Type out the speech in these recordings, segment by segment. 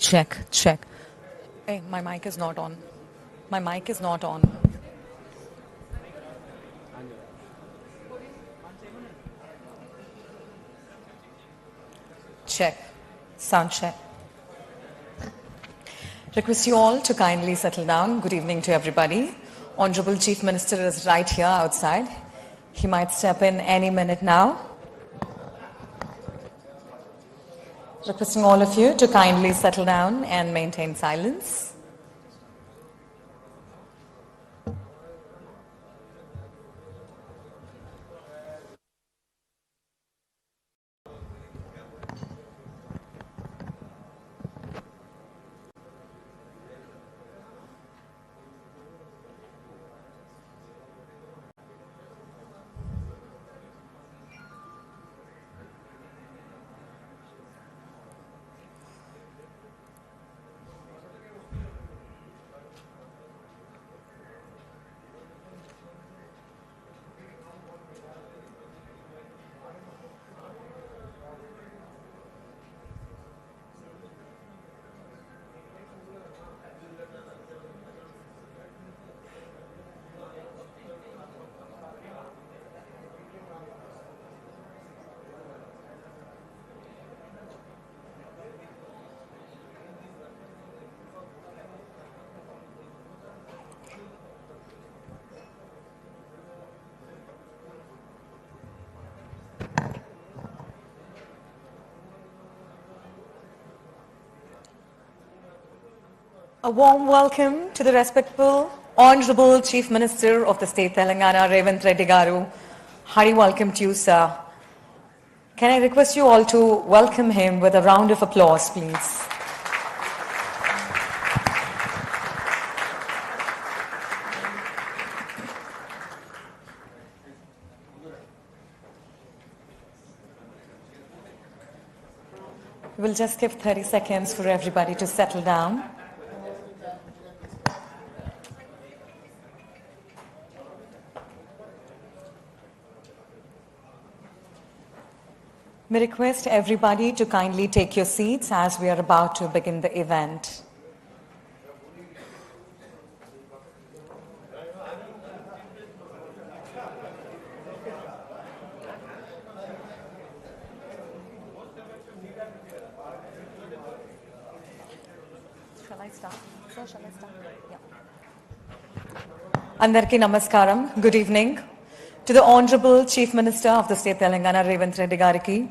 Check, check. Hey, my mic is not on. My mic is not on. Check. Sound check. Request you all to kindly settle down. Good evening to everybody. Honorable Chief Minister is right here outside. He might step in any minute now. Requesting all of you to kindly settle down and maintain silence. A warm welcome to the respectful Honorable Chief Minister of the State Telangana, Revanth Reddy garu. Hearty welcome to you, sir. Can I request you all to welcome him with a round of applause, please? We'll just give 30 seconds for everybody to settle down. We request everybody to kindly take your seats as we are about to begin the event. Shall I start? Sir, shall I start? Yeah. Andarki namaskaram. Good evening. To the Honorable Chief Minister of the State Telangana, Revanth Reddy gariki,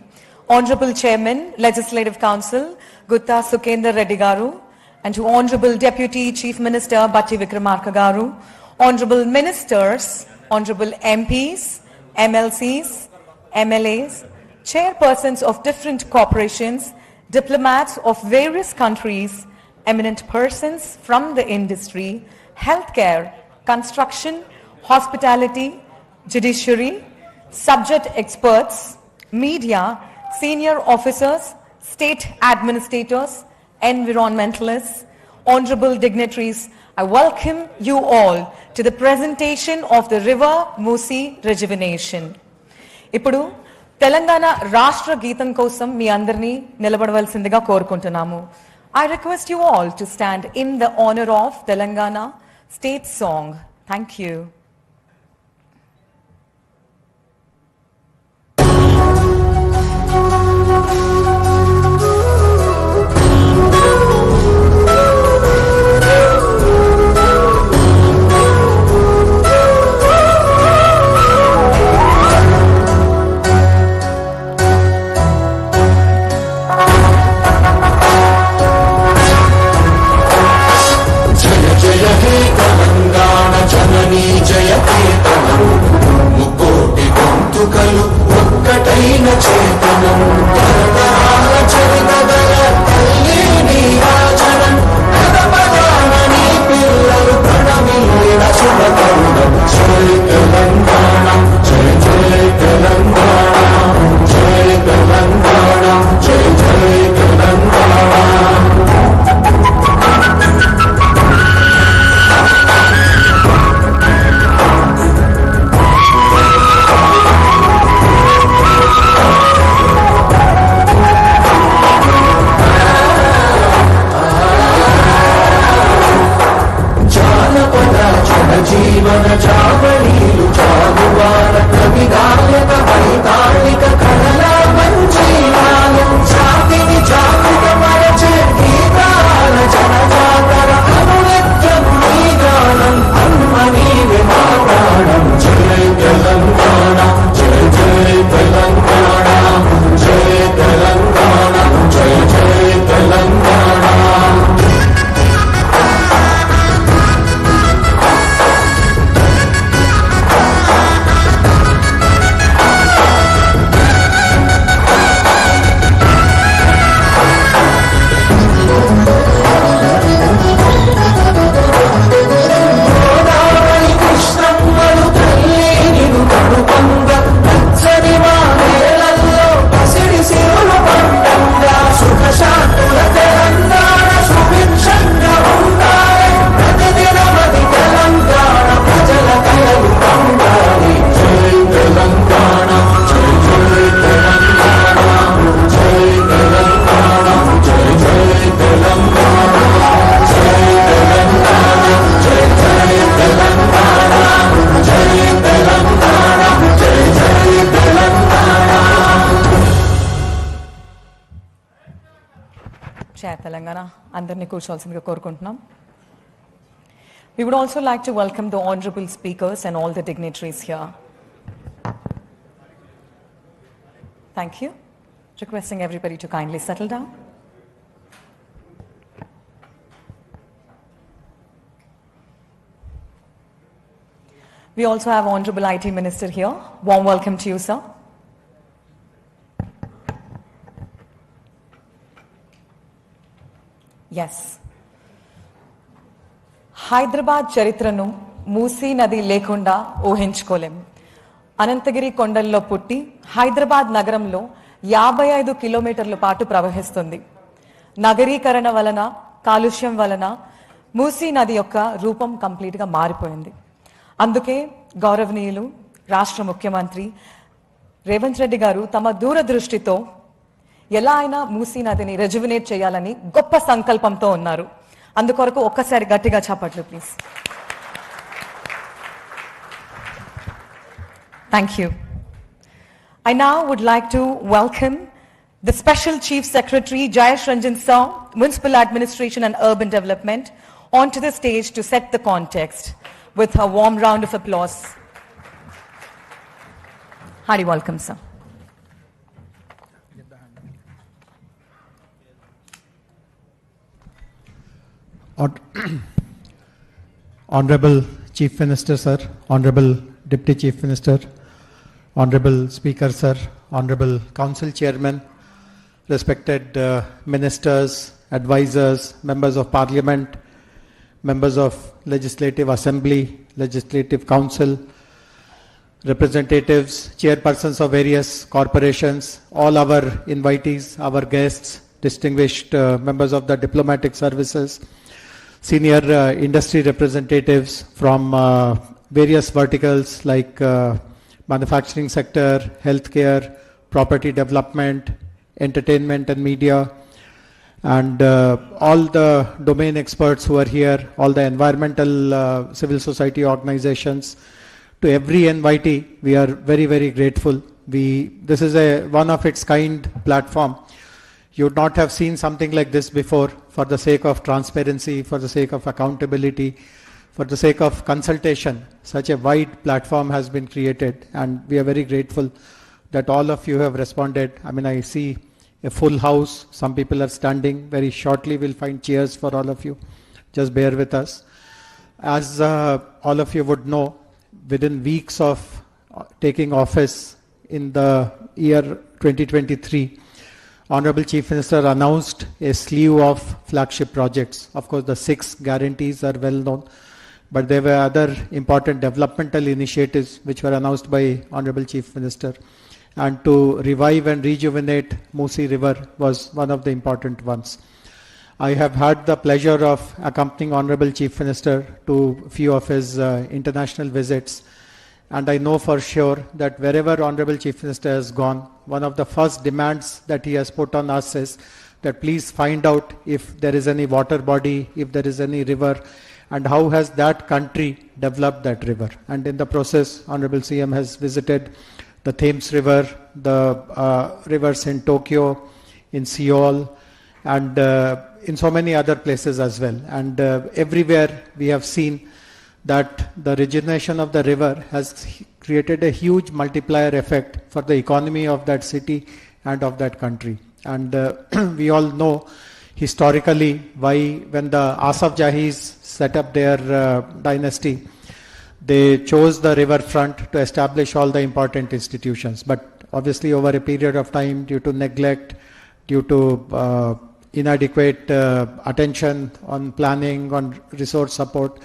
Honorable Chairman, Legislative Council, Gutha Sukhender Reddy garu, and to Honorable Deputy Chief Minister, Bhatti Vikramarka garu, Honorable Ministers, Honorable MPs, MLCs, MLAs, Chairpersons of different corporations, diplomats of various countries, eminent persons from the industry, healthcare, construction, hospitality, judiciary, subject experts, media, senior officers, state administrators, environmentalists, honorable dignitaries, I welcome you all to the presentation of the River Musi Rejuvenation. Ippudu Telangana Rashtra Geetam kosam మీ అందరినీ నిలబడవలసిందిగా కోరుకుంటున్నాము. I request you all to stand in the honor of Telangana state song. Thank you. Telangana, Jai Telangana, Jai Jai Telangana. Telangana, andarni కూర్చోవాల్సిందిగా కోరుకుంటున్నాం. We would also like to welcome the honorable speakers and all the dignitaries here. Thank you. Requesting everybody to kindly settle down. We also have Honorable IT Minister here. Warm welcome to you, sir. Yes. Hyderabad చరిత్రను మూసీ నది లేకుండా ఊహించుకోలేం. అనంతగిరి కొండల్లో పుట్టి హైదరాబాద్ నగరంలో 55 కిలోమీటర్ల పాటు ప్రవహిస్తుంది. నగరీకరణ వలన, కాలుష్యం వలన మూసీ నది యొక్క రూపం కంప్లీట్గా మారిపోయింది. అందుకే గౌరవనీయులు రాష్ట్ర ముఖ్యమంత్రి రేవంత్ రెడ్డి గారు తమ దూరదృష్టితో ఎలా అయినా మూసీ నదిని రెజ్యువినేట్ చేయాలని గొప్ప సంకల్పంతో ఉన్నారు. అందుకొరకు ఒక్కసారి గట్టిగా చప్పట్లు please. Thank you. I now would like to welcome the Special Chief Secretary Jayesh Ranjan Sir, Municipal Administration and Urban Development, onto the stage to set the context with a warm round of applause. Hearty welcome, sir. Honorable Chief Minister, sir, Honorable Deputy Chief Minister, Honorable Speaker, sir, Honorable Council Chairman, respected ministers, advisors, members of Parliament, members of Legislative Assembly, Legislative Council, representatives, chairpersons of various corporations, all our invitees, our guests, distinguished members of the diplomatic services, senior industry representatives from various verticals like manufacturing sector, healthcare, property development, entertainment and media, and all the domain experts who are here, all the environmental civil society organizations. To every invitee, we are very, very grateful. This is a one of its kind platform. You would not have seen something like this before. For the sake of transparency, for the sake of accountability, for the sake of consultation, such a wide platform has been created, and we are very grateful that all of you have responded. I mean, I see a full house. Some people are standing. Very shortly we'll find chairs for all of you. Just bear with us. As all of you would know, within weeks of taking office in the year 2023, Honorable Chief Minister announced a slew of flagship projects. Of course, the 6 guarantees are well known, but there were other important developmental initiatives which were announced by Honorable Chief Minister. And to revive and rejuvenate Musi River was one of the important ones. I have had the pleasure of accompanying Honorable Chief Minister to few of his international visits. And I know for sure that wherever Honorable Chief Minister has gone, one of the first demands that he has put on us is that please find out if there is any water body, if there is any river, and how has that country developed that river. And in the process, Honorable CM has visited the Thames River, the rivers in Tokyo, in Seoul, and in so many other places as well. And everywhere we have seen that the rejuvenation of the river has created a huge multiplier effect for the economy of that city and of that country. And we all know historically why, when the Asaf Jahis set up their dynasty, they chose the riverfront to establish all the important institutions. But obviously over a period of time, due to neglect, due to inadequate attention on planning, on resource support,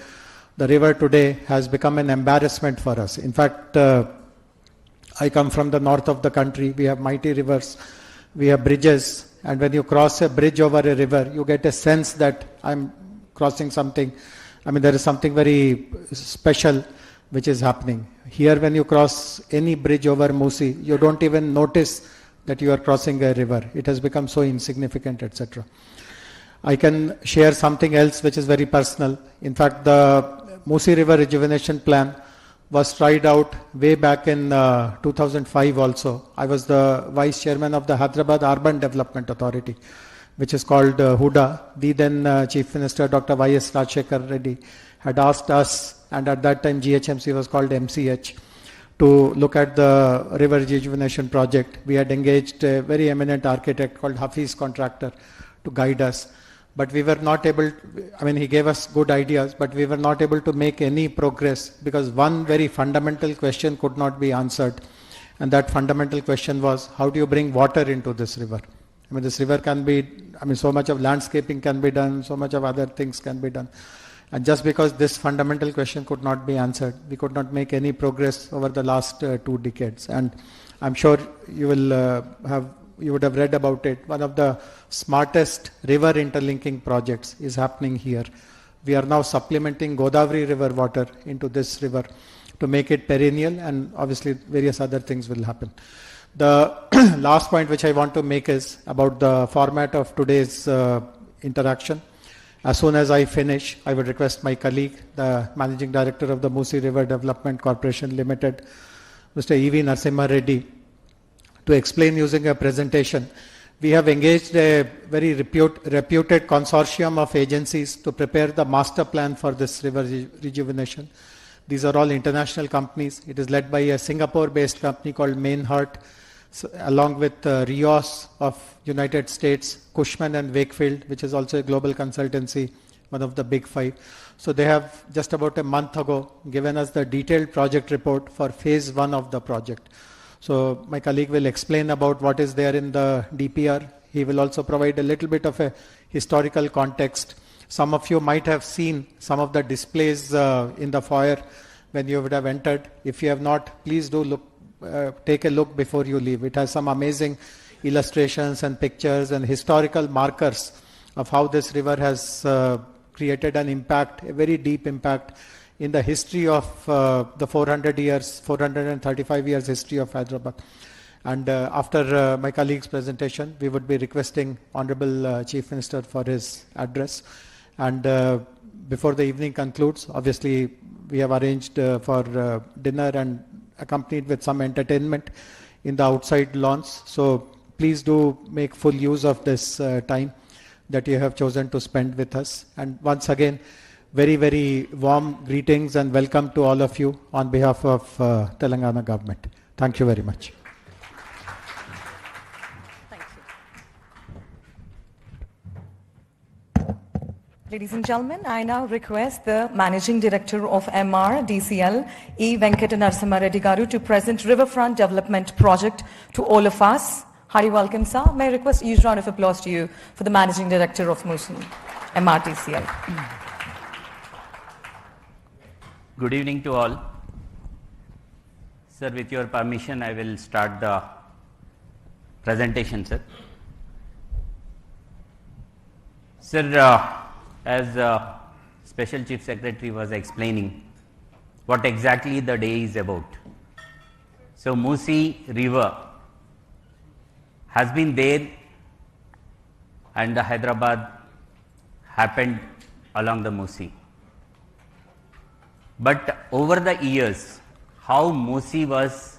the river today has become an embarrassment for us. In fact, I come from the north of the country. We have mighty rivers, we have bridges, and when you cross a bridge over a river, you get a sense that I'm crossing something. I mean, there is something very special which is happening. Here, when you cross any bridge over Musi, you don't even notice that you are crossing a river. It has become so insignificant, etc. I can share something else which is very personal. In fact, the Musi River Rejuvenation Plan was tried out way back in 2005 also. I was the Vice Chairman of the Hyderabad Urban Development Authority, which is called HUDA. The then Chief Minister Dr. Y.S. Rajshekhar Reddy had asked us, and at that time GHMC was called MCH, to look at the river rejuvenation project. We had engaged a very eminent architect called Hafiz Contractor to guide us. But we were not able, he gave us good ideas, but we were not able to make any progress because one very fundamental question could not be answered. And that fundamental question was, how do you bring water into this river? This river can be, so much of landscaping can be done, so much of other things can be done. And just because this fundamental question could not be answered, we could not make any progress over the last 2 decades. And I'm sure you would have read about it. One of the smartest river interlinking projects is happening here. We are now supplementing Godavari river water into this river to make it perennial, and obviously various other things will happen. The last point which I want to make is about the format of today's interaction. As soon as I finish, I would request my colleague, the Managing Director of the Musi River Development Corporation Limited, Mr. E.V. Narasimha Reddy, to explain using a presentation. We have engaged a very reputed consortium of agencies to prepare the master plan for this river rejuvenation. These are all international companies. It is led by a Singapore-based company called Mainhart, along with Rios of United States, Cushman and Wakefield, which is also a global consultancy, one of the big 5. So they have just about a month ago given us the detailed project report for phase 1 of the project. So my colleague will explain about what is there in the DPR. He will also provide a little bit of a historical context. Some of you might have seen some of the displays in the foyer when you would have entered. If you have not, please do look. Take a look before you leave. It has some amazing illustrations and pictures and historical markers of how this river has created an impact, a very deep impact in the history of the 435 years history of Hyderabad. And after my colleague's presentation, we would be requesting Honorable Chief Minister for his address. And before the evening concludes, obviously we have arranged for dinner and accompanied with some entertainment in the outside lawns. So please do make full use of this time that you have chosen to spend with us. And once again, very, very warm greetings and welcome to all of you on behalf of Telangana government. Thank you very much. Ladies and gentlemen, I now request the Managing Director of MRDCL, E. Venkata Narasimha Reddy Garu, to present Riverfront Development Project to all of us. Hearty welcome, sir. May I request a huge round of applause to you for the Managing Director of Musi, MRDCL. Good evening to all. Sir, with your permission, I will start the presentation, sir. Sir, as Special Chief Secretary was explaining what exactly the day is about. So Musi River has been there, and the Hyderabad happened along the Musi. But over the years, how Musi was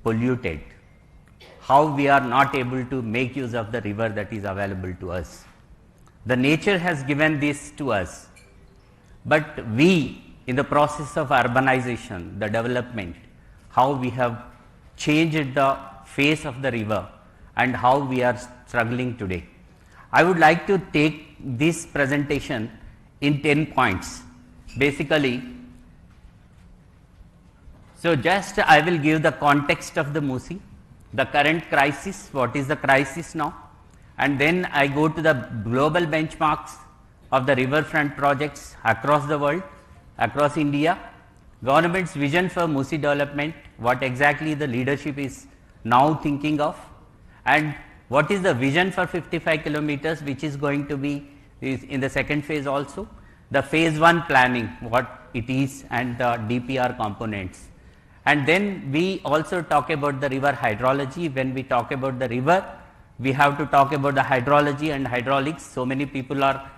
polluted, how we are not able to make use of the river that is available to us. The nature has given this to us, but we in the process of urbanization, the development, how we have changed the face of the river and how we are struggling today. I would like to take this presentation in 10 points. Basically, so just I will give the context of the Musi, the current crisis, what is the crisis now, and then I go to the global benchmarks of the riverfront projects across the world, across India, government's vision for Musi development, what exactly the leadership is now thinking of, and what is the vision for 55 kilometers which is going to be in the second phase also, the phase 1 planning, what it is, and the DPR components. And then we also talk about the river hydrology. When we talk about the river, we have to talk about the hydrology and hydraulics. So many people are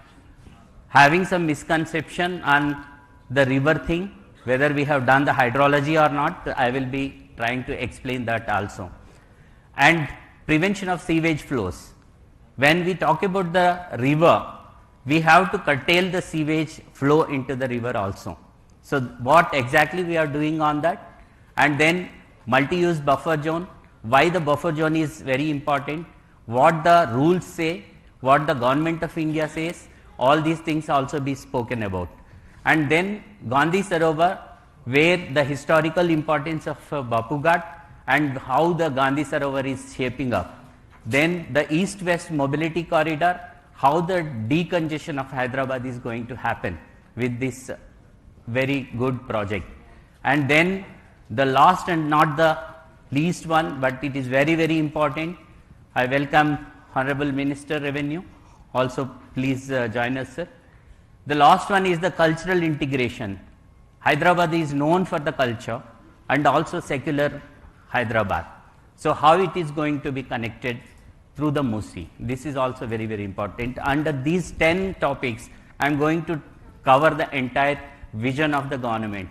having some misconception on the river thing, whether we have done the hydrology or not. I will be trying to explain that also. And prevention of sewage flows. When we talk about the river, we have to curtail the sewage flow into the river also. So what exactly we are doing on that? And then multi-use buffer zone, why the buffer zone is very important, what the rules say, what the government of India says, all these things also be spoken about. And then Gandhi Sarovar, where the historical importance of Bapu Ghat and how the Gandhi Sarovar is shaping up. Then the east-west mobility corridor, how the decongestion of Hyderabad is going to happen with this very good project. And then the last and not the least one, but it is very, very important. I welcome Honorable Minister Revenue. Also, please join us, sir. The last one is the cultural integration. Hyderabad is known for the culture and also secular Hyderabad. So how it is going to be connected through the Musi? This is also very, very important. Under these 10 topics, I am going to cover the entire vision of the government.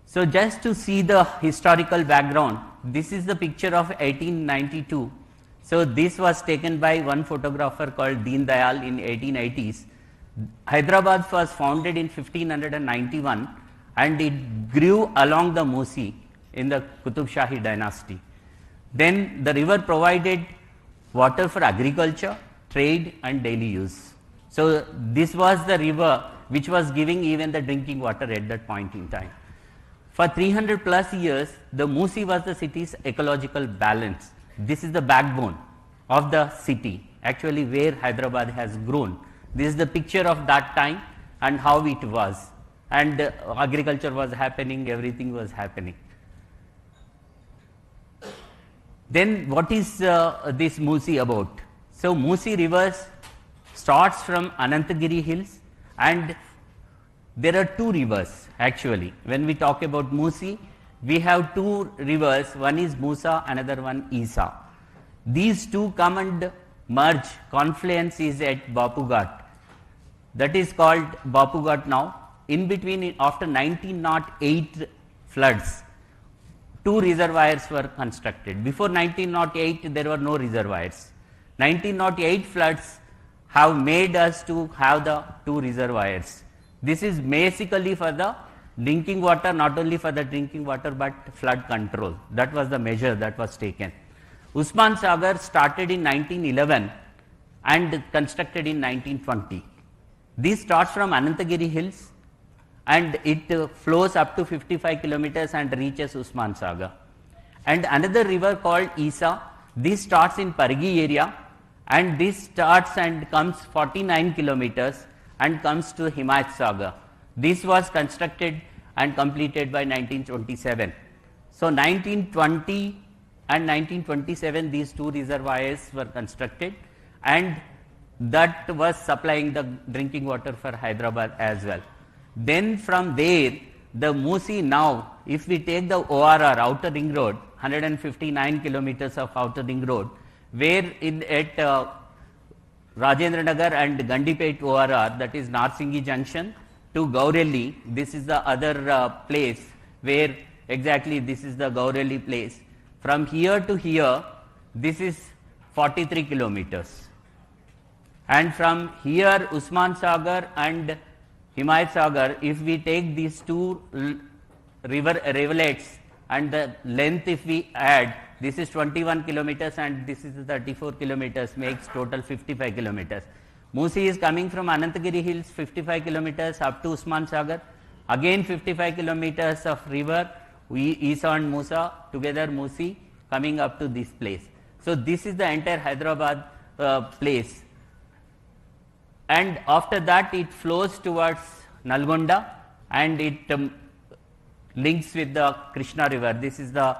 So just to see the historical background, this is the picture of 1892. So this was taken by one photographer called Deen Dayal in 1880s. Hyderabad was founded in 1591 and it grew along the Musi in the Qutub Shahi dynasty. Then the river provided water for agriculture, trade and daily use. So this was the river which was giving even the drinking water at that point in time. For 300 plus years, the Musi was the city's ecological balance. This is the backbone of the city, actually where Hyderabad has grown. This is the picture of that time and how it was. And agriculture was happening, everything was happening. Then what is this Musi about? So Musi River starts from Anantagiri Hills, and there are two rivers actually. When we talk about Musi, we have two rivers, one is Musa, another one Isa. These two come and merge, confluence is at Bapu Ghat. That is called Bapu Ghat now. In between, after 1908 floods, two reservoirs were constructed. Before 1908, there were no reservoirs. 1908 floods have made us to have the two reservoirs. This is basically for the drinking water, not only for the drinking water, but flood control. That was the measure that was taken. Usman Sagar started in 1911 and constructed in 1920. This starts from Anantagiri Hills and it flows up to 55 kilometers and reaches Usman Sagar. And another river called Isa, this starts in Pargi area and this starts and comes 49 kilometers and comes to Himayat Sagar. This was constructed and completed by 1927. So 1920 and 1927, these two reservoirs were constructed and that was supplying the drinking water for Hyderabad as well. Then from there, the Musi now, if we take the ORR, outer ring road, 159 kilometers of outer ring road, where at Rajendra Nagar and Gandipet ORR, that is Narsingi Junction, to Gaurelli, this is the other place where exactly this is the Gaurelli place. From here to here, this is 43 kilometers. And from here, Usman Sagar and Himayat Sagar, if we take these two rivulets and the length if we add, this is 21 kilometers and this is 34 kilometers, makes total 55 kilometers. Musi is coming from Anantagiri Hills, 55 kilometers up to Usman Sagar. Again 55 kilometers of river, Isa and Musa, together Musi, coming up to this place. So this is the entire Hyderabad place. And after that it flows towards Nalgonda and it links with the Krishna River. This is the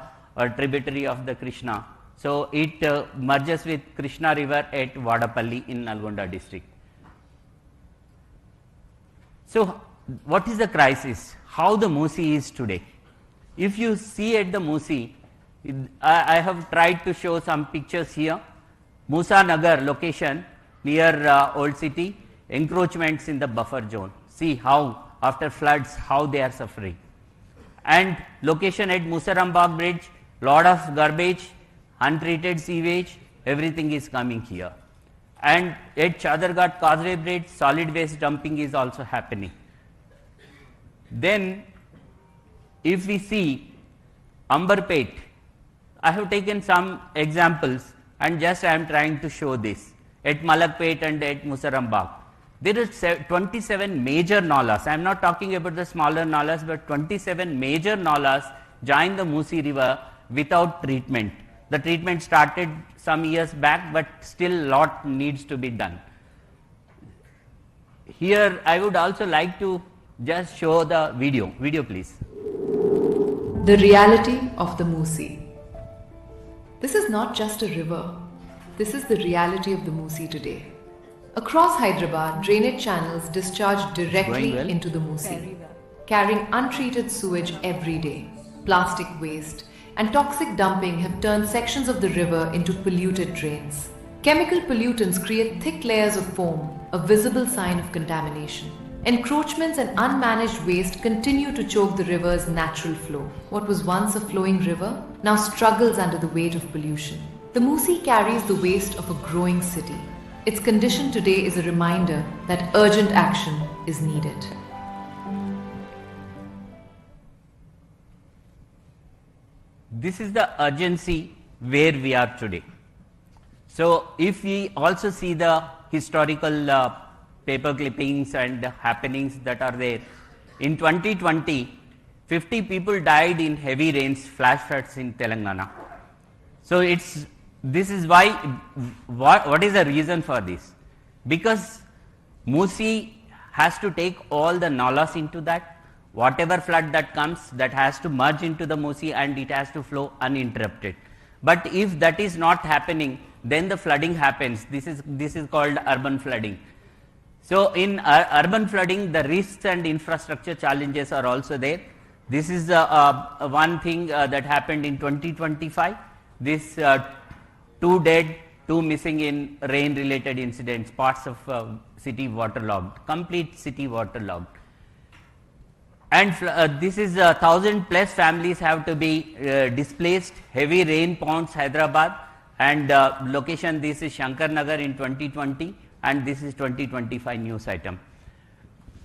tributary of the Krishna. So it merges with Krishna River at Vadapalli in Nalgonda district. So what is the crisis? How the Musi is today? If you see at the Musi, I have tried to show some pictures here. Musa Nagar location near Old City, encroachments in the buffer zone. See how after floods, how they are suffering. And location at Musarambagh Bridge, lot of garbage, untreated sewage, everything is coming here. And at Chadarghat Causeway Bridge, solid waste dumping is also happening. Then, if we see Amberpet, I have taken some examples and just I am trying to show this. At Malakpet and at Musarambagh, there are 27 major nalas. I am not talking about the smaller nalas, but 27 major nalas join the Musi River without treatment. The treatment started some years back, but still lot needs to be done. Here I would also like to just show the video. Video please. The reality of the Musi. This is not just a river. This is the reality of the Musi today. Across Hyderabad, drainage channels discharge directly Going well. into the Musi, carrying untreated sewage every day. Plastic waste and toxic dumping have turned sections of the river into polluted drains. Chemical pollutants create thick layers of foam, a visible sign of contamination. Encroachments and unmanaged waste continue to choke the river's natural flow. What was once a flowing river now struggles under the weight of pollution. The Musi carries the waste of a growing city. Its condition today is a reminder that urgent action is needed. This is the urgency where we are today. So if we also see the historical paper clippings and happenings that are there, in 2020, 50 people died in heavy rains, flash floods in Telangana. So this is why, what is the reason for this? Because Musi has to take all the nalas into that. Whatever flood that comes, that has to merge into the Musi and it has to flow uninterrupted. But if that is not happening, then the flooding happens. This is called urban flooding. So in urban flooding, the risks and infrastructure challenges are also there. This is one thing that happened in 2025. This 2 dead, 2 missing in rain-related incidents, parts of city waterlogged, complete city waterlogged. And this is 1,000 plus families have to be displaced. Heavy rain pounds Hyderabad, and location this is Shankar Nagar in 2020, and this is 2025 news item.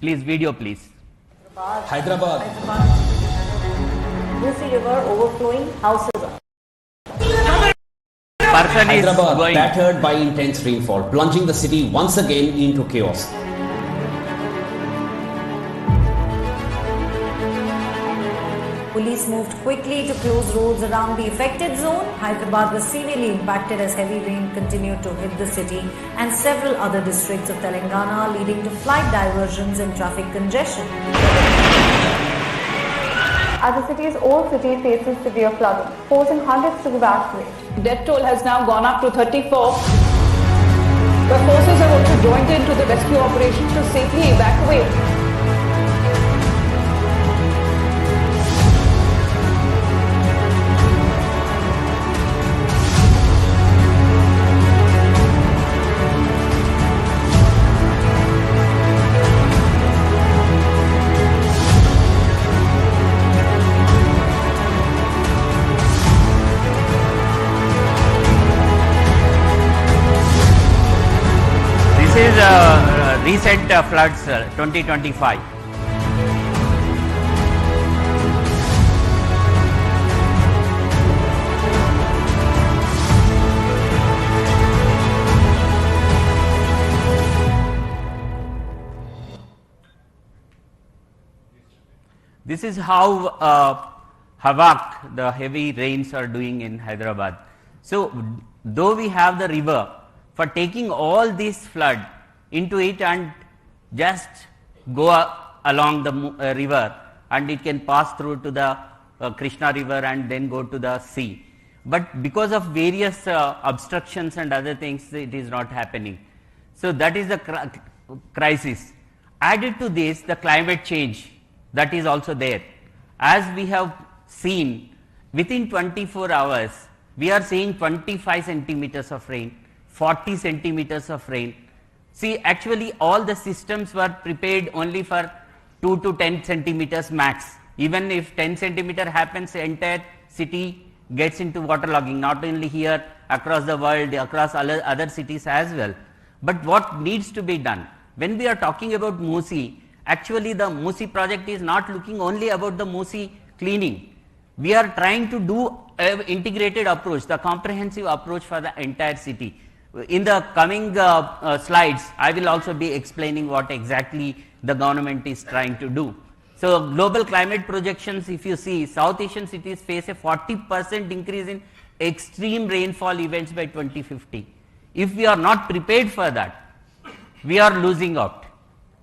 Please video please. Hyderabad. Musi River overflowing, houses up. Person is Hyderabad going. battered by intense rainfall, plunging the city once again into chaos. Police moved quickly to close roads around the affected zone. Hyderabad was severely impacted as heavy rain continued to hit the city and several other districts of Telangana, leading to flight diversions and traffic congestion. As the city's old city faces severe flooding, forcing hundreds to evacuate. Death toll has now gone up to 34. The forces have also joined into the rescue operations to safely evacuate. recent floods 2025. This is how havoc the heavy rains are doing in Hyderabad. So, though we have the river, for taking all this flood into it and just go along the river, and it can pass through to the Krishna river and then go to the sea. But because of various obstructions and other things, it is not happening. So, that is the crisis. Added to this, the climate change that is also there. As we have seen, within 24 hours, we are seeing 25 centimeters of rain, 40 centimeters of rain. See, actually all the systems were prepared only for 2 to 10 centimeters max. Even if 10 centimeter happens, the entire city gets into waterlogging, not only here, across the world, across other cities as well. But what needs to be done? When we are talking about Musi, actually the Musi project is not looking only about the Musi cleaning. We are trying to do an integrated approach, the comprehensive approach for the entire city. In the coming slides, I will also be explaining what exactly the government is trying to do. So, global climate projections, if you see, South Asian cities face a 40% increase in extreme rainfall events by 2050. If we are not prepared for that, we are losing out,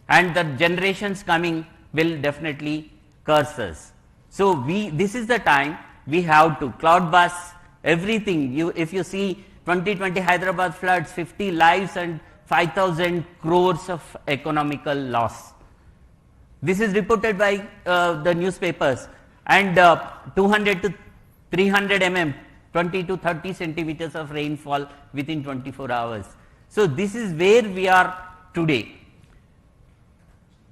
and the generations coming will definitely curse us. So, this is the time we have to cloud bust everything. If you see 2020 Hyderabad floods, 50 lives and 5,000 crores of economical loss. This is reported by the newspapers, and 200 to 300 mm, 20 to 30 centimeters of rainfall within 24 hours. So, this is where we are today.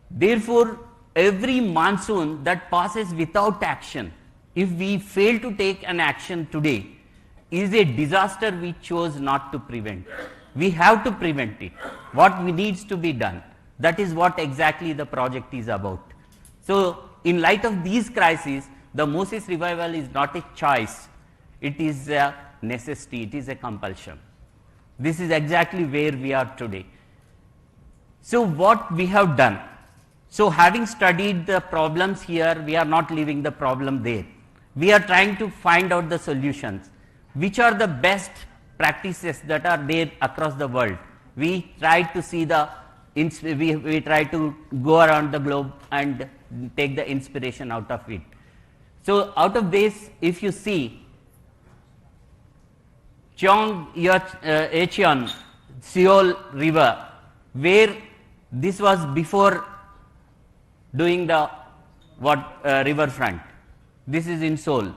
Therefore, every monsoon that passes without action, if we fail to take an action today, is a disaster we chose not to prevent. We have to prevent it. What needs to be done? That is what exactly the project is about. So, in light of these crises, the Musi revival is not a choice, it is a necessity, it is a compulsion. This is exactly where we are today. So, what we have done? So, having studied the problems here, we are not leaving the problem there. We are trying to find out the solutions. Which are the best practices that are there across the world? We try to see we try to go around the globe and take the inspiration out of it. So, out of this, if you see Cheon Seoul River, where this was before doing the riverfront. This is in Seoul,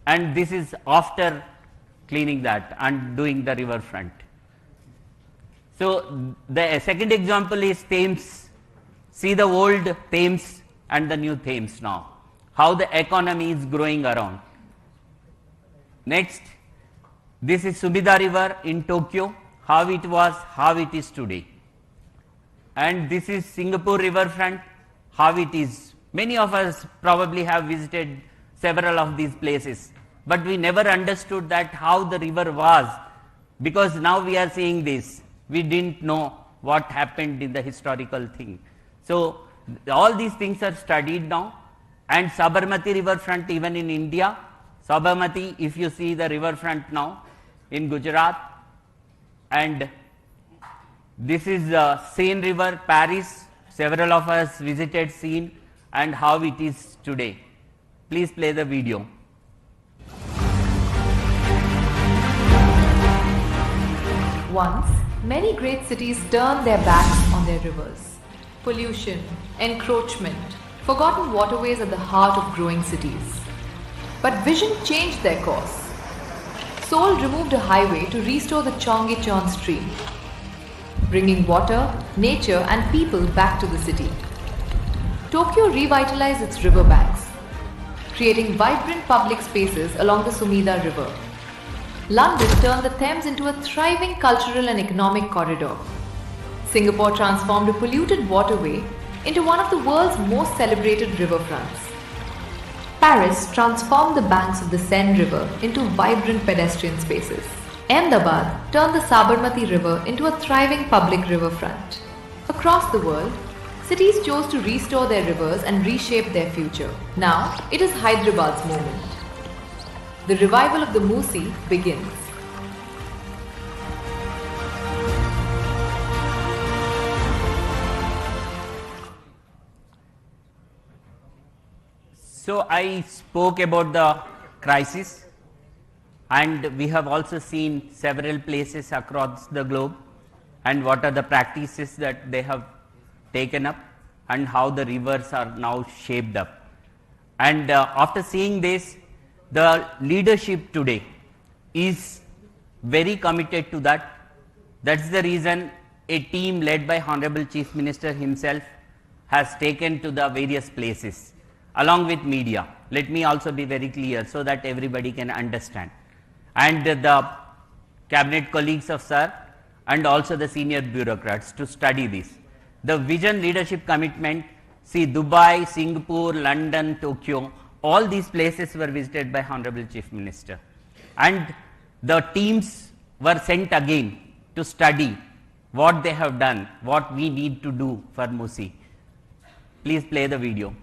and this is after cleaning that and doing the riverfront. So, the second example is Thames. See the old Thames and the new Thames now, how the economy is growing around. Next, this is Sumida River in Tokyo, how it was, how it is today. And this is Singapore riverfront, how it is. Many of us probably have visited several of these places, but we never understood that how the river was, because now we are seeing this. We didn't know what happened in the historical thing. So, all these things are studied now, and Sabarmati riverfront even in India. Sabarmati, if you see the riverfront now in Gujarat, and this is Seine River, Paris. Several of us visited Seine and how it is today. Please play the video. Once, many great cities turned their backs on their rivers. Pollution, encroachment, forgotten waterways at the heart of growing cities. But vision changed their course. Seoul removed a highway to restore the Cheonggyecheon stream, bringing water, nature and people back to the city. Tokyo revitalized its riverbanks, creating vibrant public spaces along the Sumida River. London turned the Thames into a thriving cultural and economic corridor. Singapore transformed a polluted waterway into one of the world's most celebrated riverfronts. Paris transformed the banks of the Seine River into vibrant pedestrian spaces. Ahmedabad turned the Sabarmati River into a thriving public riverfront. Across the world, cities chose to restore their rivers and reshape their future. Now, it is Hyderabad's moment. The revival of the Musi begins. So I spoke about the crisis, and we have also seen several places across the globe and what are the practices that they have taken up and how the rivers are now shaped up. And after seeing this, the leadership today is very committed to that. That's the reason a team led by Honorable Chief Minister himself has taken to the various places along with media. Let me also be very clear so that everybody can understand. And the cabinet colleagues of Sir and also the senior bureaucrats to study this. The vision leadership commitment, see Dubai, Singapore, London, Tokyo, all these places were visited by Honorable Chief Minister. And the teams were sent again to study what they have done, what we need to do for Musi. Please play the video.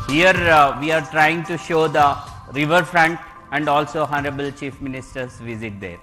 Here we are trying to show the riverfront and also Honorable Chief Minister's visit there.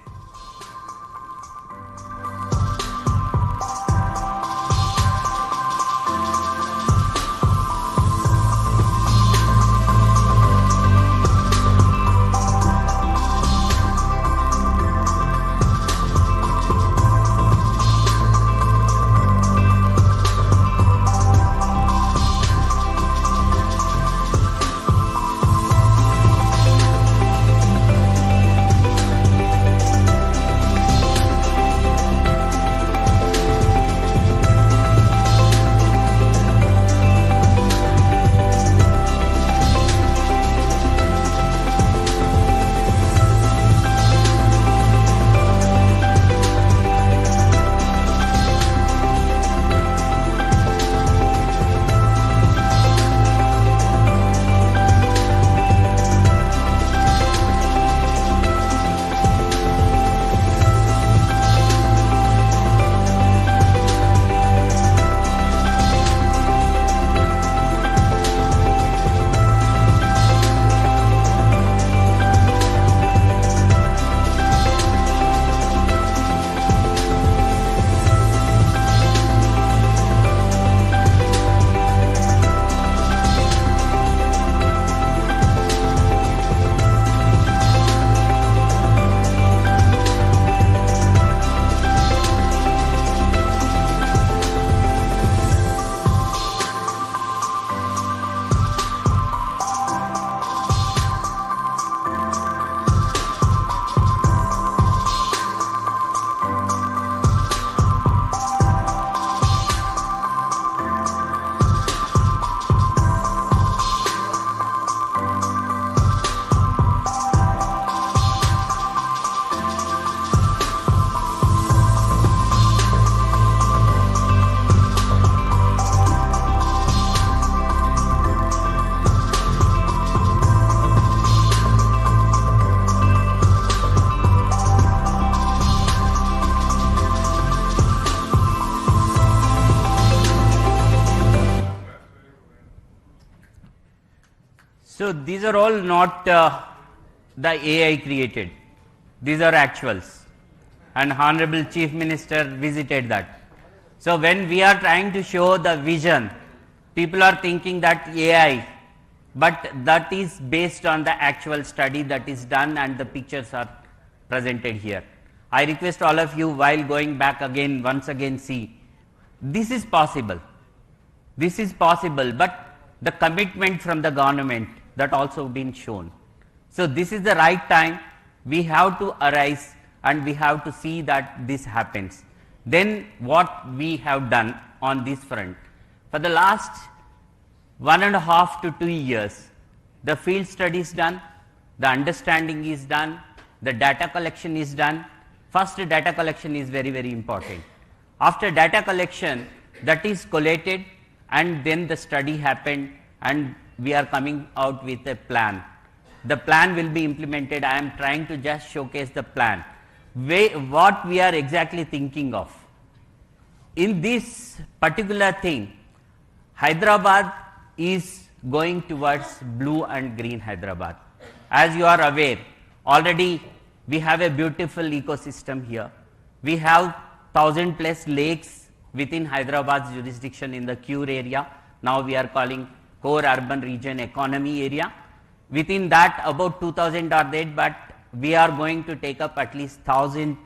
So these are all not the AI created. These are actuals. And Honorable Chief Minister visited that. So when we are trying to show the vision, people are thinking that AI, but that is based on the actual study that is done and the pictures are presented here. I request all of you, while going back again, once again see, this is possible. This is possible, but the commitment from the government that also been shown. So this is the right time. We have to arise and we have to see that this happens. Then what we have done on this front. For the last 1.5 to 2 years, the field studies done, the understanding is done, the data collection is done. First, data collection is very, very important. After data collection, that is collated, and then the study happened, and we are coming out with a plan. The plan will be implemented. I am trying to just showcase the plan. What we are exactly thinking of. In this particular thing, Hyderabad is going towards blue and green Hyderabad. As you are aware, already we have a beautiful ecosystem here. We have 1,000+ lakes within Hyderabad's jurisdiction in the Cure area. Now we are calling core urban region economy area. Within that, about 2,000 are there, but we are going to take up at least 1,000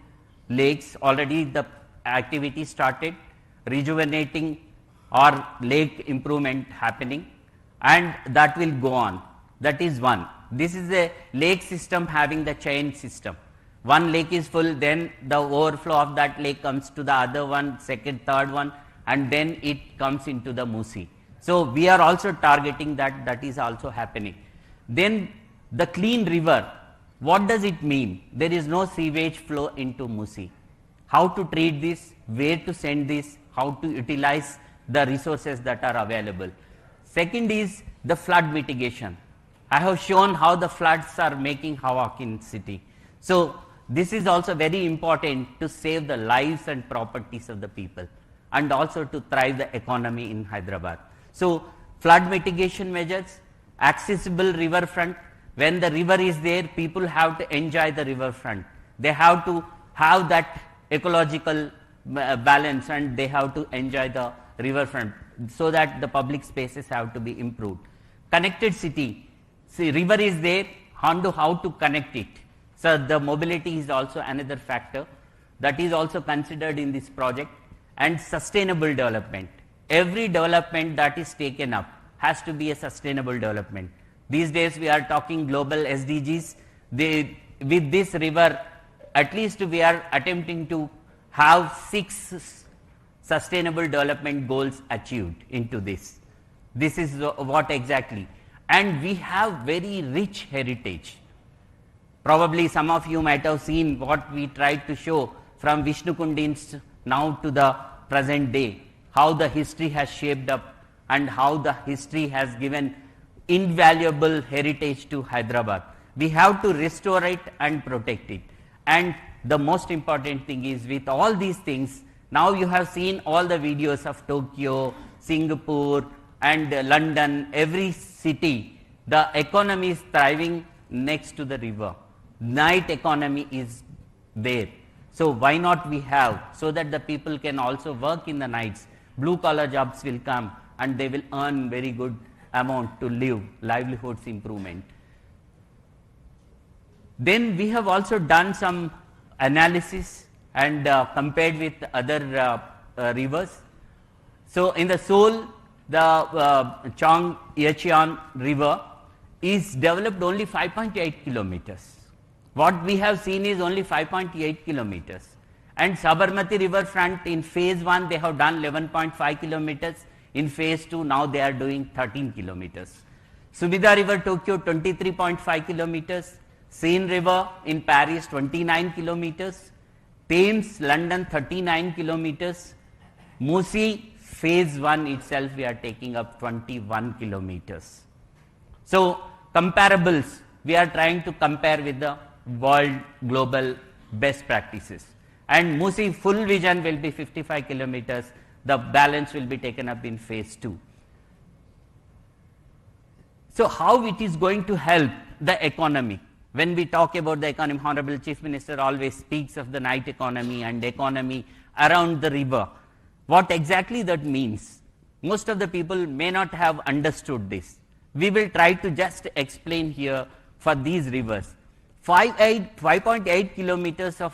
lakes. Already the activity started, rejuvenating or lake improvement happening, and that will go on. That is one. This is a lake system having the chain system. One lake is full, then the overflow of that lake comes to the other one, second, third one, and then it comes into the Musi. So we are also targeting that, that is also happening. Then the clean river, what does it mean? There is no sewage flow into Musi. How to treat this, where to send this, how to utilize the resources that are available. Second is the flood mitigation. I have shown how the floods are making havoc in city. So this is also very important to save the lives and properties of the people, and also to thrive the economy in Hyderabad. So flood mitigation measures, accessible riverfront. When the river is there, people have to enjoy the riverfront. They have to have that ecological balance, and they have to enjoy the riverfront, so that the public spaces have to be improved. Connected city. See, river is there, how to connect it. So the mobility is also another factor that is also considered in this project. And sustainable development. Every development that is taken up has to be a sustainable development. These days we are talking global SDGs. With this river, at least we are attempting to have 6 sustainable development goals achieved into this. This is what exactly. And we have very rich heritage. Probably some of you might have seen what we tried to show from Vishnu Kundins now to the present day, how the history has shaped up and how the history has given invaluable heritage to Hyderabad. We have to restore it and protect it. And the most important thing is, with all these things, now you have seen all the videos of Tokyo, Singapore and London, every city, the economy is thriving next to the river. Night economy is there. So why not we have, so that the people can also work in the nights. Blue collar jobs will come and they will earn very good amount to live, livelihoods improvement. Then we have also done some analysis and compared with other rivers. So in the Seoul, the Chong Yecheon river is developed only 5.8 kilometers. What we have seen is only 5.8 kilometers. And Sabarmati riverfront in phase 1 they have done 11.5 kilometers. In phase 2 now they are doing 13 kilometers. Subida River Tokyo 23.5 kilometers. Seine River in Paris 29 kilometers. Thames London 39 kilometers. Musi phase 1 itself we are taking up 21 kilometers. So comparables, we are trying to compare with the world global best practices. And Musi full vision will be 55 kilometers. The balance will be taken up in phase 2. So how it is going to help the economy? When we talk about the economy, Honorable Chief Minister always speaks of the night economy and economy around the river. What exactly that means? Most of the people may not have understood this. We will try to just explain here for these rivers. 5.8 kilometers of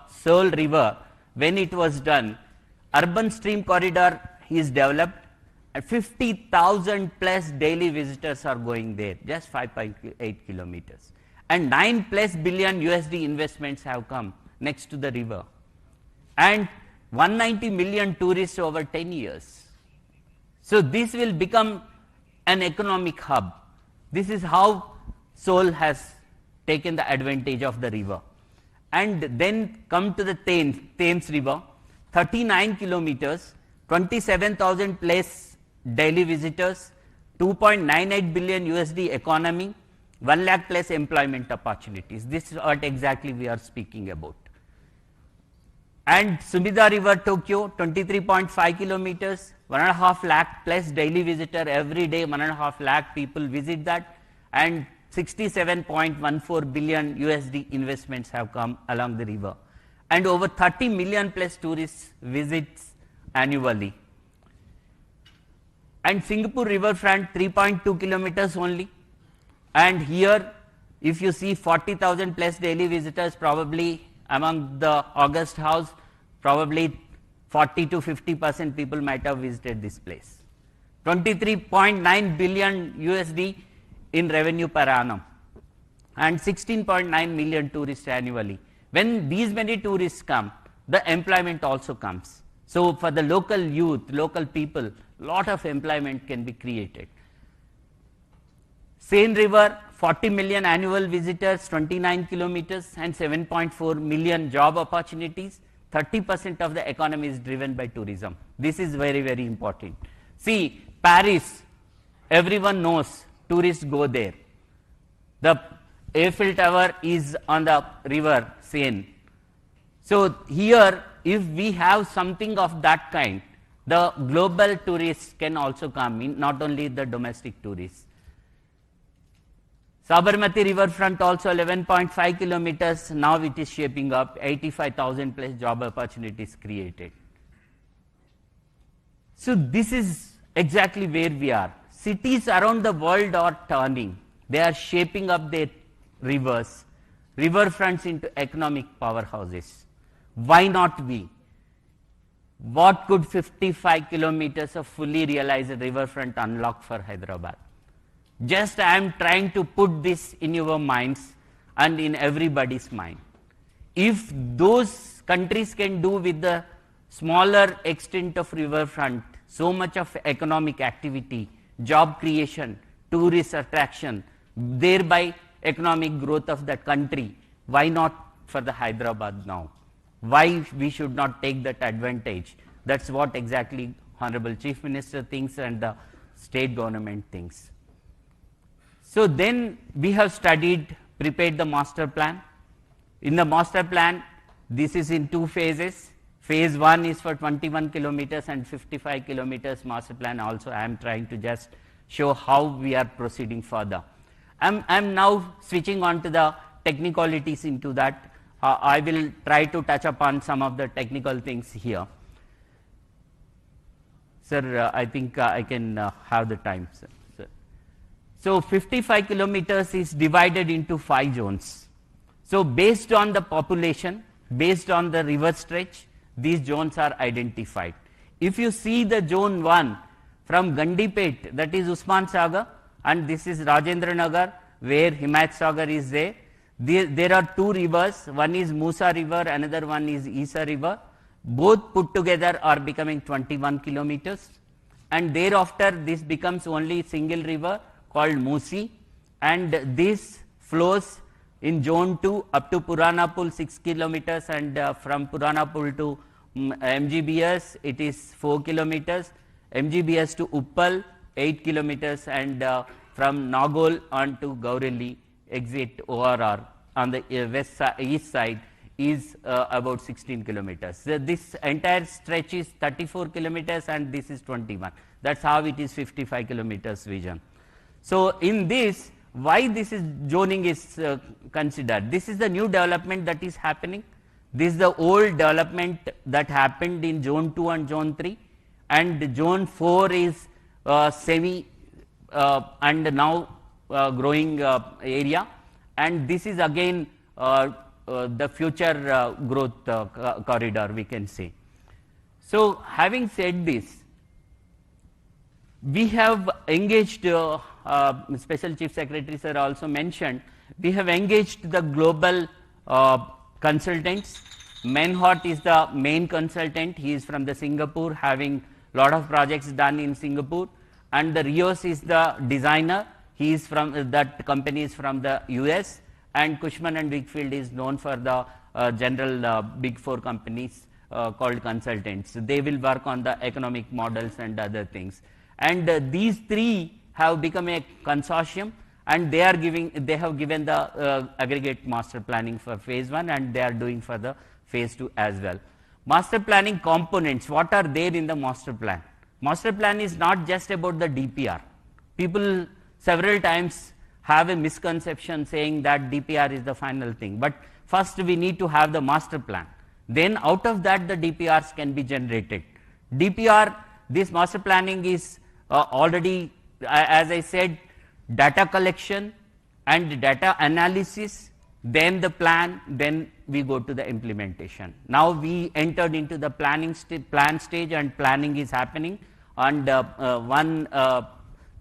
Seoul River, when it was done, urban stream corridor is developed, and 50,000 plus daily visitors are going there, just 5.8 kilometers. And 9+ billion USD investments have come next to the river. And 190 million tourists over 10 years. So this will become an economic hub. This is how Seoul has taken the advantage of the river. And then come to the Thames River, 39 kilometers, 27,000 plus daily visitors, 2.98 billion USD economy, 1 lakh plus employment opportunities. This is what exactly we are speaking about. And Sumida River, Tokyo, 23.5 kilometers, 1.5 lakh plus daily visitor every day, 1.5 lakh people visit that, and 67.14 billion USD investments have come along the river, and over 30 million plus tourists visits annually. And Singapore Riverfront, 3.2 kilometers only, and here if you see 40,000 plus daily visitors, probably among the August house, probably 40 to 50% people might have visited this place. 23.9 billion USD in revenue per annum, and 16.9 million tourists annually. When these many tourists come, the employment also comes. So for the local youth, local people, lot of employment can be created. Seine River, 40 million annual visitors, 29 kilometers, and 7.4 million job opportunities. 30% of the economy is driven by tourism. This is very, very important. See, Paris, everyone knows tourists go there. The Eiffel Tower is on the river Seine. So here, if we have something of that kind, the global tourists can also come in, not only the domestic tourists. Sabarmati Riverfront also 11.5 kilometers, now it is shaping up, 85,000 plus job opportunities created. So this is exactly where we are. Cities around the world are turning. They are shaping up their rivers, riverfronts into economic powerhouses. Why not we? What could 55 kilometers of fully realized riverfront unlock for Hyderabad? Just I am trying to put this in your minds and in everybody's mind. If those countries can do with the smaller extent of riverfront, so much of economic activity, job creation, tourist attraction, thereby economic growth of that country, why not for the Hyderabad now? Why we should not take that advantage? That's what exactly Honorable Chief Minister thinks and the state government thinks. So then we have studied, prepared the master plan. In the master plan, this is in 2 phases. Phase 1 is for 21 kilometers and 55 kilometers master plan. Also, I am trying to just show how we are proceeding further. I'm now switching on to the technicalities into that. I will try to touch upon some of the technical things here. Sir, I think I can have the time, sir. So 55 kilometers is divided into 5 zones. So based on the population, based on the river stretch, these zones are identified. If you see the zone 1 from Gandipet, that is Usman Sagar, and this is Rajendra Nagar, where Himayat Sagar is there. There are 2 rivers, one is Musi River, another one is Isa River. Both put together are becoming 21 kilometers. And thereafter, this becomes only single river called Musi, and this flows in zone 2 up to Purana Pool 6 kilometers, and from Purana Pool to MGBS it is 4 kilometers, MGBS to Uppal 8 kilometers, and from Nagol on to Gaureli exit ORR on the east side is about 16 kilometers. So this entire stretch is 34 kilometers and this is 21. That's how it is 55 kilometers vision. So in this, why this is zoning is considered? This is the new development that is happening. This is the old development that happened in zone 2 and zone 3, and zone 4 is semi and now growing area, and this is again the future growth corridor, we can say. So having said this, we have engaged, Special Chief Secretary sir also mentioned, we have engaged the global consultants. Menhot is the main consultant. He is from the Singapore, having lot of projects done in Singapore, and the Rios is the designer. He is from that company is from the US, and Cushman and Wakefield is known for the general big four companies called consultants. They will work on the economic models and other things. And these three have become a consortium, and they have given the aggregate master planning for phase 1, and they are doing for the phase 2 as well. Master planning components, what are there in the master plan? Master plan is not just about the DPR. People several times have a misconception saying that DPR is the final thing, but first we need to have the master plan. Then out of that the DPRs can be generated. DPR, this master planning is already, as I said, data collection and data analysis, then the plan, then we go to the implementation. Now we entered into the plan stage, and planning is happening, and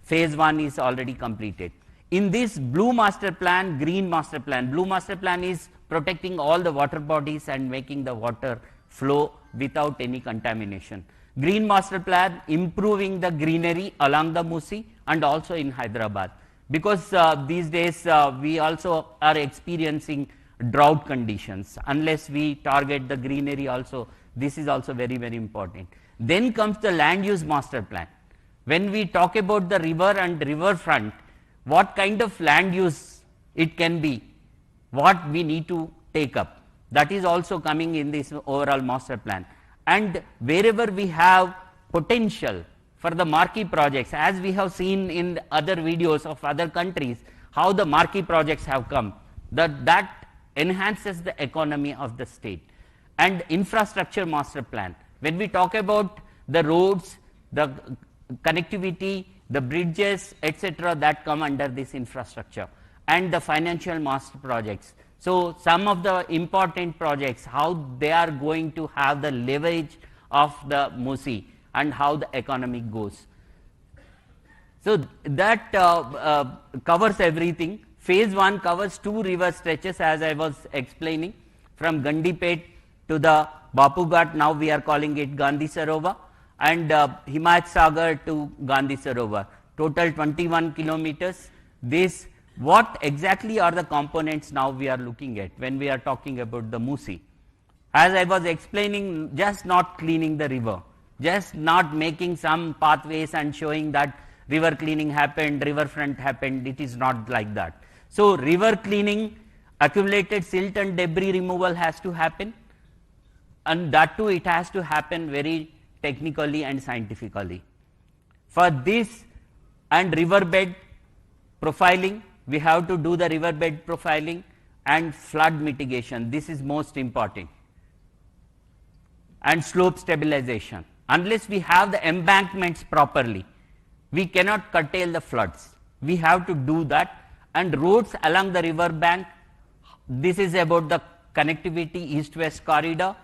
phase 1 is already completed. In this blue master plan, green master plan, blue master plan is protecting all the water bodies and making the water flow without any contamination. Green master plan, improving the greenery along the Musi and also in Hyderabad, because these days we also are experiencing drought conditions. Unless we target the greenery also, this is also very, very important. Then comes the land use master plan. When we talk about the river and riverfront, what kind of land use it can be, what we need to take up, that is also coming in this overall master plan. And wherever we have potential for the marquee projects, as we have seen in other videos of other countries, how the marquee projects have come, that enhances the economy of the state. And infrastructure master plan, when we talk about the roads, the connectivity, the bridges, etc., that come under this infrastructure, and the financial master projects. So some of the important projects, how they are going to have the leverage of the Musi and how the economy goes. So that covers everything. Phase 1 covers 2 river stretches, as I was explaining, from Gandipet to the Bapu Ghat, now we are calling it Gandhi Sarovar, and Himayat Sagar to Gandhi Sarovar, total 21 kilometers. This, what exactly are the components now we are looking at when we are talking about the Musi? As I was explaining, just not cleaning the river, just not making some pathways and showing that river cleaning happened, riverfront happened, it is not like that. So river cleaning, accumulated silt and debris removal has to happen, and that too it has to happen very technically and scientifically. For this and riverbed profiling, we have to do the riverbed profiling and flood mitigation. This is most important. And slope stabilization. Unless we have the embankments properly, we cannot curtail the floods. We have to do that. And roads along the river bank, this is about the connectivity, east-west corridor.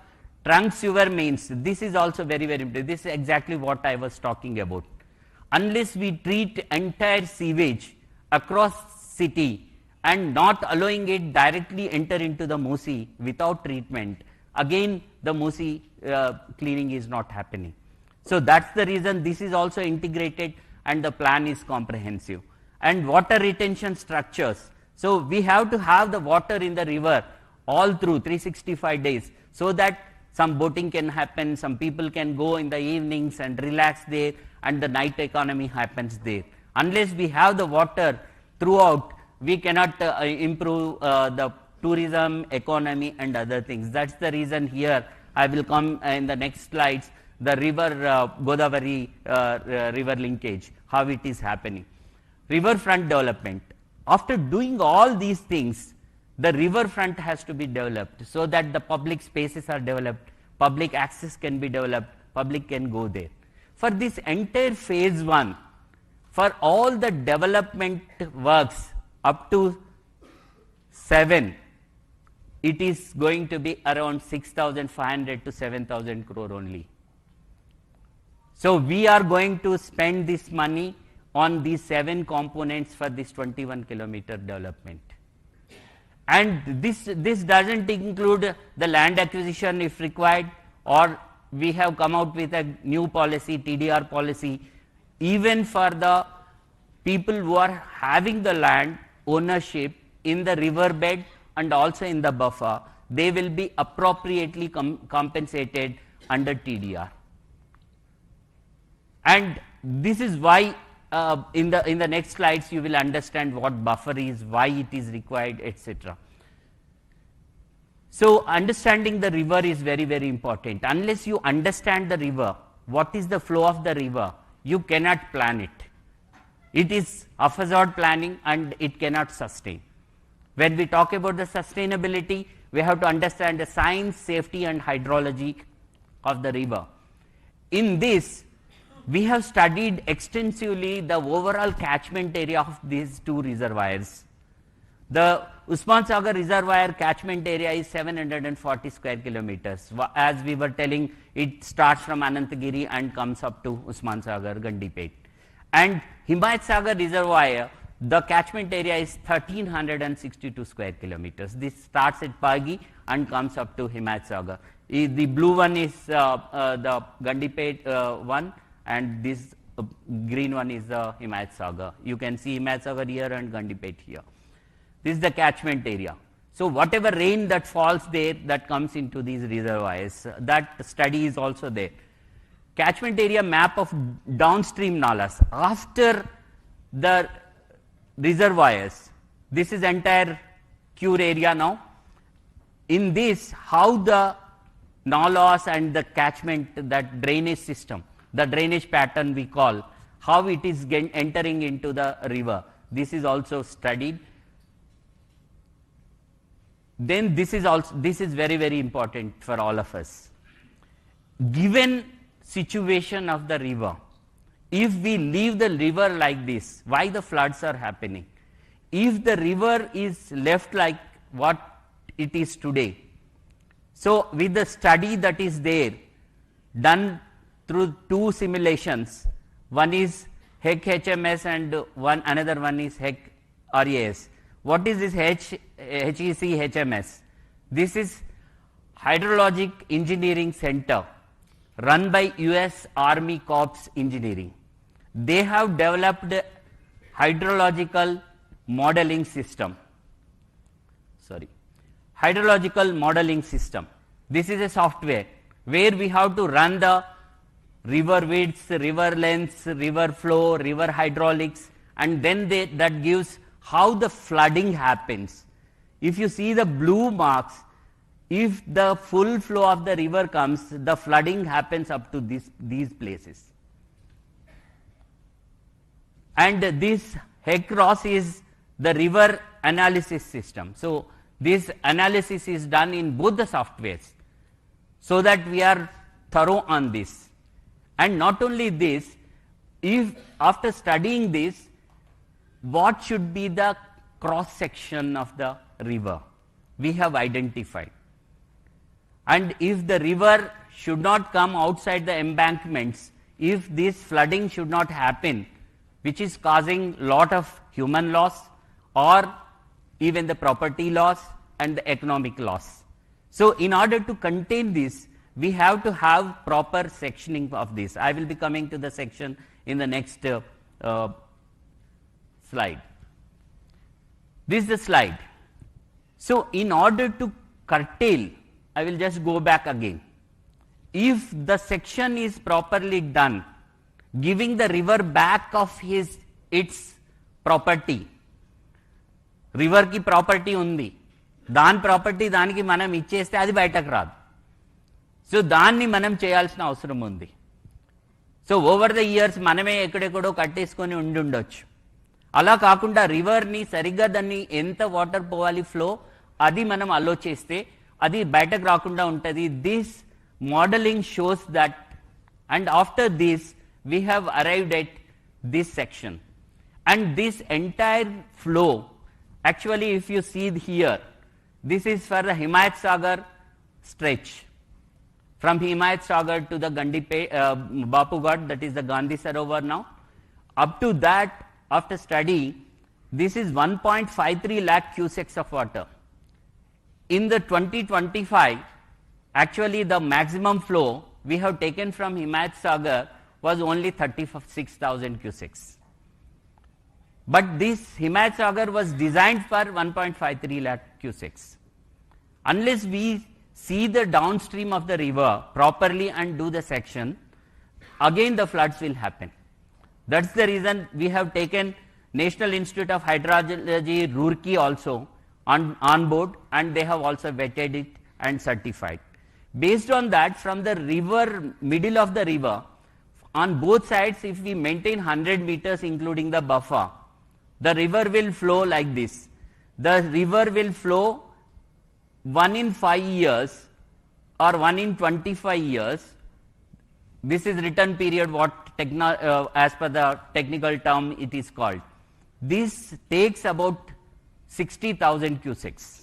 Trunk sewer mains, this is also very, very important. This is exactly what I was talking about. Unless we treat entire sewage across city and not allowing it directly enter into the Musi without treatment, again the Musi cleaning is not happening. So that's the reason this is also integrated and the plan is comprehensive. And water retention structures. So we have to have the water in the river all through 365 days, so that some boating can happen, some people can go in the evenings and relax there, and the night economy happens there. Unless we have the water throughout, we cannot improve the tourism, economy and other things. That's the reason here I will come in the next slides, the river Godavari river linkage, how it is happening. Riverfront development. After doing all these things, the riverfront has to be developed so that the public spaces are developed, public access can be developed, public can go there. For this entire phase 1, for all the development works up to 7, it is going to be around 6,500 to 7,000 crore only. So we are going to spend this money on these 7 components for this 21 kilometer development. And this doesn't include the land acquisition if required, or we have come out with a new policy, TDR policy, even for the people who are having the land ownership, in the river bed and also in the buffer, they will be appropriately compensated under TDR. And this is why in the next slides you will understand what buffer is, why it is required, etc. So understanding the river is very, very important. Unless you understand the river, what is the flow of the river, you cannot plan it. It is haphazard planning and it cannot sustain. When we talk about the sustainability, we have to understand the science, safety and hydrology of the river. In this, we have studied extensively the overall catchment area of these two reservoirs. The Usman Sagar reservoir catchment area is 740 square kilometers. As we were telling, it starts from Anantagiri and comes up to Usman Sagar, Gandipet. And Himayat Sagar reservoir, the catchment area is 1362 square kilometers. This starts at Pagi and comes up to Himayat Sagar. The blue one is the Gandipet one, and this green one is the Himayat Sagar. You can see Himayat Sagar here and Gandipet here. This is the catchment area. So whatever rain that falls there, that comes into these reservoirs, that study is also there. Catchment area map of downstream nalas. After the reservoirs, this is entire Cure area now. In this, how the nalas and the catchment, that drainage system, the drainage pattern we call, how it is entering into the river, this is also studied. Then this is very, very important for all of us. Given situation of the river, if we leave the river like this, why the floods are happening? If the river is left like what it is today, so with the study that is there, done through two simulations, one is HEC HMS and another one is HEC RAS. What is this HEC HMS? This is Hydrologic Engineering Center run by US Army Corps Engineering. They have developed a hydrological modeling system. Hydrological modeling system. This is a software where we have to run the river widths, river lengths, river flow, river hydraulics, and then that gives how the flooding happens. If you see the blue marks, if the full flow of the river comes, the flooding happens up to these places. And this HEC-ROS is the river analysis system. So this analysis is done in both the softwares, so that we are thorough on this. And not only this, if after studying this, what should be the cross section of the river, we have identified. And if the river should not come outside the embankments, if this flooding should not happen, which is causing lot of human loss or even the property loss and the economic loss. So in order to contain this, we have to have proper sectioning of this. I will be coming to the section in the next slide. This is the slide. So in order to curtail, I will just go back again. If the section is properly done, giving the river back of its property, river ki property undi, dan property daniki manam ichcheste adi bayataku raadu. So danni manam cheyalsina avasaram undi. So over the years maname ekkadekkado katteskoni undundochu. అలా కాకుండా రివర్ని సరిగ్గా దాన్ని ఎంత water పోవాలి flow అది మనం అలో చేస్తే అది బయటకు రాకుండా ఉంటుంది. This modelling shows that, and after this we have arrived at this section. And this entire flow, actually if you see here, this is for the Himayat Sagar stretch from Himayat Sagar to the Bapughat, that is the Gandhi Sarovar now. Up to that, after study, this is 1.53 lakh cusecs of water. In the 2025, actually the maximum flow we have taken from Himayat Sagar was only 36,000 cusecs. But this Himayat Sagar was designed for 1.53 lakh cusecs. Unless we see the downstream of the river properly and do the section, again the floods will happen. That's the reason we have taken National Institute of Hydrology, Roorkee also on board, and they have also vetted it and certified. Based on that, from the river, middle of the river, on both sides, if we maintain 100 meters including the buffer, the river will flow like this. The river will flow 1 in 5 years or 1 in 25 years. This is return period, what as per the technical term it is called. This takes about 60,000 cusecs.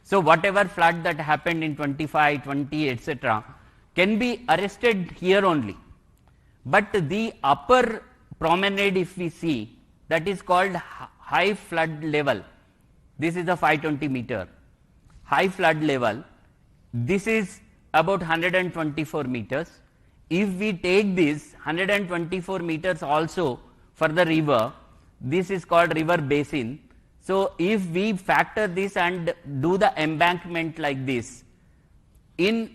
So whatever flood that happened in 25, 20, etc., can be arrested here only. But the upper promenade, if we see, that is called high flood level. This is the 520 meter. High flood level, this is about 124 meters. If we take this 124 meters also for the river, this is called river basin. So if we factor this and do the embankment like this, in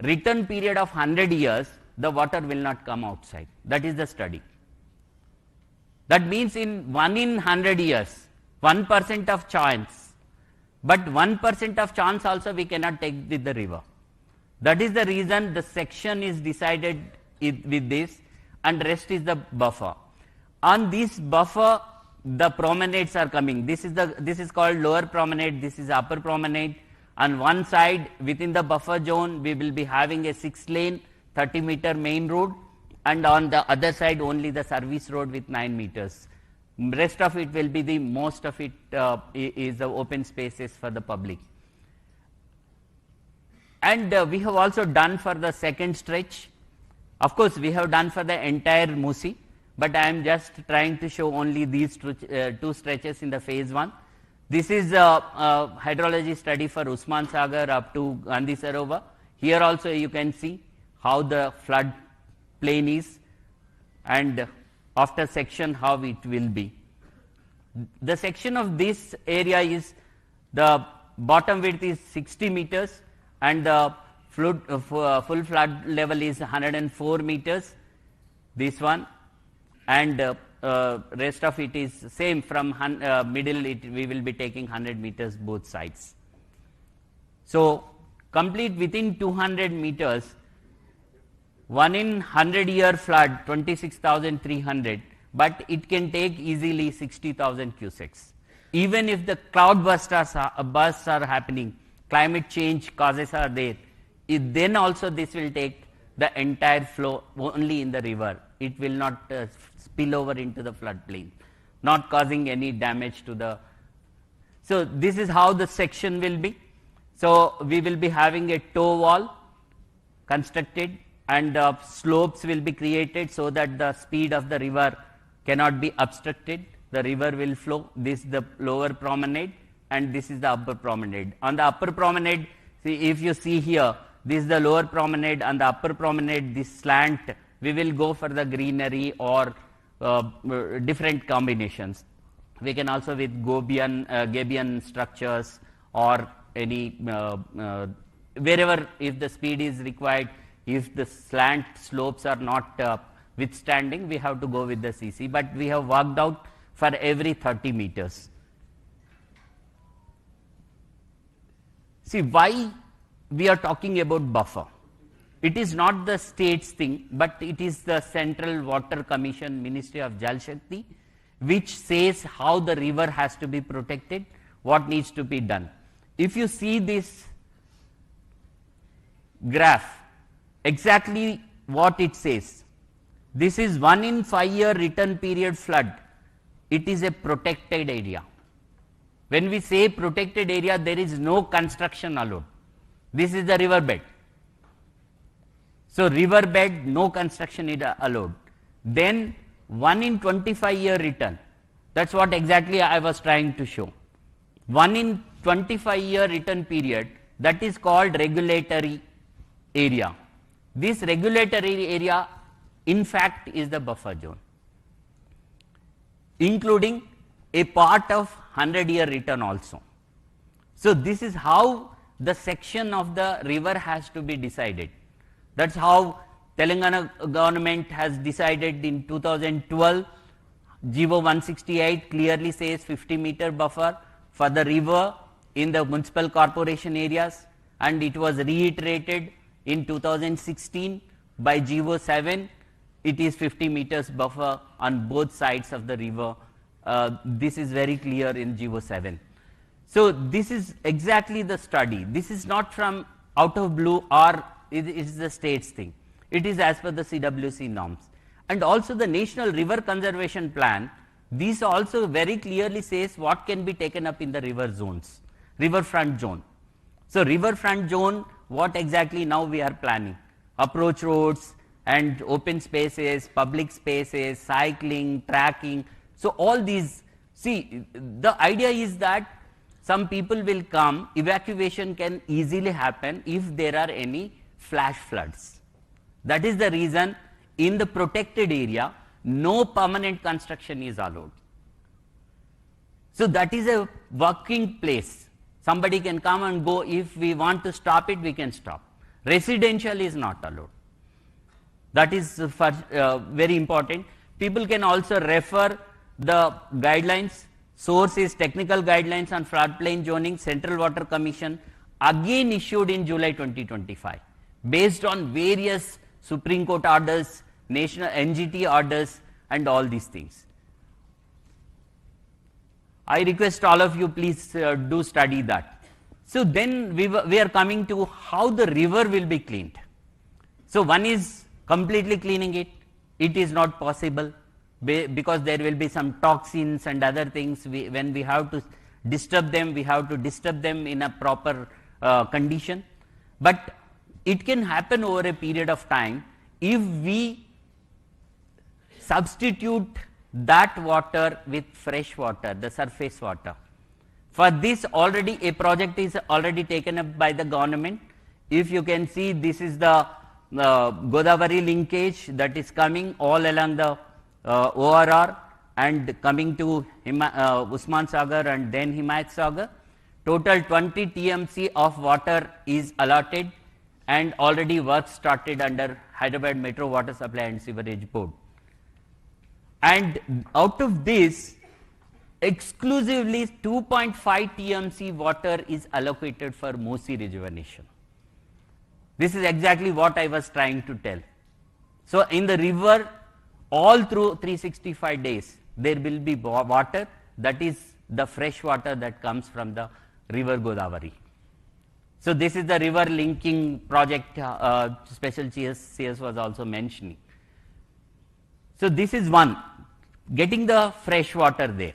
return period of 100 years, the water will not come outside. That is the study. That means in 1 in 100 years, 1% of chance, but 1% of chance also we cannot take with the river. That is the reason the section is decided with this, and rest is the buffer. On this buffer, the promenades are coming. This is called lower promenade, this is upper promenade. On one side, within the buffer zone, we will be having a 6-lane 30-meter main road, and on the other side only the service road with 9 meters. Rest of it will be the, most of it is the open spaces for the public. And we have also done for the second stretch. Of course, we have done for the entire Musi, but I am just trying to show only these two stretches in the phase 1. This is a hydrology study for Usman Sagar up to Gandhi Sarovar. Here also you can see how the flood plain is, and after section how it will be. The section of this area is, the bottom width is 60 meters and the full flood level is 104 meters, this one, and rest of it is same. From middle we will be taking 100 meters both sides. So complete within 200 meters, 1 in 100 year flood 26,300, but it can take easily 60,000 cusecs. Even if the cloud bursts are happening, climate change causes are there, then also this will take the entire flow only in the river. It will not spill over into the floodplain, not causing any damage to the. So this is how the section will be. So we will be having a toe wall constructed, and slopes will be created so that the speed of the river cannot be obstructed. The river will flow. This is the lower promenade and this is the upper promenade. On the upper promenade, see, if you see here, this is the lower promenade. On the upper promenade, this slant, we will go for the greenery or different combinations. We can also with Gabion structures or any wherever, if the speed is required, if the slant slopes are not withstanding, we have to go with the CC, but we have worked out for every 30 meters. See, why we are talking about buffer? It is not the state's thing, but it is the Central Water Commission, Ministry of Jal Shakti, which says how the river has to be protected, what needs to be done. If you see this graph, exactly what it says. This is 1 in 5 year return period flood. It is a protected area. When we say protected area, there is no construction allowed. This is the river bed. So river bed, no construction is allowed. Then 1 in 25 year return. That's what exactly I was trying to show. 1 in 25 year return period, that is called regulatory area. This regulatory area in fact is the buffer zone. including a part of 100-year return also. So this is how the section of the river has to be decided. That's how Telangana government has decided in 2012. GO 168 clearly says 50-meter buffer for the river in the municipal corporation areas, and it was reiterated in 2016 by GO 7. It is 50 meters buffer on both sides of the river. This is very clear in GO 7. So this is exactly the study. This is not from out of blue, or it is the state's thing. It is as per the CWC norms. And also the National River Conservation Plan, this also very clearly says what can be taken up in the river zones, riverfront zone. So riverfront zone, what exactly now we are planning? Approach roads and open spaces, public spaces, cycling, trekking. So all these, see, the idea is that some people will come, evacuation can easily happen if there are any flash floods. That is the reason in the protected area, no permanent construction is allowed. So that is a working place. Somebody can come and go. If we want to stop it, we can stop. Residential is not allowed. That is very important. People can also refer the guidelines. Source is Technical Guidelines on Floodplain Zoning, Central Water Commission, again issued in July 2025, based on various Supreme Court orders, national NGT orders, and all these things. I request all of you, please do study that. So then we are coming to how the river will be cleaned. So one is completely cleaning it. It is not possible because there will be some toxins and other things. When we have to disturb them, we have to disturb them in a proper condition. But it can happen over a period of time if we substitute that water with fresh water, the surface water. For this, already a project is already taken up by the government. If you can see, this is the Godavari linkage that is coming all along the ORR and coming to Usman Sagar and then Himayat Sagar. Total 20 TMC of water is allotted, and already work started under Hyderabad Metro Water Supply and Sewerage Board. And out of this, exclusively 2.5 TMC water is allocated for Musi Rejuvenation. This is exactly what I was trying to tell. So in the river, all through 365 days, there will be water, that is the fresh water that comes from the river Godavari. So this is the river linking project, Special CS was also mentioning. So this is one, getting the fresh water there.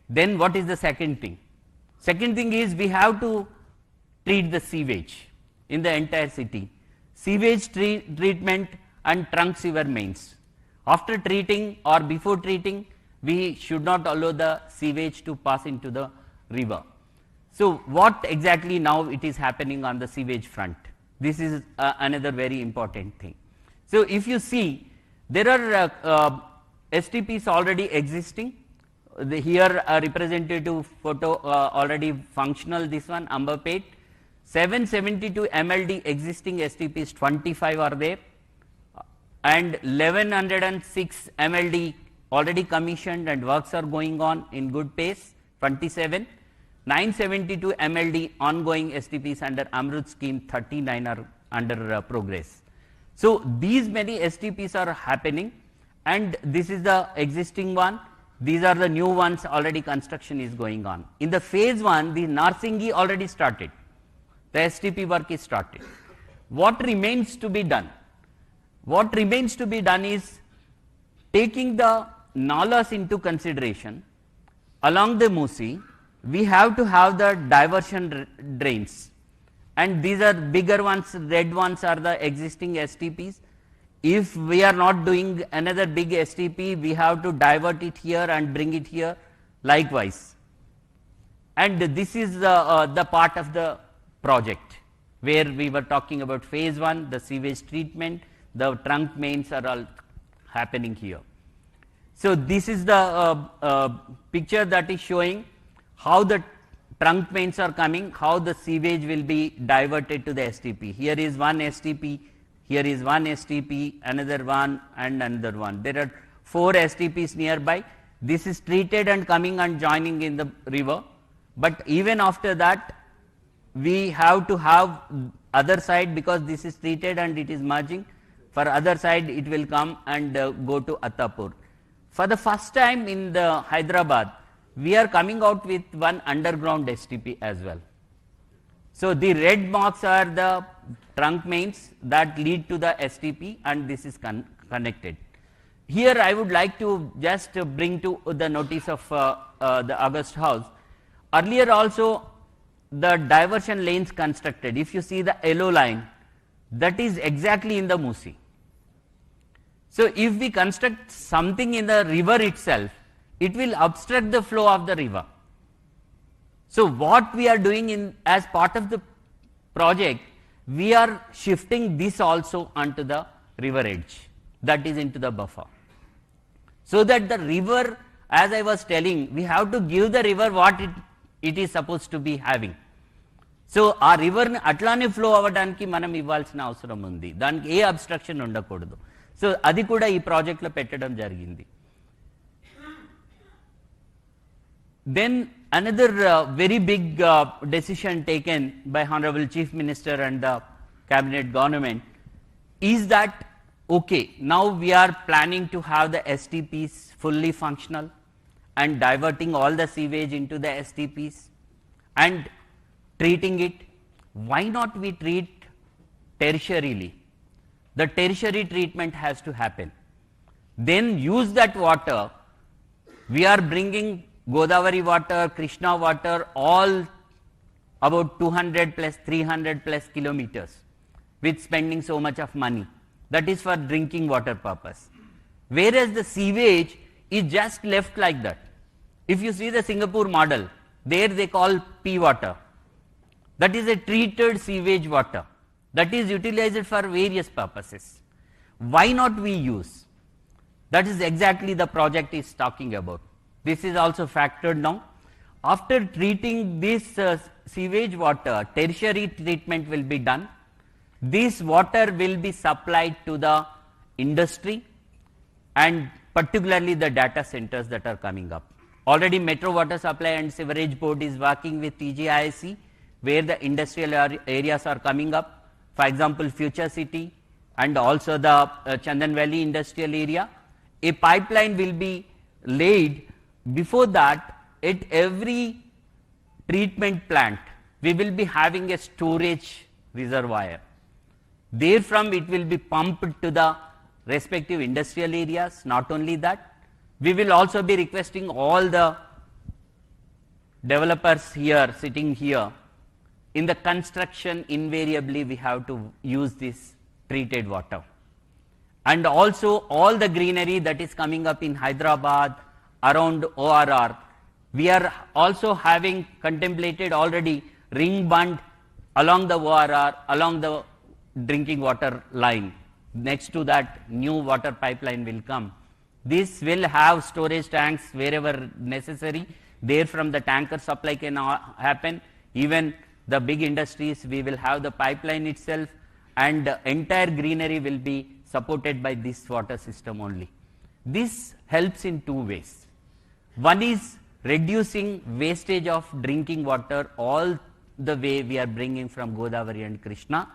Then what is the second thing? Second thing is we have to treat the sewage in the entire city. Sewage treatment and trunk sewer mains. After treating or before treating, we should not allow the sewage to pass into the river. So what exactly now it is happening on the sewage front? This is another very important thing. So if you see, there are STPs already existing. Here a representative photo already functional, this one Ambapet. 772 MLD existing STPs, 25 are there, and 1106 MLD already commissioned and works are going on in good pace, 27. 972 MLD ongoing STPs under Amrut scheme, 39 are under progress. So these many STPs are happening, and this is the existing one. These are the new ones, already construction is going on. In the phase 1, the Narsingi already started. The STP work is started. What remains to be done? What remains to be done is taking the nalas into consideration. Along the Musi, we have to have the diversion drains, and these are bigger ones, red ones are the existing STPs. If we are not doing another big STP, we have to divert it here and bring it here likewise. And this is the part of the project where we were talking about phase 1, the sewage treatment, the trunk mains are all happening here. So this is the picture that is showing how the trunk mains are coming, how the sewage will be diverted to the STP. Here is one STP, here is one STP, another one and another one. There are 4 STPs nearby. This is treated and coming and joining in the river. But even after that, we have to have other side, because this is treated and it is merging. For other side, it will come and go to Attapur. For the first time in the Hyderabad, we are coming out with one underground STP as well. So the red marks are the trunk mains that lead to the STP, and this is connected. Here I would like to just bring to the notice of the August House. Earlier also the diversion lanes constructed, if you see the yellow line, that is exactly in the Musi. So if we construct something in the river itself, it will obstruct the flow of the river. So what we are doing as part of the project, we are shifting this also onto the river edge, that is into the buffer. So that the river, as I was telling, we have to give the river what it is supposed to be having. So our river atlane flow avvadaniki manam ivvalsina avasaram undi, daniki A obstruction ఉండకూడదు. So అది కూడా ఈ project లో పెట్టడం జరిగింది. Then another very big decision taken by Honorable Chief Minister and the Cabinet Government is that, okay, now we are planning to have the STPs fully functional and diverting all the sewage into the STPs and treating it. Why not we treat tertiarily? The tertiary treatment has to happen. Then use that water. We are bringing Godavari water, Krishna water, all about 200 plus 300 plus kilometers with spending so much of money. That is for drinking water purpose. Whereas the sewage is just left like that. If you see the Singapore model, there they call P water. That is a treated sewage water. That is utilized for various purposes. Why not we use? That is exactly the project is talking about. This is also factored now. After treating this sewage water, tertiary treatment will be done. This water will be supplied to the industry and particularly the data centers that are coming up. Already Metro Water Supply and Sewerage Board is working with TGIC, where the industrial areas are coming up. For example, Future City and also the Chandan Valley industrial area. A pipeline will be laid. Before that, at every treatment plant, we will be having a storage reservoir. Therefrom, it will be pumped to the respective industrial areas. Not only that, we will also be requesting all the developers here, sitting here, in the construction, invariably we have to use this treated water. And also all the greenery that is coming up in Hyderabad, around ORR, we are also having contemplated already ring bund along the ORR, along the drinking water line. Next to that, new water pipeline will come. This will have storage tanks wherever necessary. There from the tanker supply can happen. Even the big industries, we will have the pipeline itself, and the entire greenery will be supported by this water system only. This helps in 2 ways. One is reducing wastage of drinking water all the way we are bringing from Godavari and Krishna.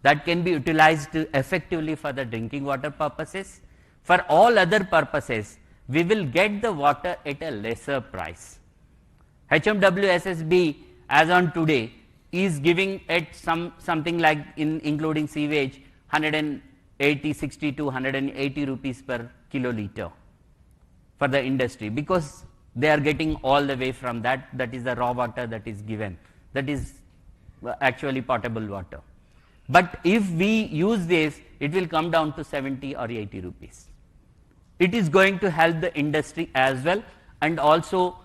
That can be utilized effectively for the drinking water purposes. For all other purposes, we will get the water at a lesser price. HMWSSB as on today is giving at something like including sewage 60 to 180 rupees per kiloliter for the industry, because they are getting all the way from that is the raw water that is given, that is actually potable water. But if we use this, it will come down to 70 or 80 rupees. It is going to help the industry as well, and also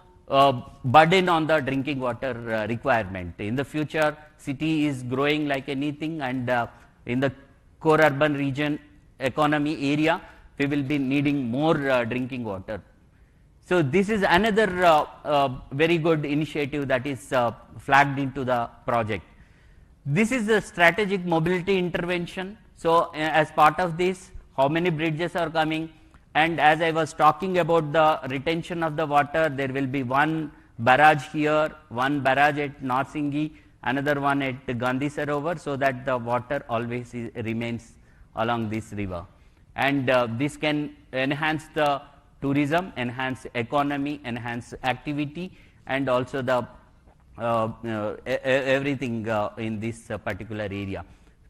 burden on the drinking water requirement. In the future, city is growing like anything, and in the core urban region economy area, we will be needing more drinking water. So this is another very good initiative that is flagged into the project. This is a strategic mobility intervention. So as part of this, how many bridges are coming? And as I was talking about the retention of the water, there will be one barrage here, one barrage at Narsingi, another one at Gandhi Sarovar, so that the water always remains along this river. And this can enhance the tourism, enhance economy, enhance activity, and also the everything in this particular area.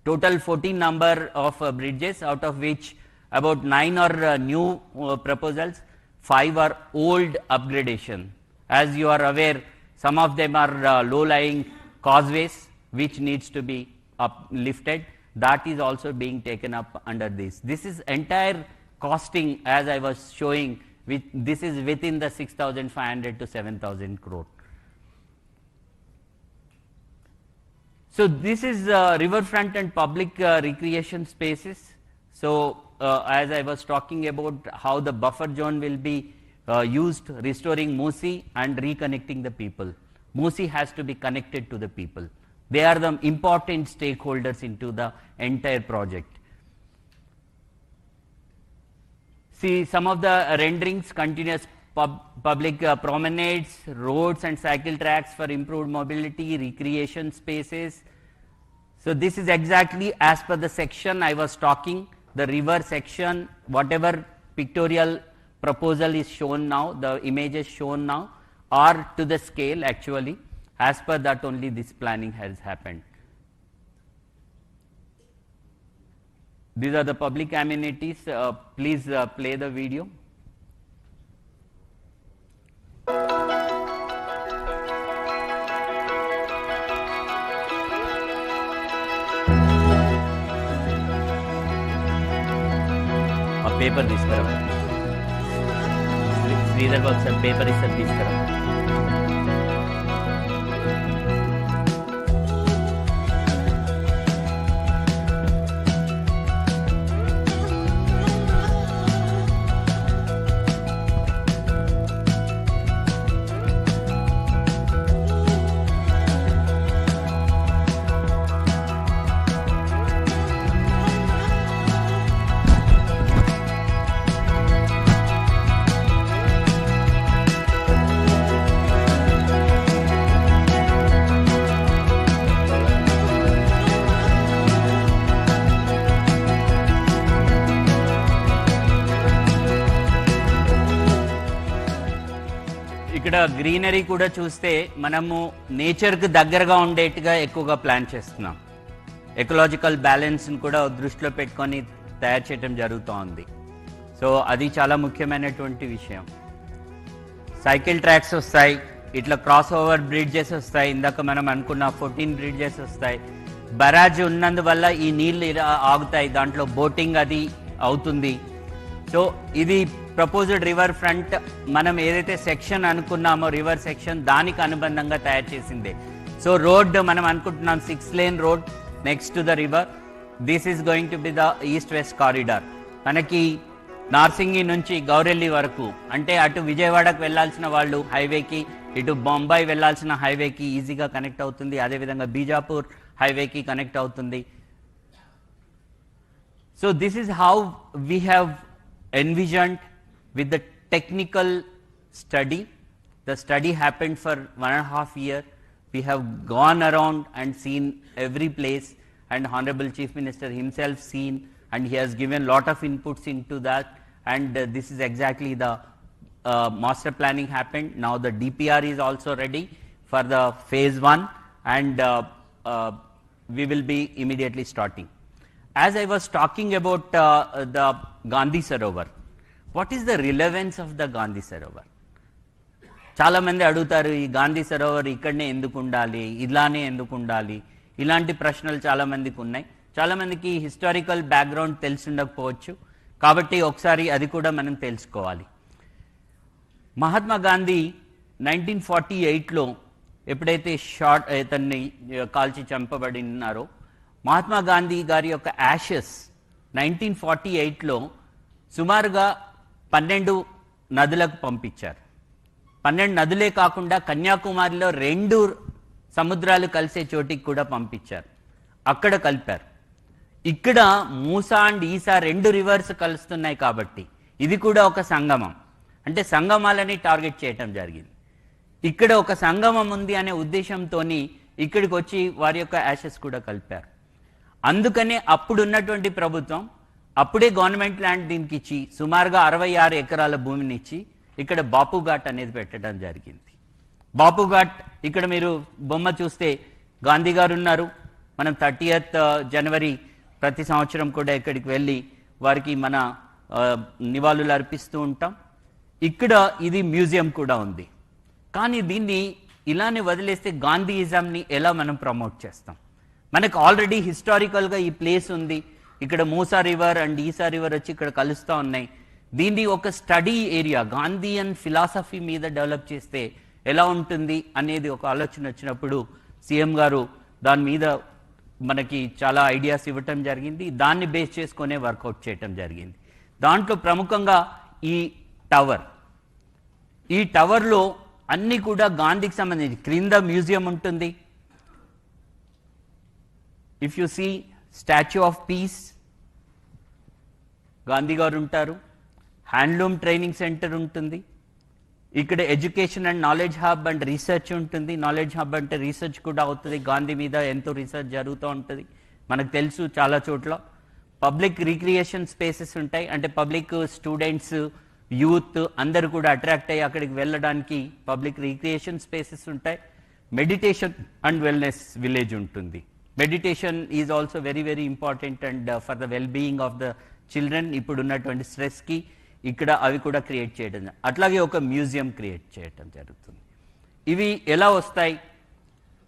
Total 14 number of bridges, out of which about 9 are new proposals, 5 are old upgradation. As you are aware, some of them are low-lying causeways which needs to be uplifted. That is also being taken up under this. This is entire costing, as I was showing, this is within the 6,500 to 7,000 crore. So this is riverfront and public recreation spaces. So as I was talking about how the buffer zone will be used, restoring Musi and reconnecting the people. Musi has to be connected to the people. They are the important stakeholders into the entire project. See some of the renderings: continuous public promenades, roads and cycle tracks for improved mobility, recreation spaces. So this is exactly as per the section I was talking, the river section, whatever pictorial proposal is shown now, the images shown now are to the scale actually. As per that only this planning has happened. These are the public amenities. Please play the video. A paper this तरफ. Sridhar Babu sir, paper is sir this तरफ. Greenery కూడా చూస్తే మనము నేచర్కి దగ్గరగా ఉండేట్టుగా ఎక్కువగా plan చేస్తున్నాం. Ecological బ్యాలెన్స్ని కూడా దృష్టిలో పెట్టుకొని తయారు చేయడం జరుగుతోంది. సో అది చాలా ముఖ్యమైనటువంటి విషయం. సైకిల్ ట్రాక్స్ వస్తాయి, ఇట్లా క్రాస్ ఓవర్ బ్రిడ్జెస్ వస్తాయి. ఇందాక మనం అనుకున్న 14 బ్రిడ్జెస్ వస్తాయి. బరాజ్ ఉన్నందువల్ల ఈ నీళ్ళు ఆగుతాయి, దాంట్లో బోటింగ్ అది అవుతుంది. సో ఇది ప్రపోజ్డ్ రివర్ ఫ్రంట్ మనం ఏదైతే సెక్షన్ అనుకున్నామో రివర్ సెక్షన్ దానికి అనుబంధంగా తయారు చేసిందే. సో రోడ్ మనం అనుకుంటున్నాం 6 lane road next to the river. This is going to be the east west corridor. మనకి నార్సింగి నుంచి గౌరెల్లి వరకు, అంటే అటు విజయవాడకు వెళ్లాల్సిన వాళ్ళు హైవేకి, ఇటు బొంబాయి వెళ్లాల్సిన హైవేకి ఈజీగా కనెక్ట్ అవుతుంది. అదేవిధంగా బీజాపూర్ హైవేకి కనెక్ట్ అవుతుంది. So this is how we have envisioned with the technical study. The study happened for 1.5 years. We have gone around and seen every place, and Honorable Chief Minister himself seen, and he has given lot of inputs into that, and this is exactly the master planning happened. Now the DPR is also ready for the phase 1, and we will be immediately starting. As I was talking about the Gandhi Sarovar, what is the relevance of the Gandhi Sarovar? చాలా మంది అడుగుతారు, ఈ గాంధీ సరోవర్ ఇక్కడనే ఎందుకు ఉండాలి, ఇలానే ఎందుకు ఉండాలి, ఇలాంటి ప్రశ్నలు చాలా మందికి ఉన్నాయి. చాలా మందికి హిస్టారికల్ బ్యాక్గ్రౌండ్ తెలిసి ఉండకపోవచ్చు, కాబట్టి ఒకసారి అది కూడా మనం తెలుసుకోవాలి. మహాత్మా గాంధీ 1948లో ఎప్పుడైతే ఇతన్ని కాల్చి చంపబడినారో, మహాత్మా గాంధీ గారి యొక్క యాషెస్ 1948లో సుమారుగా 12 నదులకు పంపించారు. 12 నదులే కాకుండా కన్యాకుమారిలో 2 సముద్రాలు కలిసే చోటికి కూడా పంపించారు. అక్కడ కలిపారు. ఇక్కడ మూసా అండ్ ఈసా 2 రివర్స్ కలుస్తున్నాయి కాబట్టి ఇది కూడా ఒక సంగమం. అంటే సంగమాలని టార్గెట్ చేయటం జరిగింది. ఇక్కడ ఒక సంగమం ఉంది అనే ఉద్దేశంతో ఇక్కడికి వచ్చి వారి యొక్క యాషెస్ కూడా కలిపారు. అందుకనే అప్పుడున్నటువంటి ప్రభుత్వం అప్పుడే గవర్నమెంట్ ల్యాండ్ దీనికి ఇచ్చి సుమారుగా 66 ఎకరాల భూమిని ఇచ్చి ఇక్కడ బాపు ఘాట్ అనేది పెట్టడం జరిగింది. బాపు ఘాట్ ఇక్కడ మీరు బొమ్మ చూస్తే గాంధీ గారు ఉన్నారు. మనం 30th జనవరి ప్రతి సంవత్సరం కూడా ఇక్కడికి వెళ్ళి వారికి మన నివాళులు అర్పిస్తూ ఉంటాం. ఇక్కడ ఇది మ్యూజియం కూడా ఉంది. కానీ దీన్ని ఇలానే వదిలేస్తే గాంధీయిజంని ఎలా మనం ప్రమోట్ చేస్తాం? మనకు ఆల్రెడీ హిస్టారికల్గా ఈ ప్లేస్ ఉంది. ఇక్కడ Musa river and Esa river వచ్చి ఇక్కడ కలుస్తూ ఉన్నాయి. దీన్ని ఒక స్టడీ ఏరియా గాంధీయన్ ఫిలాసఫీ మీద డెవలప్ చేస్తే ఎలా ఉంటుంది అనేది ఒక ఆలోచన వచ్చినప్పుడు సీఎం గారు దాని మీద మనకి చాలా ఐడియాస్ ఇవ్వటం జరిగింది. దాన్ని బేస్ చేసుకునే వర్కౌట్ చేయటం జరిగింది. దాంట్లో ప్రముఖంగా ఈ టవర్. ఈ టవర్లో అన్నీ కూడా గాంధీకి సంబంధించి క్రింద మ్యూజియం ఉంటుంది. If you see statue of peace Gandhi గారు ఉంటారు. హ్యాండ్లూమ్ ట్రైనింగ్ సెంటర్ ఉంటుంది. ఇక్కడ education and knowledge hub and research ఉంటుంది. నాలెడ్జ్ హబ్ అంటే రీసెర్చ్ కూడా అవుతుంది. గాంధీ మీద ఎంతో రీసెర్చ్ జరుగుతూ ఉంటుంది. మనకు తెలుసు చాలా చోట్ల పబ్లిక్ రిక్రియేషన్ స్పేసెస్ ఉంటాయి. అంటే పబ్లిక్ స్టూడెంట్స్ యూత్ అందరూ కూడా అట్రాక్ట్ అయ్యి అక్కడికి వెళ్ళడానికి పబ్లిక్ రిక్రియేషన్ స్పేసెస్ ఉంటాయి. మెడిటేషన్ అండ్ వెల్నెస్ విలేజ్ ఉంటుంది. Meditation is also very very important and for the well being of the children. ఇప్పుడు ఉన్నటువంటి స్ట్రెస్కి ఇక్కడ అవి కూడా క్రియేట్ చేయడం, అట్లాగే ఒక మ్యూజియం క్రియేట్ చేయడం జరుగుతుంది. ఇవి ఎలా వస్తాయి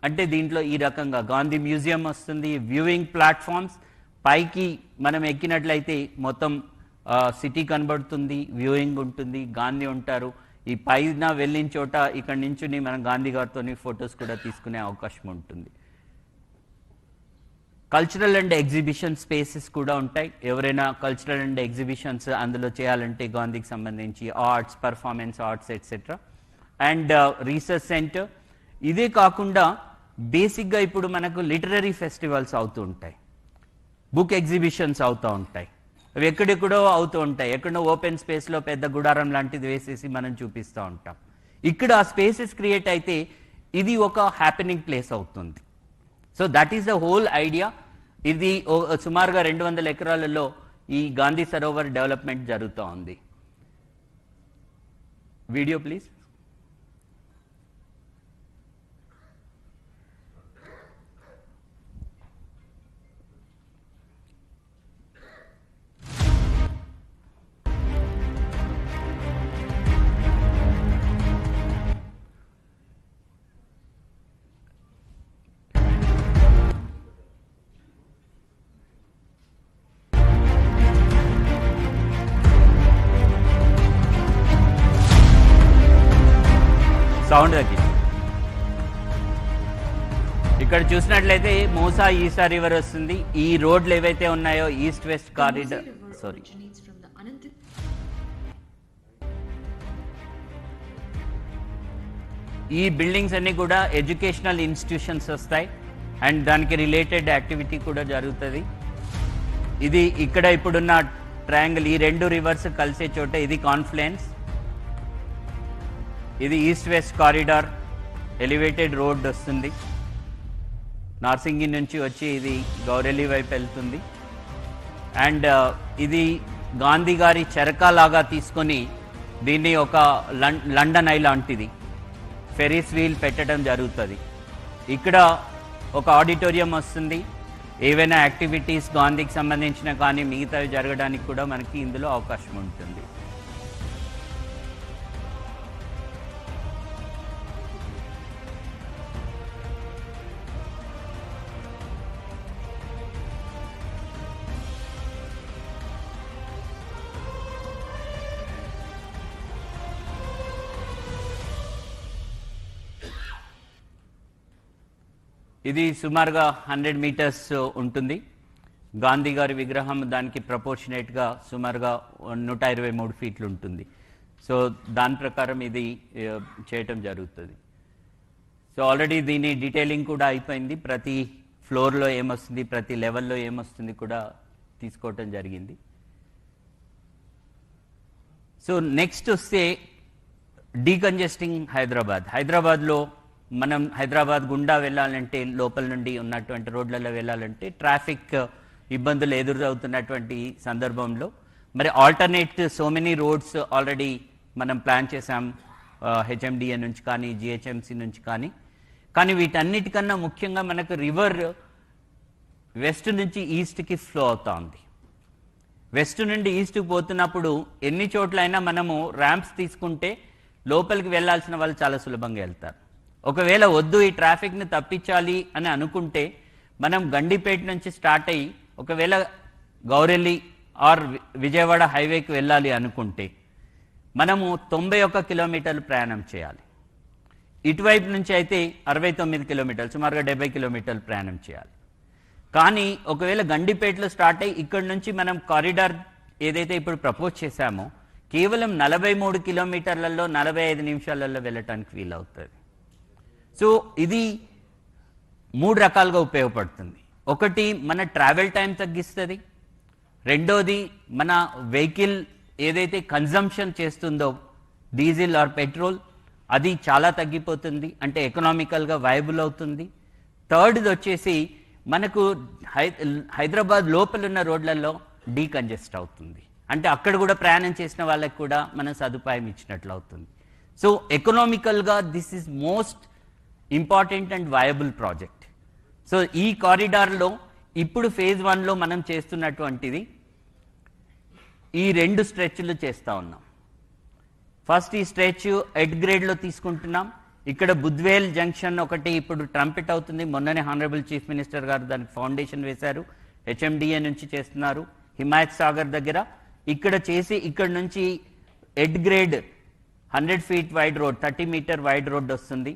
అంటే దీంట్లో ఈ రకంగా గాంధీ మ్యూజియం వస్తుంది. వ్యూయింగ్ ప్లాట్ఫామ్స్ పైకి మనం ఎక్కినట్లయితే మొత్తం సిటీ కనబడుతుంది, వ్యూయింగ్ ఉంటుంది, గాంధీ ఉంటారు. ఈ పైన వెళ్ళిన చోట ఇక్కడ నుంచి మనం గాంధీ గారితో ఫొటోస్ కూడా తీసుకునే అవకాశం ఉంటుంది. కల్చరల్ అండ్ ఎగ్జిబిషన్ స్పేసెస్ కూడా ఉంటాయి. ఎవరైనా కల్చరల్ అండ్ ఎగ్జిబిషన్స్ అందులో చేయాలంటే గాంధీకి సంబంధించి arts, performance arts etcetera. And research centre. ఇదే కాకుండా బేసిక్గా ఇప్పుడు మనకు లిటరరీ ఫెస్టివల్స్ అవుతూ ఉంటాయి, బుక్ ఎగ్జిబిషన్స్ అవుతూ ఉంటాయి. అవి ఎక్కడెక్కడో అవుతూ ఉంటాయి. ఎక్కడో ఓపెన్ స్పేస్లో పెద్ద గుడారం లాంటిది వేసేసి మనం చూపిస్తూ ఉంటాం. ఇక్కడ ఆ స్పేసెస్ క్రియేట్ అయితే ఇది ఒక హ్యాపెనింగ్ ప్లేస్ అవుతుంది. So that is the whole idea. ఇది సుమారుగా 200 ఎకరాలలో ఈ గాంధీ సరోవర్ డెవలప్మెంట్ జరుగుతూ ఉంది. Video please. సౌండ్ తగ్గి. ఇక్కడ చూసినట్లయితే మూసా ఈసా రివర్ వస్తుంది. ఈ రోడ్లు ఏవైతే ఉన్నాయో ఈస్ట్ వెస్ట్ కారిడార్, సారీ, ఈ బిల్డింగ్స్ అన్ని కూడా ఎడ్యుకేషనల్ ఇన్స్టిట్యూషన్స్ వస్తాయి అండ్ దానికి రిలేటెడ్ యాక్టివిటీ కూడా జరుగుతుంది. ఇది ఇక్కడ ఇప్పుడున్న ట్రయాంగిల్, ఈ 2 రివర్స్ కలిసే చోట ఇది కాన్ఫ్లుయెన్స్. ఇది east west corridor elevated road వస్తుంది. నార్సింగి నుంచి వచ్చి ఇది గౌరెల్లి వైపు వెళ్తుంది. అండ్ ఇది గాంధీ గారి చెరకాలాగా తీసుకొని దీన్ని ఒక లండన్ ఐ లాంటిది ఫెరీస్ వీల్ పెట్టడం జరుగుతుంది. ఇక్కడ ఒక ఆడిటోరియం వస్తుంది. ఏవైనా యాక్టివిటీస్ గాంధీకి సంబంధించిన కానీ మిగతావి జరగడానికి కూడా మనకి ఇందులో అవకాశం ఉంటుంది. ఇది సుమారుగా 100 మీటర్స్ ఉంటుంది. గాంధీ గారి విగ్రహం దానికి ప్రపోర్షనేట్గా సుమారుగా 123 ఫీట్లు ఉంటుంది. సో దాని ప్రకారం ఇది చేయటం జరుగుతుంది. సో ఆల్రెడీ దీని డీటెయిలింగ్ కూడా అయిపోయింది. ప్రతి ఫ్లోర్లో ఏమొస్తుంది, ప్రతి లెవెల్లో ఏమొస్తుంది కూడా తీసుకోవటం జరిగింది. సో నెక్స్ట్ వస్తే డీకంజెస్టింగ్ హైదరాబాద్లో మనం హైదరాబాద్ గుండా వెళ్ళాలంటే, లోపల నుండి ఉన్నటువంటి రోడ్లలో వెళ్ళాలంటే ట్రాఫిక్ ఇబ్బందులు ఎదురవుతున్నటువంటి సందర్భంలో మరి alternate so many roads already మనం ప్లాన్ చేసాం, హెచ్ఎండిఏ నుంచి కానీ జిహెచ్ఎంసి నుంచి కానీ వీటన్నిటికన్నా ముఖ్యంగా మనకు రివర్ వెస్ట్ నుంచి ఈస్ట్కి ఫ్లో అవుతా ఉంది. వెస్ట్ నుండి ఈస్ట్కి పోతున్నప్పుడు ఎన్ని చోట్లైనా మనము ర్యాంప్స్ తీసుకుంటే లోపలికి వెళ్ళాల్సిన వాళ్ళు చాలా సులభంగా వెళ్తారు. ఒకవేళ వద్దు ఈ ట్రాఫిక్ని తప్పించాలి అని అనుకుంటే మనం గండిపేట నుంచి స్టార్ట్ అయ్యి ఒకవేళ గౌరెల్లి ఆర్ విజయవాడ హైవేకి వెళ్ళాలి అనుకుంటే మనము 91 కిలోమీటర్లు ప్రయాణం చేయాలి. ఇటువైపు నుంచి అయితే 69 కిలోమీటర్లు, సుమారుగా 70 కిలోమీటర్లు ప్రయాణం చేయాలి. కానీ ఒకవేళ గండిపేటలో స్టార్ట్ అయ్యి ఇక్కడి నుంచి మనం కారిడార్ ఏదైతే ఇప్పుడు ప్రపోజ్ చేశామో కేవలం 43 కిలోమీటర్లలో 45 నిమిషాలలో వెళ్ళటానికి వీలవుతుంది. సో ఇది 3 రకాలుగా ఉపయోగపడుతుంది. ఒకటి, మన ట్రావెల్ టైం తగ్గిస్తుంది. రెండోది, మన వెహికల్ ఏదైతే కన్జంప్షన్ చేస్తుందో డీజిల్ ఆర్ పెట్రోల్ అది చాలా తగ్గిపోతుంది, అంటే ఎకనామికల్గా వైబుల్ అవుతుంది. థర్డ్ది వచ్చేసి మనకు హైదరాబాద్ లోపలున్న రోడ్లలో డీకంజెస్ట్ అవుతుంది, అంటే అక్కడ కూడా ప్రయాణం చేసిన వాళ్ళకి కూడా మనం సదుపాయం ఇచ్చినట్లు అవుతుంది. సో ఎకనామికల్గా this is most important and viable project. So ఈ కారిడార్లో ఇప్పుడు ఫేజ్ 1లో మనం చేస్తున్నటువంటిది ఈ 2 స్ట్రెచ్లు చేస్తూ ఉన్నాం. ఫస్ట్ ఈ స్ట్రెచ్ ఎడ్ గ్రేడ్లో తీసుకుంటున్నాం. ఇక్కడ బుద్వేల్ జంక్షన్ ఒకటి ఇప్పుడు ట్రంపెట్ అవుతుంది. మొన్ననే హానరబుల్ చీఫ్ మినిస్టర్ గారు దానికి ఫౌండేషన్ వేశారు. హెచ్ఎండిఏ నుంచి చేస్తున్నారు. హిమాయత్ సాగర్ దగ్గర ఇక్కడ చేసి ఇక్కడ నుంచి at grade 100 feet wide road, 30 metre wide road వస్తుంది.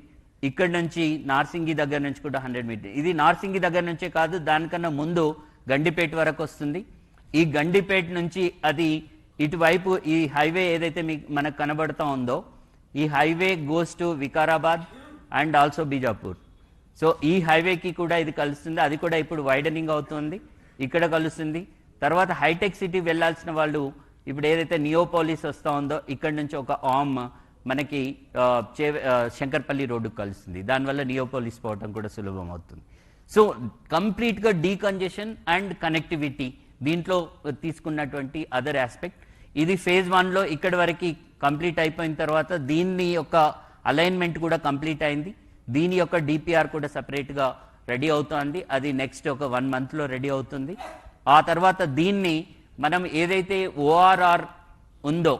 ఇక్కడ నుంచి నార్సింగి దగ్గర నుంచి కూడా 100 మీటర్. ఇది నార్సింగి దగ్గర నుంచే కాదు, దానికన్నా ముందు గండిపేట వరకు వస్తుంది. ఈ గండిపేట నుంచి అది ఇటువైపు ఈ హైవే ఏదైతే మనకు కనబడుతూ ఉందో ఈ highway goes to Vikarabad and also Bijapur. So ఈ హైవేకి కూడా ఇది కలుస్తుంది. అది కూడా ఇప్పుడు వైడనింగ్ అవుతుంది, ఇక్కడ కలుస్తుంది. తర్వాత హైటెక్ సిటీ వెళ్లాల్సిన వాళ్ళు ఇప్పుడు ఏదైతే నియోపోలిస్ వస్తూ ఉందో ఇక్కడ నుంచి ఒక ఆమ్ మనకి శంకర్పల్లి రోడ్డుకు కలుస్తుంది. దానివల్ల నియోపోలిస్ పోవటం కూడా సులభం అవుతుంది. సో కంప్లీట్గా డీకంజెషన్ అండ్ కనెక్టివిటీ దీంట్లో తీసుకున్నటువంటి అదర్ ఆస్పెక్ట్. ఇది ఫేజ్ 1లో ఇక్కడి వరకు కంప్లీట్ అయిపోయిన తర్వాత దీన్ని యొక్క అలైన్మెంట్ కూడా కంప్లీట్ అయింది. దీని యొక్క డిపిఆర్ కూడా సపరేట్గా రెడీ అవుతుంది. అది నెక్స్ట్ ఒక 1 మంత్లో రెడీ అవుతుంది. ఆ తర్వాత దీన్ని మనం ఏదైతే ఓఆర్ఆర్ ఉందో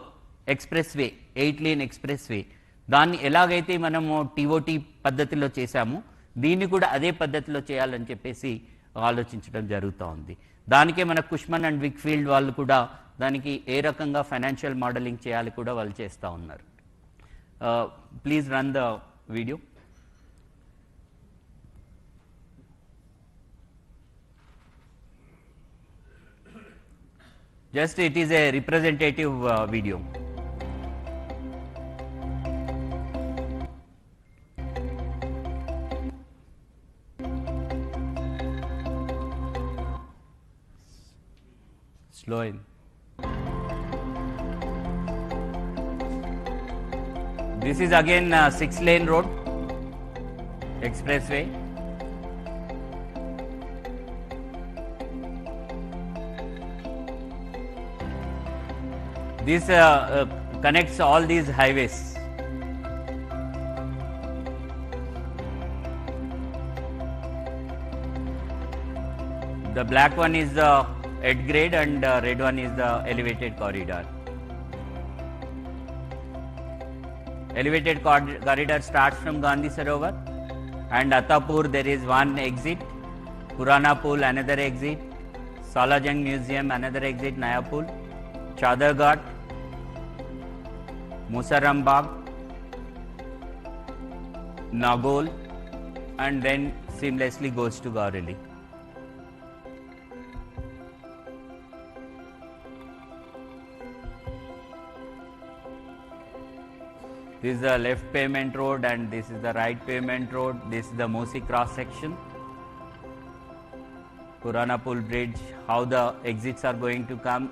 express way, 8 lane express way, దాన్ని ఎలాగైతే మనము టీఓటీ పద్ధతిలో చేశామో దీన్ని కూడా అదే పద్ధతిలో చేయాలని చెప్పేసి ఆలోచించడం జరుగుతూ ఉంది. దానికే మన కుష్మన్ అండ్ విక్ఫీల్డ్ వాళ్ళు కూడా దానికి ఏ రకంగా ఫైనాన్షియల్ మోడలింగ్ చేయాలి కూడా వాళ్ళు చేస్తూ ఉన్నారు. Please run the video. Just it is a representative video. Slow in. This is again 6-lane road, expressway. This connects all these highways. The black one is the head grade and red one is the elevated corridor. Elevated corridor starts from Gandhi Sarovar and Attapur there is one exit, Purana Pool another exit, Salajang Museum another exit, Naya Pool, Chadar Ghat, Musaram Bagh, Nagol, and then seamlessly goes to Gaureli. This is the left pavement road and this is the right pavement road. This is the Musi cross section. Purana Pool Bridge, how the exits are going to come.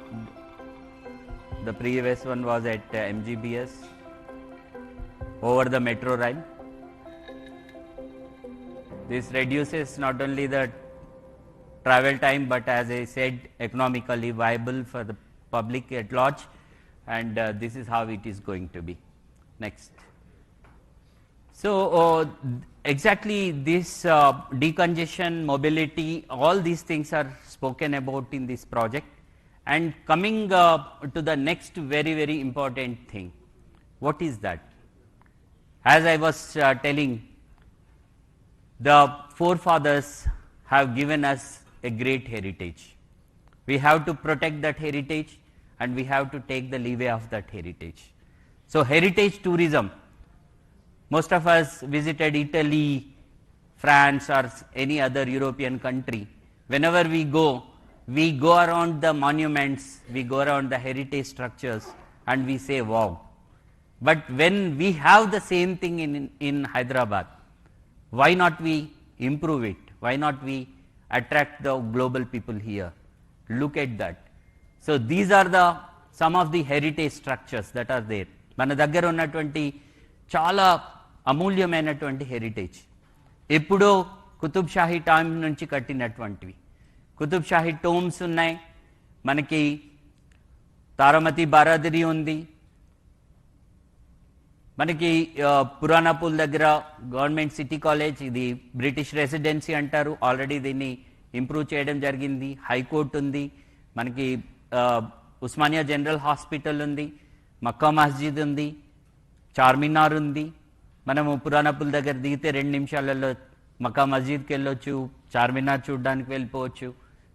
The previous one was at MGBS, over the metro rail. This reduces not only the travel time, but as I said, economically viable for the public at large, and this is how it is going to be. Next. So exactly this decongestion, mobility, all these things are spoken about in this project. And coming to the next very important thing, what is that? As I was telling, the forefathers have given us a great heritage. We have to protect that heritage and we have to take the leeway of that heritage. So heritage tourism, most of us visited Italy, France or any other European country. Whenever we go around the monuments, we go around the heritage structures and we say wow. But when we have the same thing in Hyderabad, why not we improve it? Why not we attract the global people here? Look at that. So these are some of the heritage structures that are there. మన దగ్గర ఉన్నటువంటి చాలా అమూల్యమైనటువంటి heritage, ఎప్పుడో Qutub Shahi time నుంచి కట్టినటువంటివి. Qutub Shahi Tomes ఉన్నాయి, మనకి తారామతి బారాదరి ఉంది, మనకి పురాణాపూల్ దగ్గర గవర్నమెంట్ సిటీ కాలేజ్, ఇది బ్రిటిష్ రెసిడెన్సీ అంటారు, ఆల్రెడీ దీన్ని ఇంప్రూవ్ చేయడం జరిగింది. హైకోర్టు ఉంది, మనకి ఉస్మానియా జనరల్ హాస్పిటల్ ఉంది, మక్కా మస్జిద్ ఉంది, చార్మినార్ ఉంది. మనము పురాణాపూల్ దగ్గర దిగితే 2 నిమిషాలలో మక్కా మస్జిద్కి వెళ్ళొచ్చు, చార్మినార్ చూడడానికి వెళ్ళిపోవచ్చు.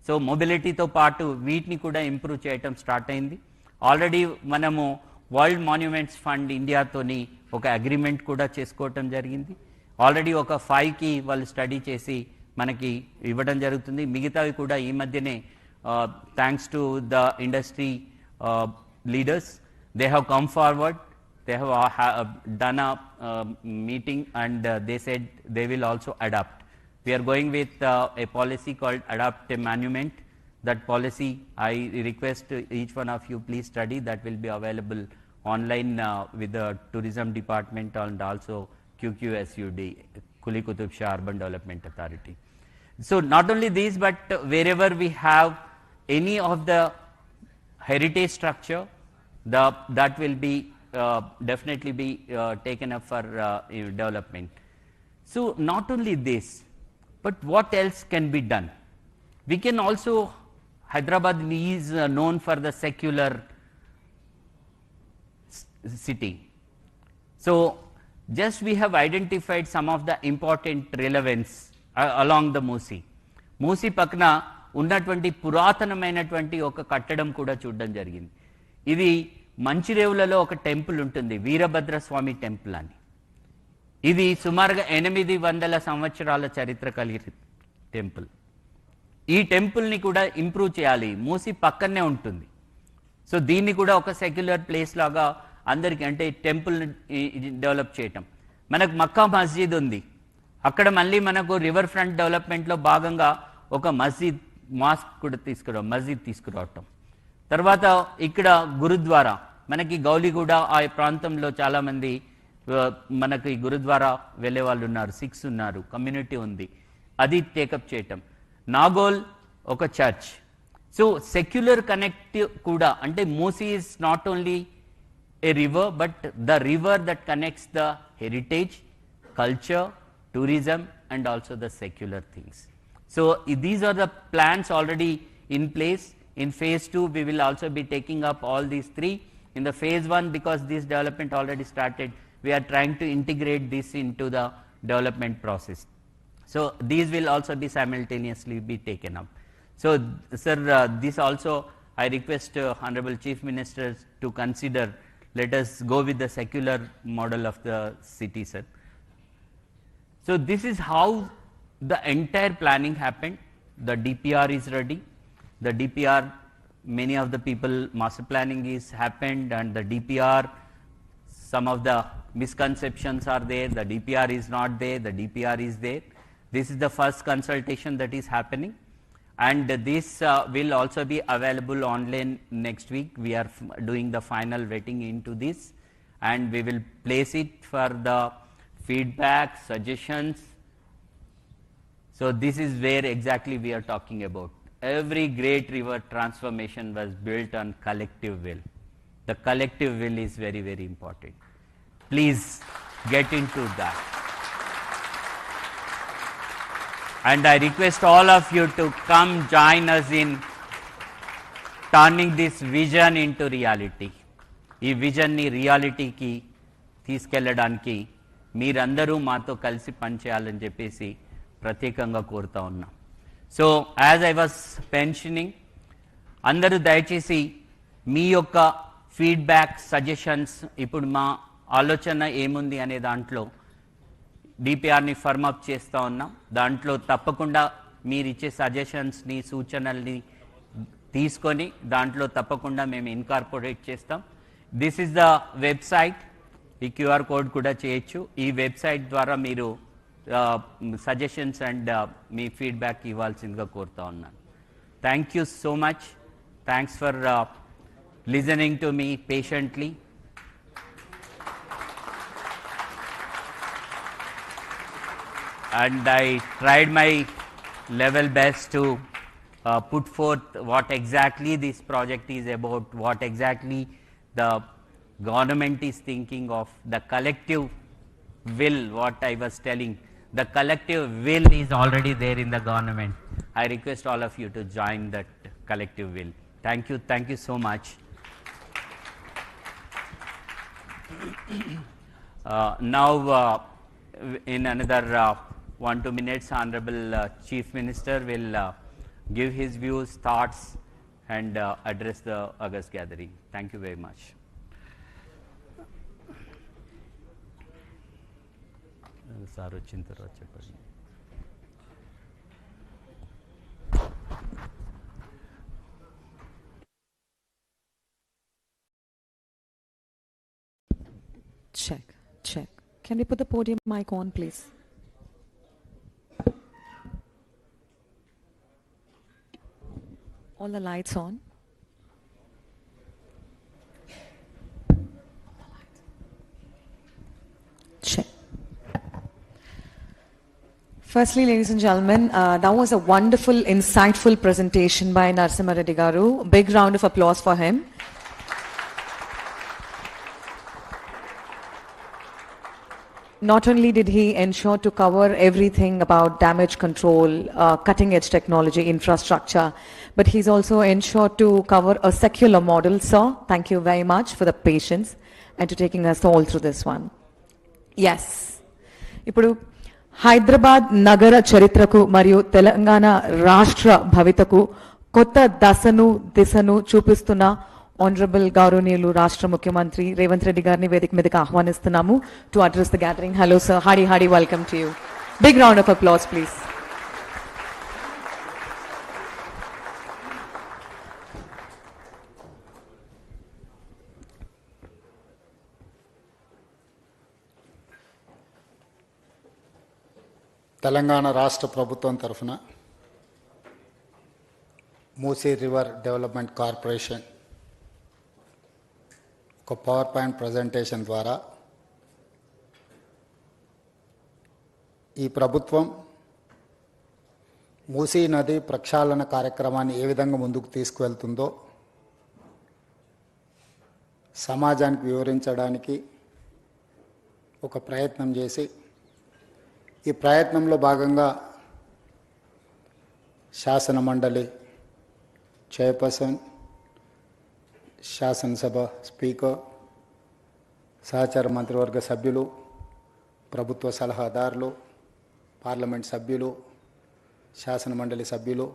సో మొబిలిటీతో పాటు వీటిని కూడా ఇంప్రూవ్ చేయటం స్టార్ట్ అయింది. ఆల్రెడీ మనము వరల్డ్ మాన్యుమెంట్స్ ఫండ్ ఇండియాతోని ఒక అగ్రిమెంట్ కూడా చేసుకోవటం జరిగింది. ఆల్రెడీ ఒక 5కి వాళ్ళు స్టడీ చేసి మనకి ఇవ్వడం జరుగుతుంది. మిగతావి కూడా ఈ మధ్యనే thanks to the industry leaders, they have come forward, they have done a meeting and they said they will also adopt. We are going with a policy called Adopt a Monument. That policy, I request each one of you please study. That will be available online with the tourism department and also QQSUD, Kuli Qutub Shah Urban Development Authority. So not only these, but wherever we have any of the heritage structure, that will be definitely be taken up for development. So not only this, but what else can be done? We can also, Hyderabad is known for the secular city. So just we have identified some of the important relevance along the Musi. Musi పక్కన ఉన్నటువంటి పురాతనమైనటువంటి ఒక కట్టడం కూడా చూడడం జరిగింది. ఇది మంచిరేవులలో ఒక టెంపుల్ ఉంటుంది, వీరభద్ర స్వామి టెంపుల్ అని. ఇది సుమారుగా 800 సంవత్సరాల చరిత్ర కలిగిన టెంపుల్. ఈ టెంపుల్ని కూడా ఇంప్రూవ్ చేయాలి, మూసి పక్కనే ఉంటుంది. సో దీన్ని కూడా ఒక సెక్యులర్ ప్లేస్ లాగా అందరికీ, అంటే టెంపుల్ డెవలప్ చేయటం. మనకు మక్కా మస్జిద్ ఉంది, అక్కడ మళ్ళీ మనకు రివర్ ఫ్రంట్ డెవలప్మెంట్లో భాగంగా ఒక మస్జిద్ తీసుకురావటం. తర్వాత ఇక్కడ గురుద్వారా, మనకి గౌలిగూడ ఆ ప్రాంతంలో చాలామంది మనకి గురుద్వారా వెళ్ళే వాళ్ళు ఉన్నారు, సిక్స్ ఉన్నారు, కమ్యూనిటీ ఉంది, అది టేకప్ చేయటం. నాగోల్ ఒక చర్చ్. సో సెక్యులర్ కనెక్ట్ కూడా, అంటే Musi is not only A river, but the river that connects the heritage, culture, tourism and also the secular things. So these are the plans already in place. In phase 2 we will also be taking up all these three. In the phase 1, because this development already started, we are trying to integrate this into the development process. So these will also be simultaneously be taken up. So sir, this also I request Honorable Chief Minister to consider. Let us go with the secular model of the city, sir. So this is how the entire planning happened. The DPR is ready. The DPR, many of the people, master planning is happened, and the DPR, some of the misconceptions are there, the DPR is not there, the DPR is there. This is the first consultation that is happening, and this will also be available online next week. We are doing the final vetting into this, and we will place it for the feedback, suggestions. So this is where exactly we are talking about. Every great river transformation was built on collective will. The collective will is very, very important. Please get into that. And I request all of you to come join us in turning this vision into reality. ఈ vision ని రియాలిటీకి తీసుకెళ్లడానికి మీరందరూ మాతో కలిసి పనిచేయాలని చెప్పేసి ప్రత్యేకంగా కోరుతా ఉన్నాం. So as I was mentioning, అందరూ దయచేసి మీ యొక్క ఫీడ్బ్యాక్, సజెషన్స్, ఇప్పుడు మా ఆలోచన ఏముంది అనే దాంట్లో డిపిఆర్ని ఫర్మ్ అప్ చేస్తూ ఉన్నాం. దాంట్లో తప్పకుండా మీరు ఇచ్చే సజెషన్స్ని, సూచనల్ని తీసుకొని దాంట్లో తప్పకుండా మేము ఇన్కార్పొరేట్ చేస్తాం. This is the website. ఈ క్యూఆర్ కోడ్ కూడా చేయొచ్చు. ఈ వెబ్సైట్ ద్వారా మీరు సజెషన్స్ అండ్ మీ ఫీడ్బ్యాక్ ఇవ్వాల్సిందిగా కోరుతా ఉన్నాను. Thank you so much. Thanks for listening to me patiently. And I tried my level best to put forth what exactly this project is about, what exactly the government is thinking of, the collective will, what I was telling. The collective will is already there in the government. I request all of you to join that collective will. Thank you so much. Now, in another 1-2 minutes, Honorable Chief Minister will give his views, thoughts, and address the August gathering. Thank you very much. Check. Can we put the podium mic on, please? All the lights on. Check. Firstly, ladies and gentlemen, that was a wonderful, insightful presentation by Narasimha Reddy Garu. Big round of applause for him. Not only did he ensure to cover everything about damage control, cutting edge technology, infrastructure, but he's also ensured to cover a secular model. Sir, thank you very much for the patience and to taking us all through this one. Yes. Ipudu Hyderabad Nagara Charitraku Mariyu Telangana Rashtra Bhavitaku Kotta Dasanu Disanu Chupistuna Honorable Gauruniyulu Rashtra Mukhyamantri Revanth Reddy Garni Vedik Midiki Ahvanistunamu to address the gathering. Hello sir, hearty welcome to you. Big round of applause please. Telangana రాష్ట్ర ప్రభుత్వం తరఫున Musi river development corporation ఒక power point presentation ద్వారా ఈ ప్రభుత్వం మూసీ నది ప్రక్షాళన కార్యక్రమాన్ని ఏ విధంగా ముందుకు తీసుకువెళ్తుందో సమాజానికి వివరించడానికి ఒక ప్రయత్నం చేసి ఈ ప్రయత్నంలో భాగంగా శాసన మండలి చైర్పర్సన్, శాసనసభ స్పీకర్, సహచార మంత్రివర్గ సభ్యులు, ప్రభుత్వ సలహాదారులు, పార్లమెంట్ సభ్యులు, శాసన మండలి సభ్యులు,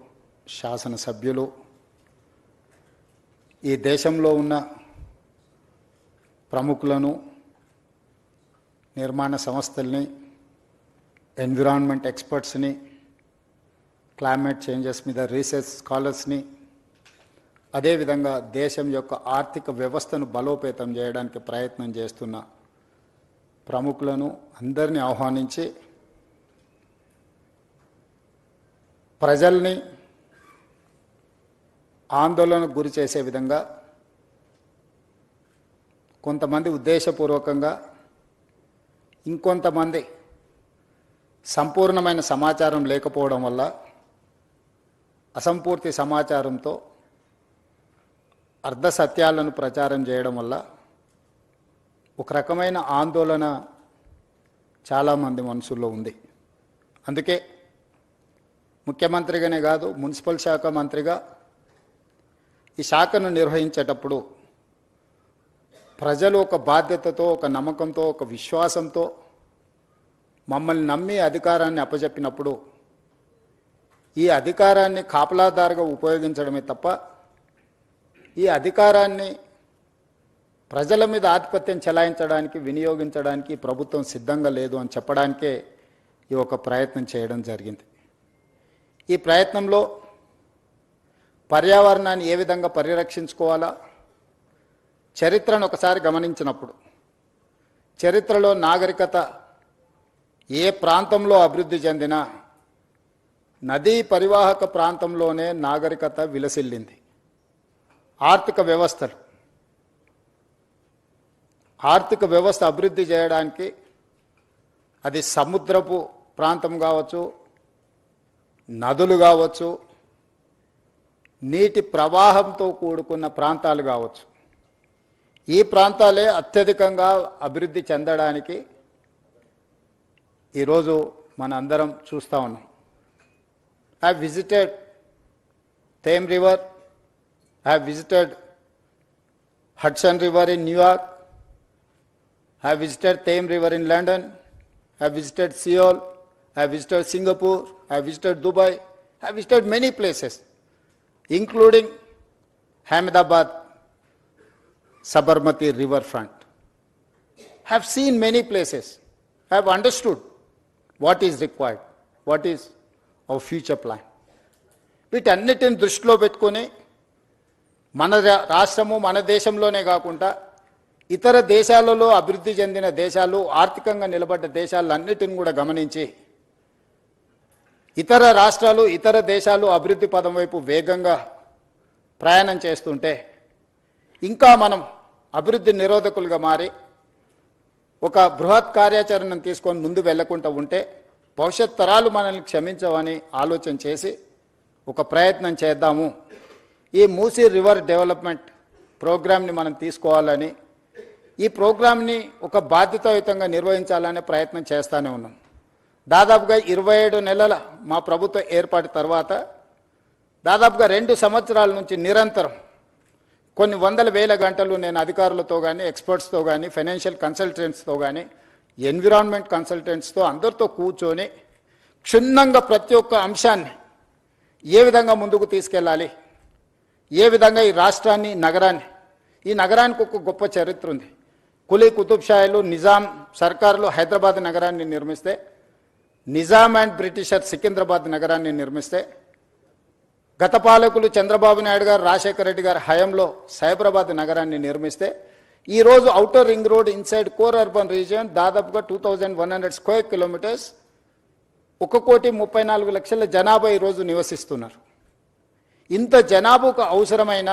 శాసనసభ్యులు, ఈ దేశంలో ఉన్న ప్రముఖులను, నిర్మాణ సంస్థల్ని, ఎన్విరాన్మెంట్ ఎక్స్పర్ట్స్ని, క్లైమేట్ చేంజెస్ మీద రీసెర్చ్ స్కాలర్స్ని, అదేవిధంగా దేశం యొక్క ఆర్థిక వ్యవస్థను బలోపేతం చేయడానికి ప్రయత్నం చేస్తున్న ప్రముఖులను అందరినీ ఆహ్వానించి ప్రజల్ని ఆందోళనకు గురి చేసే విధంగా కొంతమంది ఉద్దేశపూర్వకంగా ఇంకొంతమంది సంపూర్ణమైన సమాచారం లేకపోవడం వల్ల అసంపూర్తి సమాచారంతో అర్ధ సత్యాలను ప్రచారం చేయడం వల్ల ఒక రకమైన ఆందోళన చాలామంది మనసుల్లో ఉంది. అందుకే ముఖ్యమంత్రిగానే కాదు, మున్సిపల్ శాఖ మంత్రిగా ఈ శాఖను నిర్వహించేటప్పుడు ప్రజలు ఒక బాధ్యతతో, ఒక నమ్మకంతో, ఒక విశ్వాసంతో మమ్మల్ని నమ్మి అధికారాన్ని అప్పచెప్పినప్పుడు ఈ అధికారాన్ని కాపలాదారుగా ఉపయోగించడమే తప్ప ఈ అధికారాన్ని ప్రజల మీద ఆధిపత్యం చెలాయించడానికి, వినియోగించడానికి ప్రభుత్వం సిద్ధంగా లేదు అని చెప్పడానికే ఈ ఒక ప్రయత్నం చేయడం జరిగింది. ఈ ప్రయత్నంలో పర్యావరణాన్ని ఏ విధంగా పరిరక్షించుకోవాలా, చరిత్రను ఒకసారి గమనించినప్పుడు చరిత్రలో నాగరికత ఏ ప్రాంతంలో అభివృద్ధి చెందినా నదీ పరివాహక ప్రాంతంలోనే నాగరికత విలసిల్లింది. ఆర్థిక వ్యవస్థ అభివృద్ధి చేయడానికి అది సముద్రపు ప్రాంతం కావచ్చు, నదులు కావచ్చు, నీటి ప్రవాహంతో కూడుకున్న ప్రాంతాలు కావచ్చు, ఈ ప్రాంతాలే అత్యధికంగా అభివృద్ధి చెందడానికి ఈరోజు మన అందరం చూస్తూ ఉన్నాం. I have visited Thames River, I have visited Hudson River in New York, I have visited Thames River in London, I have visited Seoul, I have visited Singapore, I have visited Dubai, I have visited many places, including Ahmedabad, Sabarmati Riverfront. I have seen many places. I have understood what is required, what is our future plan. వీటన్నిటిని దృష్టిలో పెట్టుకొని మన రాష్ట్రము, మన దేశంలోనే కాకుండా ఇతర దేశాలలో అభివృద్ధి చెందిన దేశాలు, ఆర్థికంగా నిలబడ్డ దేశాలన్నిటిని కూడా గమనించి ఇతర రాష్ట్రాలు, ఇతర దేశాలు అభివృద్ధి పదం వైపు వేగంగా ప్రయాణం చేస్తుంటే ఇంకా మనం అభివృద్ధి నిరోధకులుగా మారి ఒక బృహత్ కార్యాచరణను తీసుకొని ముందు వెళ్లకుండా ఉంటే భవిష్యత్ తరాలు మనల్ని క్షమించవని ఆలోచన చేసి ఒక ప్రయత్నం చేద్దాము. ఈ మూసీ రివర్ డెవలప్మెంట్ ప్రోగ్రామ్ని మనం తీసుకోవాలని, ఈ ప్రోగ్రామ్ని ఒక బాధ్యతాయుతంగా నిర్వహించాలనే ప్రయత్నం చేస్తూనే ఉన్నాం. దాదాపుగా 27 నెలల మా ప్రభుత్వ ఏర్పాటు తర్వాత దాదాపుగా 2 సంవత్సరాల నుంచి నిరంతరం కొన్ని వందల వేల గంటలు నేను అధికారులతో కానీ, ఎక్స్పర్ట్స్తో కానీ, ఫైనాన్షియల్ కన్సల్టెంట్స్తో కానీ, ఎన్విరాన్మెంట్ కన్సల్టెంట్స్తో అందరితో కూర్చొని క్షుణ్ణంగా ప్రతి ఒక్క అంశాన్ని ఏ విధంగా ముందుకు తీసుకెళ్ళాలి, ఏ విధంగా ఈ రాష్ట్రాన్ని, ఈ నగరానికి ఒక గొప్ప చరిత్ర ఉంది. కులీ కుతుబ్ షాయిలు, నిజాం సర్కారులు హైదరాబాద్ నగరాన్ని నిర్మిస్తే, నిజాం అండ్ బ్రిటిషర్ సికింద్రాబాద్ నగరాన్ని నిర్మిస్తే, గత పాలకులు చంద్రబాబు నాయుడు గారు, రాజశేఖర రెడ్డి గారు హయాంలో సైబరాబాద్ నగరాన్ని నిర్మిస్తే ఈరోజు outer ring road inside core urban region దాదాపుగా 2100 స్క్వేర్ కిలోమీటర్స్, 1,34,00,000 జనాభా ఈరోజు నివసిస్తున్నారు. ఇంత జనాభాకు అవసరమైన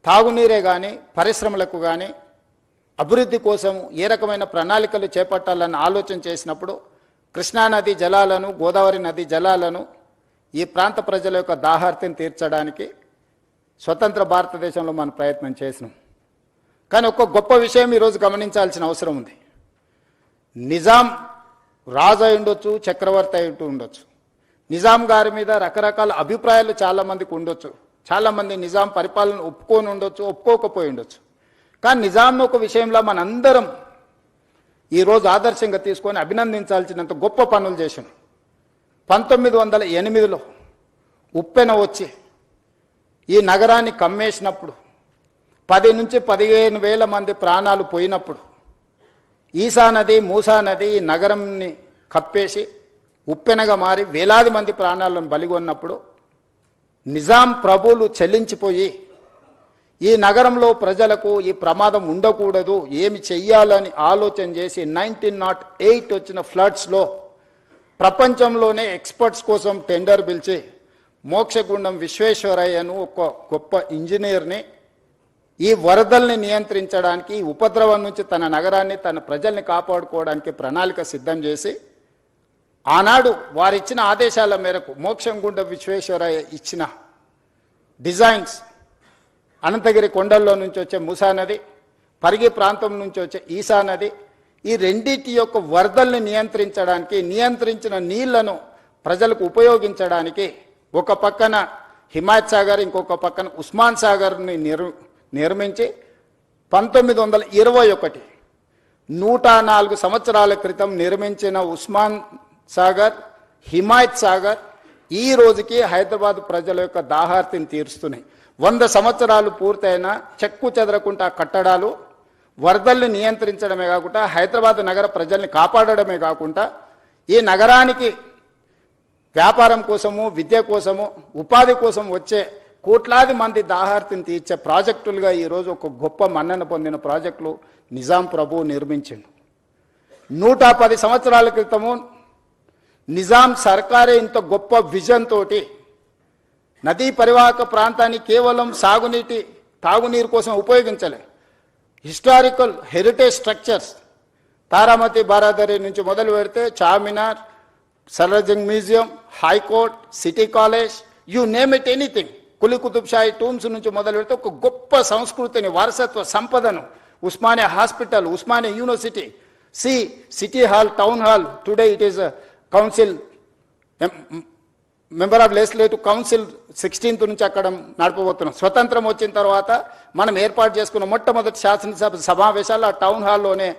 తాగునీరే కానీ, పరిశ్రమలకు కానీ, అభివృద్ధి కోసం ఏ రకమైన ప్రణాళికలు చేపట్టాలని ఆలోచన చేసినప్పుడు కృష్ణానది జలాలను, గోదావరి నది జలాలను ఈ ప్రాంత ప్రజల యొక్క దాహార్తిని తీర్చడానికి స్వతంత్ర భారతదేశంలో మనం ప్రయత్నం చేసినాం. కానీ ఒక గొప్ప విషయం ఈరోజు గమనించాల్సిన అవసరం ఉంది. నిజాం రాజు అయి ఉండొచ్చు, చక్రవర్తి అయి ఉండొచ్చు, నిజాం గారి మీద రకరకాల అభిప్రాయాలు చాలామందికి ఉండొచ్చు, చాలామంది నిజాం పరిపాలన ఒప్పుకొని ఉండొచ్చు, ఒప్పుకోకపోయి ఉండొచ్చు. కానీ నిజాం ఒక విషయంలో మనందరం ఈరోజు ఆదర్శంగా తీసుకొని అభినందించాల్సినంత గొప్ప పనులు చేశాం. 1908లో ఉప్పెన వచ్చి ఈ నగరాన్ని కమ్మేసినప్పుడు 10 నుంచి 15,000 మంది ప్రాణాలు పోయినప్పుడు ఈసా నది, మూసా నది ఈ నగరంని కప్పేసి ఉప్పెనగా మారి వేలాది మంది ప్రాణాలను బలిగొన్నప్పుడు నిజాం ప్రభువులు చెల్లించిపోయి ఈ నగరంలో ప్రజలకు ఈ ప్రమాదం ఉండకూడదు, ఏమి చెయ్యాలని ఆలోచన చేసి 1908 వచ్చిన ఫ్లడ్స్లో ప్రపంచంలోనే ఎక్స్పర్ట్స్ కోసం టెండర్ పిలిచి మోక్షగుండం విశ్వేశ్వరయ్యను ఒక గొప్ప ఇంజనీర్ని ఈ వరదల్ని నియంత్రించడానికి, ఈ ఉపద్రవం నుంచి తన నగరాన్ని తన ప్రజల్ని కాపాడుకోవడానికి ప్రణాళిక సిద్ధం చేసి ఆనాడు వారిచ్చిన ఆదేశాల మేరకు మోక్షగుండం విశ్వేశ్వరయ్య ఇచ్చిన డిజైన్స్ అనంతగిరి కొండల్లో నుంచి వచ్చే ముసా నది, పరిగి ప్రాంతం నుంచి వచ్చే ఈసా నది, ఈ రెండింటి యొక్క వరదల్ని నియంత్రించడానికి, నియంత్రించిన నీళ్లను ప్రజలకు ఉపయోగించడానికి ఒక పక్కన హిమాయత్ సాగర్, ఇంకొక పక్కన ఉస్మాన్ సాగర్ని నిర్మించి 1921 104 సంవత్సరాల క్రితం నిర్మించిన ఉస్మాన్ సాగర్, హిమాయత్ సాగర్ ఈ రోజుకి హైదరాబాద్ ప్రజల యొక్క దాహార్తిని తీరుస్తున్నాయి. 100 సంవత్సరాలు పూర్తయిన చెక్కు చెదరకుండా కట్టడాలు వరదల్ని నియంత్రించడమే కాకుండా హైదరాబాద్ నగర ప్రజల్ని కాపాడడమే కాకుండా ఈ నగరానికి వ్యాపారం కోసము, విద్య కోసము, ఉపాధి కోసం వచ్చే కోట్లాది మంది దాహార్తిని తీర్చే ప్రాజెక్టులుగా ఈరోజు ఒక గొప్ప మన్నన పొందిన ప్రాజెక్టులు నిజాం ప్రభు నిర్మించిండు. 110 సంవత్సరాల క్రితము నిజాం సర్కారే ఇంత గొప్ప విజన్ తోటి నదీ పరివాహక ప్రాంతాన్ని కేవలం తాగునీరు కోసం ఉపయోగించలే. Historical heritage structures Taramati Baradari నుంచి మొదలు పెడితే Charminar, Salar Jung museum, high court, city college, you name it anything, Quli Qutub Shahi tombs నుంచి మొదలు పెడితే ఒక గొప్ప సంస్కృతిని, వారసత్వ సంపదను, Osmania hospital, Osmania university, city hall, town hall, today it is council, member of legislative council 16th నుంచి అక్కడ నడపబోతున్నాం. స్వతంత్రం వచ్చిన తర్వాత మనం ఏర్పాటు చేసుకున్న మొట్టమొదటి శాసనసభ సమావేశాలు ఆ టౌన్ హాల్లోనే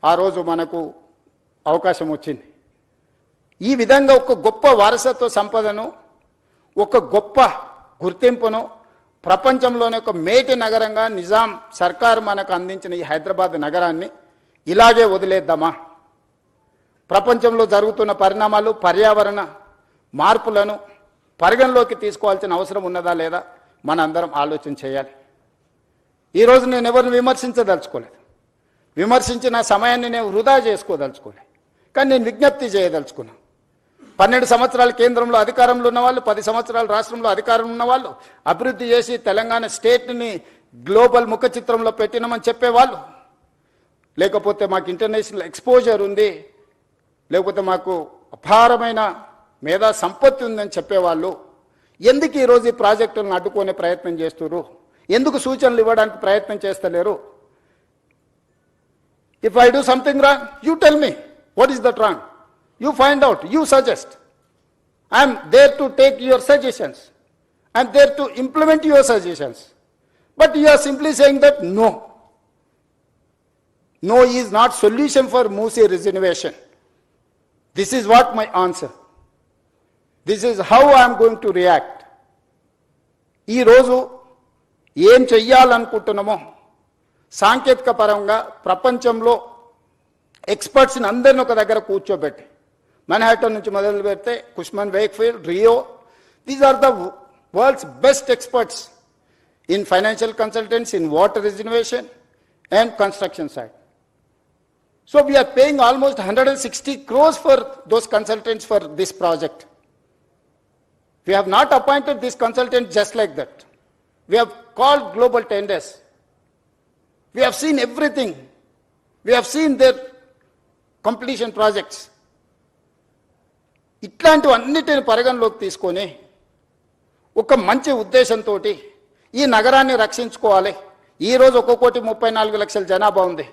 ఆ రోజు మనకు అవకాశం వచ్చింది. ఈ విధంగా ఒక గొప్ప వారసత్వ సంపదను, ఒక గొప్ప గుర్తింపును ప్రపంచంలోనే ఒక మేటి నగరంగా నిజాం సర్కారు మనకు అందించిన ఈ హైదరాబాద్ నగరాన్ని ఇలాగే వదిలేద్దామా? ప్రపంచంలో జరుగుతున్న పరిణామాలు, పర్యావరణ మార్పులను పరిగణలోకి తీసుకోవాల్సిన అవసరం ఉన్నదా లేదా మనందరం ఆలోచన చేయాలి. ఈరోజు నేను ఎవరిని విమర్శించదలుచుకోలేదు, విమర్శించిన సమయాన్ని నేను వృధా చేసుకోదలుచుకోలేదు, కానీ నేను విజ్ఞప్తి చేయదలుచుకున్నాను. 12 సంవత్సరాలు కేంద్రంలో అధికారంలో ఉన్నవాళ్ళు, 10 సంవత్సరాలు రాష్ట్రంలో అధికారం ఉన్నవాళ్ళు, అభివృద్ధి చేసి తెలంగాణ స్టేట్ని గ్లోబల్ ముఖ చిత్రంలో పెట్టినామని చెప్పేవాళ్ళు, లేకపోతే మాకు ఇంటర్నేషనల్ ఎక్స్పోజర్ ఉంది, లేకపోతే మాకు అపారమైన మేధా సంపత్తి ఉందని చెప్పేవాళ్ళు ఎందుకు ఈరోజు ఈ ప్రాజెక్టులను అడ్డుకునే ప్రయత్నం చేస్తున్నారు? ఎందుకు సూచనలు ఇవ్వడానికి ప్రయత్నం చేస్తలేరు? If I do something wrong, you tell me what is that wrong, you find out, you suggest. I'm there to take your suggestions, I'm there to implement your suggestions, but you are simply saying that no. No is not solution for Musi Rejuvenation. This is what my answer. This is how I am going to react. ఈ రోజు ఏం చెయ్యాలనుకుంటున్నామో సాంకేతిక పరంగా ప్రపంచంలో ఎక్స్పర్ట్స్ని అందరిని ఒక దగ్గర కూర్చోబెట్టి, మన్హాటన్ నుంచి మొదలు పెడితే Cushman Wakefield, Rio, these are the world's best experts in financial consultants, in water reservation and construction side. So we are paying almost 160 crores for those consultants for this project. We have not appointed this consultant just like that. We have called global tenders. We have seen everything. We have seen their completion projects. ఇట్లాంటివన్నిటిని పరిగణలోకి తీసుకొని ఒక మంచి ఉద్దేశంతో ఈ నగరాన్ని రక్షించుకోవాలి. ఈరోజు 1,34,00,000 జనాభా ఉంది.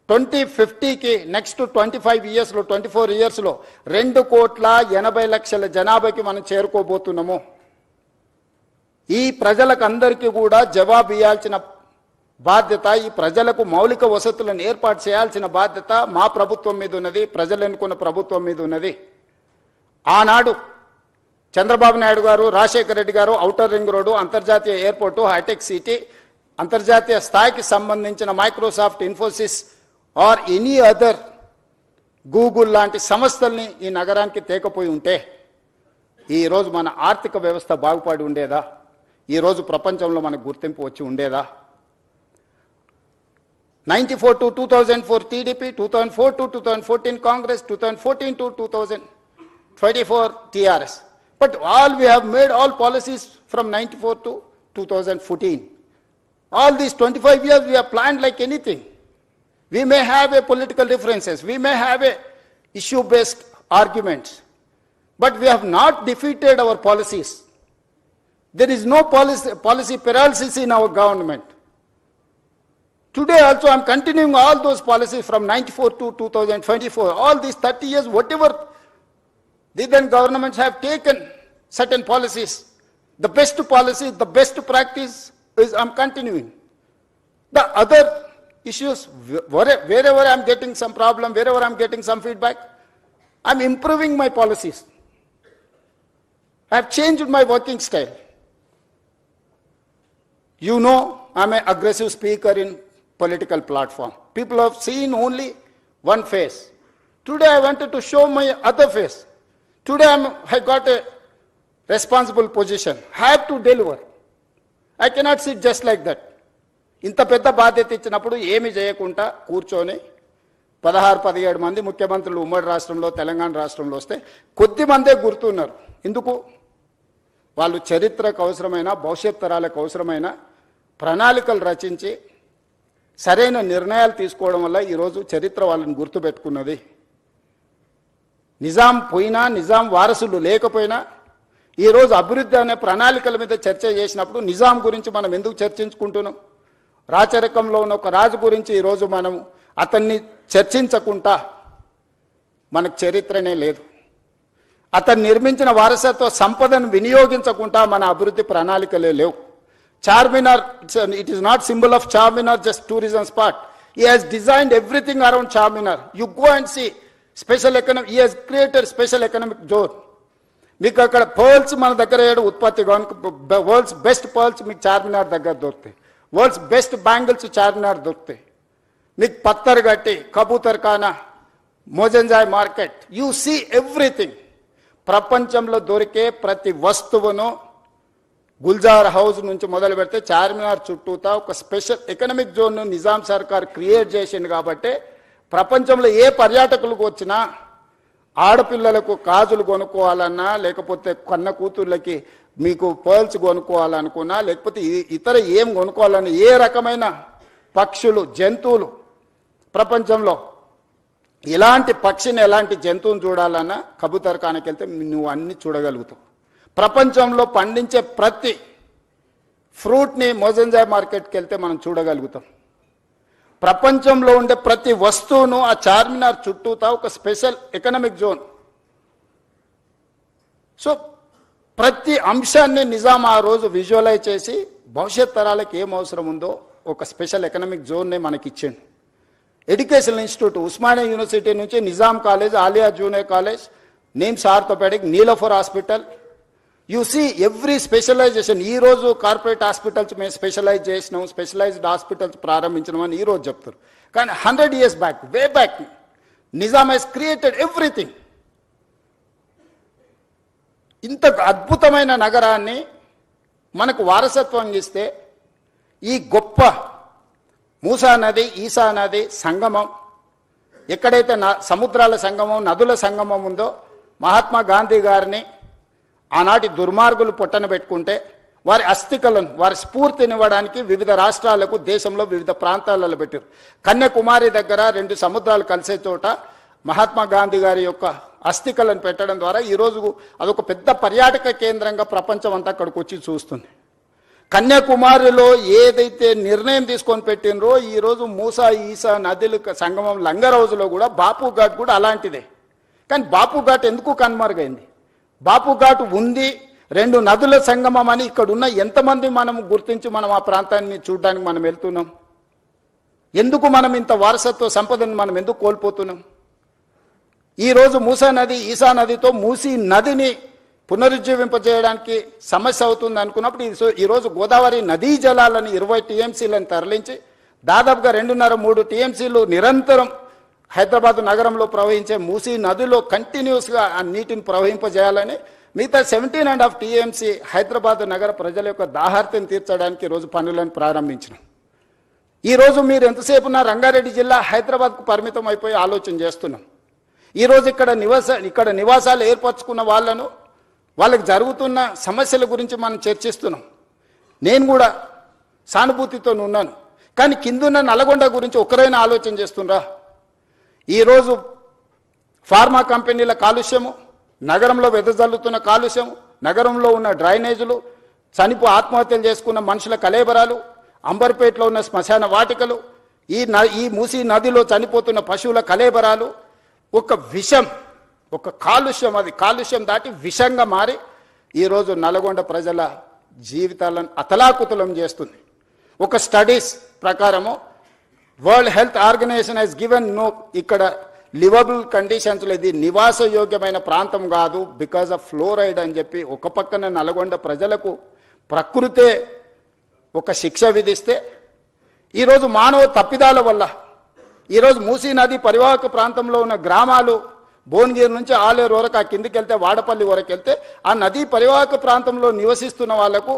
2050కి నెక్స్ట్ 25 ఇయర్స్లో, 24 ఇయర్స్లో 2,80,00,000 జనాభాకి మనం చేరుకోబోతున్నాము. ఈ ప్రజలకు అందరికీ కూడా జవాబు ఇవ్వాల్సిన బాధ్యత, ఈ ప్రజలకు మౌలిక వసతులను ఏర్పాటు చేయాల్సిన బాధ్యత మా ప్రభుత్వం మీద ఉన్నది, ప్రజలు ఎన్నుకున్న ప్రభుత్వం మీద ఉన్నది. ఆనాడు చంద్రబాబు నాయుడు గారు, రాజశేఖర రెడ్డి గారు ఔటర్ రింగ్ రోడ్డు, అంతర్జాతీయ ఎయిర్పోర్టు, హైటెక్ సిటీ, అంతర్జాతీయ స్థాయికి సంబంధించిన Microsoft, Infosys or any other Google లాంటి సంస్థల్ని ఈ నగరానికి తేకపోయి ఉంటే ఈరోజు మన ఆర్థిక వ్యవస్థ బాగుపడి ఉండేదా? ఈరోజు ప్రపంచంలో మనకు గుర్తింపు వచ్చి ఉండేదా? 94 to 2004 TDP, 2004 to 2014 Congress, 2014 to 2024 TRS. But all we have made all policies from 94 to 2014. All these 25 years we have planned like anything. We may have a political differences, we may have a issue-based arguments, but we have not defeated our policies. There is no policy paralysis in our government. Today also I am continuing all those policies from 94 to 2024. All these 30 years, whatever the then governments have taken certain policies, the best policy, the best practice is I am continuing. The other issues, wherever I am getting some problem, wherever I am getting some feedback, I am improving my policies. I have changed my working style. You know, I am an aggressive speaker in political platform. People have seen only one face. Today I wanted to show my other face. Today I got a responsible position. I have to deliver. I cannot sit just like that. ఇంత పెద్ద బాధ్యత ఇచ్చినప్పుడు ఏమి చేయకుండా కూర్చొని 16-17 మంది ముఖ్యమంత్రులు ఉమ్మడి రాష్ట్రంలో తెలంగాణ రాష్ట్రంలో వస్తే కొద్ది మందే గుర్తున్నారు. ఎందుకు? వాళ్ళు చరిత్రకు అవసరమైన భవిష్యత్ తరాలకు అవసరమైన ప్రణాళికలు రచించి సరైన నిర్ణయాలు తీసుకోవడం వల్ల ఈరోజు చరిత్ర వాళ్ళని గుర్తుపెట్టుకున్నది. నిజాం పోయినా, నిజాం వారసులు లేకపోయినా ఈరోజు అభివృద్ధి అనే ప్రణాళికల మీద చర్చ చేసినప్పుడు నిజాం గురించి మనం ఎందుకు చర్చించుకుంటున్నాం? రాచరికంలో ఉన్న ఒక రాజు గురించి ఈరోజు మనం అతన్ని చర్చించకుండా మనకు చరిత్రనే లేదు. అతను నిర్మించిన వారసత్వ సంపదను వినియోగించకుండా మన అభివృద్ధి ప్రణాళికలే లేవు. Charminar, it is not symbol of Charminar, just tourism spot. He has designed everything around Charminar. You go and see special economic, he has created special economic zone. మీకు అక్కడ పర్ల్స్ మన దగ్గర ఉత్పత్తి వరల్డ్స్ బెస్ట్ పర్ల్స్ మీకు చార్మినార్ దగ్గర దొరుకుతాయి. World's best bangles Charminar దొరుకుతాయి. మీకు పత్తర్ గట్టి, కబూతర్ ఖానా, Mozamjahi market, you see everything. ప్రపంచంలో దొరికే ప్రతి వస్తువును గుల్జార్ హౌస్ నుంచి మొదలు పెడితే చార్మినార్ చుట్టూతా ఒక స్పెషల్ ఎకనామిక్ జోన్ను నిజాం సర్కార్ క్రియేట్ చేసింది. కాబట్టి ప్రపంచంలో ఏ పర్యాటకులకు వచ్చినా ఆడపిల్లలకు గాజులు కొనుక్కోవాలన్నా, లేకపోతే కన్న కూతుర్లకి మీకు పర్ల్స్ కొనుక్కోవాలనుకున్నా, లేకపోతే ఇతర ఏం కొనుక్కోవాలన్నా, ఏ రకమైన పక్షులు, జంతువులు ప్రపంచంలో ఎలాంటి పక్షిని, ఎలాంటి జంతువుని చూడాలన్నా కబూతర్ ఖానాకి వెళ్తే నువ్వు అన్ని చూడగలుగుతావు. ప్రపంచంలో పండించే ప్రతి ఫ్రూట్ని మోజంజాయ్ మార్కెట్కి వెళ్తే మనం చూడగలుగుతాం. ప్రపంచంలో ఉండే ప్రతి వస్తువును ఆ చార్మినార్ చుట్టూతా ఒక స్పెషల్ ఎకనామిక్ జోన్. సో ప్రతి అంశాన్ని నిజాం ఆ రోజు విజువలైజ్ చేసి భవిష్యత్ తరాలకు ఏం అవసరం ఉందో ఒక స్పెషల్ ఎకనామిక్ జోన్నే మనకి ఇచ్చిండు. ఎడ్యుకేషనల్ ఇన్స్టిట్యూట్, ఉస్మానియా యూనివర్సిటీ నుంచి Nizam college, Aliya junior college, NIMS orthopaedic, Niloufer hospital, you see every specialisation. ఈరోజు కార్పొరేట్ హాస్పిటల్స్ మేము స్పెషలైజ్ చేసినాం, స్పెషలైజ్డ్ హాస్పిటల్స్ ప్రారంభించినాం అని ఈరోజు చెప్తారు. కానీ 100 years back, way back, Nizam has created everything. ఇంత అద్భుతమైన నగరాన్ని మనకు వారసత్వం ఇస్తే ఈ గొప్ప మూసా నది, ఈసా నది సంగమం, ఎక్కడైతే సముద్రాల సంగమం, నదుల సంగమం ఉందో, మహాత్మా గాంధీ గారిని ఆనాటి దుర్మార్గులు పొట్టన పెట్టుకుంటే వారి అస్థికలను, వారి స్ఫూర్తినివ్వడానికి వివిధ రాష్ట్రాలకు, దేశంలో వివిధ ప్రాంతాలలో పెట్టారు. కన్యాకుమారి దగ్గర 2 సముద్రాలు కలిసే చోట మహాత్మా గాంధీ గారి యొక్క అస్థికలను పెట్టడం ద్వారా ఈరోజు అదొక పెద్ద పర్యాటక కేంద్రంగా ప్రపంచం అంతా అక్కడికి వచ్చి చూస్తుంది. కన్యాకుమారిలో ఏదైతే నిర్ణయం తీసుకొని పెట్టినరో ఈరోజు మూసా, ఈసా నదుల సంగమం లంగర్ హౌజ్లో కూడా బాపు ఘాట్ కూడా అలాంటిదే. కానీ బాపు ఘాట్ ఎందుకు కనుమరుగైంది? బాపు ఘాట్ ఉంది, 2 నదుల సంగమం అని ఇక్కడ ఉన్న ఎంతమంది మనం గుర్తించి మనం ఆ ప్రాంతాన్ని చూడడానికి మనం వెళ్తున్నాం? ఎందుకు మనం ఇంత వారసత్వ సంపదను మనం ఎందుకు కోల్పోతున్నాం? ఈరోజు మూసా నది, ఈసా నదితో మూసీ నదిని పునరుజ్జీవింపజేయడానికి సమస్య అవుతుంది అనుకున్నప్పుడు ఈరోజు గోదావరి నదీ జలాలను 20 TMCలను తరలించి దాదాపుగా 2.5-3 TMCలు నిరంతరం హైదరాబాద్ నగరంలో ప్రవహించే మూసీ నదిలో కంటిన్యూస్గా ఆ నీటిని ప్రవహింపజేయాలని మిగతా 17.5 టీఎంసీ హైదరాబాద్ నగర ప్రజల యొక్క దాహార్తిని తీర్చడానికి ఈరోజు పనులను ప్రారంభించినాం. ఈరోజు మీరు ఎంతసేపు ఉన్న రంగారెడ్డి జిల్లా హైదరాబాద్కు పరిమితం అయిపోయి ఆలోచన చేస్తున్నాం. ఈరోజు ఇక్కడ నివాసాలు ఏర్పరచుకున్న వాళ్ళకి జరుగుతున్న సమస్యల గురించి మనం చర్చిస్తున్నాం. నేను కూడా సానుభూతితో ఉన్నాను. కానీ కిందున్న నల్గొండ గురించి ఒక్కరైనా ఆలోచన చేస్తుండ్రా? ఈరోజు ఫార్మా కంపెనీల కాలుష్యము, నగరంలో వెదజల్లుతున్న కాలుష్యము, నగరంలో ఉన్న డ్రైనేజీలు, ఆత్మహత్యలు చేసుకున్న మనుషుల కలేబరాలు, అంబర్పేటలో ఉన్న శ్మశాన వాటికలు, ఈ మూసీ నదిలో చనిపోతున్న పశువుల కలేబరాలు, ఒక విషం, ఒక కాలుష్యం, అది కాలుష్యం దాటి విషంగా మారి ఈరోజు నల్గొండ ప్రజల జీవితాలను అతలాకుతలం చేస్తుంది. ఒక స్టడీస్ ప్రకారము World Health Organization has given no ఇక్కడ లివబుల్ కండిషన్స్లో ఇది నివాసయోగ్యమైన ప్రాంతం కాదు బికాజ్ ఆఫ్ ఫ్లోరైడ్ అని చెప్పి ఒక పక్కన నల్గొండ ప్రజలకు ప్రకృతే ఒక శిక్ష విధిస్తే, ఈరోజు మానవ తప్పిదాల వల్ల ఈరోజు మూసీ నది పరివాహక ప్రాంతంలో ఉన్న గ్రామాలు భువనగిరి నుంచి ఆలేరు వరకు, ఆ కిందికి వెళ్తే వాడపల్లి వరకు వెళ్తే ఆ నదీ పరివాహక ప్రాంతంలో నివసిస్తున్న వాళ్లకు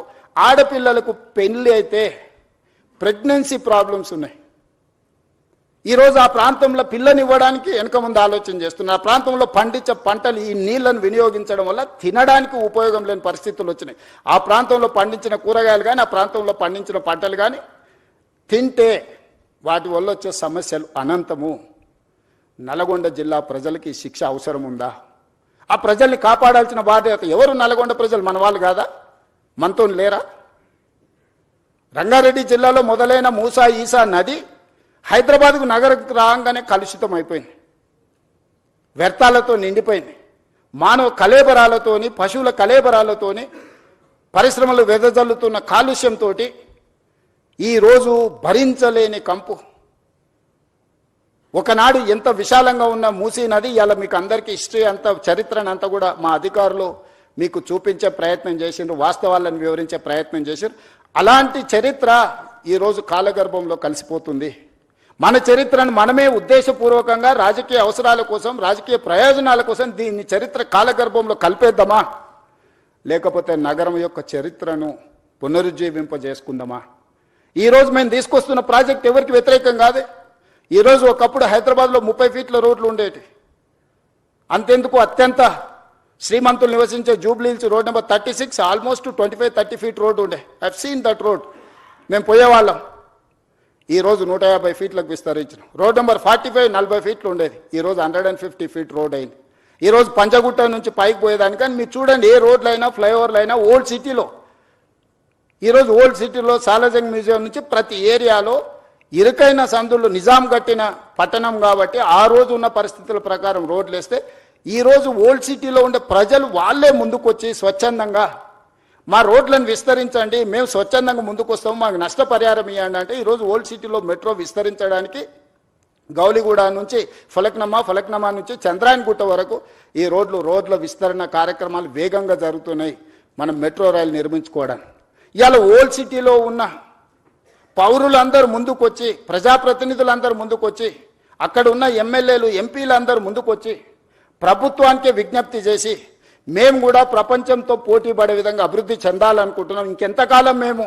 ఆడపిల్లలకు పెళ్లి అయితే ప్రెగ్నెన్సీ ప్రాబ్లమ్స్ ఉన్నాయి. ఈరోజు ఆ ప్రాంతంలో పిల్లనివ్వడానికి వెనక ముందు ఆలోచన చేస్తున్నారు. ఆ ప్రాంతంలో పండించే పంటలు ఈ నీళ్లను వినియోగించడం వల్ల తినడానికి ఉపయోగం లేని పరిస్థితులు వచ్చినాయి. ఆ ప్రాంతంలో పండించిన కూరగాయలు కానీ, ఆ ప్రాంతంలో పండించిన పంటలు కానీ తింటే వాటి వల్ల వచ్చే సమస్యలు అనంతము. నల్గొండ జిల్లా ప్రజలకి శిక్ష అవసరం ఉందా? ఆ ప్రజల్ని కాపాడాల్సిన బాధ్యత ఎవరు? నల్గొండ ప్రజలు మన వాళ్ళు కాదా? మనతో లేరా? రంగారెడ్డి జిల్లాలో మొదలైన మూసా ఈసా నది హైదరాబాద్కు నగరకు రాగానే కలుషితం అయిపోయింది, వ్యర్థాలతో నిండిపోయింది. మానవ కలేబరాలతోని, పశువుల కలేబరాలతోని, పరిశ్రమలు వెదజల్లుతున్న కాలుష్యంతో ఈరోజు భరించలేని కంపు. ఒకనాడు ఎంత విశాలంగా ఉన్న మూసీ నది ఇవాళ మీకు అందరికీ హిస్టరీ అంతా, చరిత్రను అంతా కూడా మా అధికారులు మీకు చూపించే ప్రయత్నం చేసిండ్రు, వాస్తవాలను వివరించే ప్రయత్నం చేసిండ్రు. అలాంటి చరిత్ర ఈరోజు కాలగర్భంలో కలిసిపోతుంది. మన చరిత్రను మనమే ఉద్దేశపూర్వకంగా రాజకీయ అవసరాల కోసం, రాజకీయ ప్రయోజనాల కోసం దీన్ని చరిత్ర కాలగర్భంలో కలిపేద్దామా, లేకపోతే నగరం యొక్క చరిత్రను పునరుజ్జీవింపజేసుకుందామా? ఈరోజు మేము తీసుకొస్తున్న ప్రాజెక్ట్ ఎవరికి వ్యతిరేకం కాదే. ఈరోజు ఒకప్పుడు హైదరాబాద్లో 30 ఫీట్ల రోడ్లు ఉండేవి. అంతెందుకు, అత్యంత శ్రీమంతులు నివసించే Jubilee Hills road number 36 almost 25-30 feet road ఉండే. ఐ సీన్ దట్ రోడ్, మేము పోయేవాళ్ళం. ఈరోజు 150 ఫీట్లకు విస్తరించిన రోడ్ నెంబర్ 45 40 ఫీట్లు ఉండేది, ఈరోజు 150 ఫీట్ రోడ్ అయింది. ఈరోజు పంజగుట్ట నుంచి పైకి పోయేదానికని మీరు చూడండి, ఏ రోడ్లు అయినా ఫ్లైఓవర్లు అయినా ఓల్డ్ సిటీలో, ఈరోజు ఓల్డ్ సిటీలో సాలార్జంగ్ మ్యూజియం నుంచి ప్రతి ఏరియాలో ఇరుకైన సందులు, నిజాం కట్టిన పట్టణం కాబట్టి ఆ రోజు ఉన్న పరిస్థితుల ప్రకారం రోడ్లు వేస్తే ఈరోజు ఓల్డ్ సిటీలో ఉండే ప్రజలు వాళ్ళే ముందుకొచ్చి స్వచ్ఛందంగా మా రోడ్లను విస్తరించండి, మేము స్వచ్ఛందంగా ముందుకు వస్తాము, మాకు నష్టపరిహారం ఇవ్వండి అంటే ఈరోజు ఓల్డ్ సిటీలో మెట్రో విస్తరించడానికి గౌలిగూడ నుంచి ఫలక్నమా నుంచి చంద్రాయణగుట్ట వరకు ఈ రోడ్ల విస్తరణ కార్యక్రమాలు వేగంగా జరుగుతున్నాయి. మనం మెట్రో రైలు నిర్మించుకోవడానికి ఇవాళ ఓల్డ్ సిటీలో ఉన్న పౌరులందరూ ముందుకొచ్చి, ప్రజాప్రతినిధులందరూ ముందుకొచ్చి, అక్కడ ఉన్న ఎమ్మెల్యేలు ఎంపీలందరూ ముందుకొచ్చి ప్రభుత్వానికే విజ్ఞప్తి చేసి మేము కూడా ప్రపంచంతో పోటీ పడే విధంగా అభివృద్ధి చెందాలనుకుంటున్నాం. ఇంకెంతకాలం మేము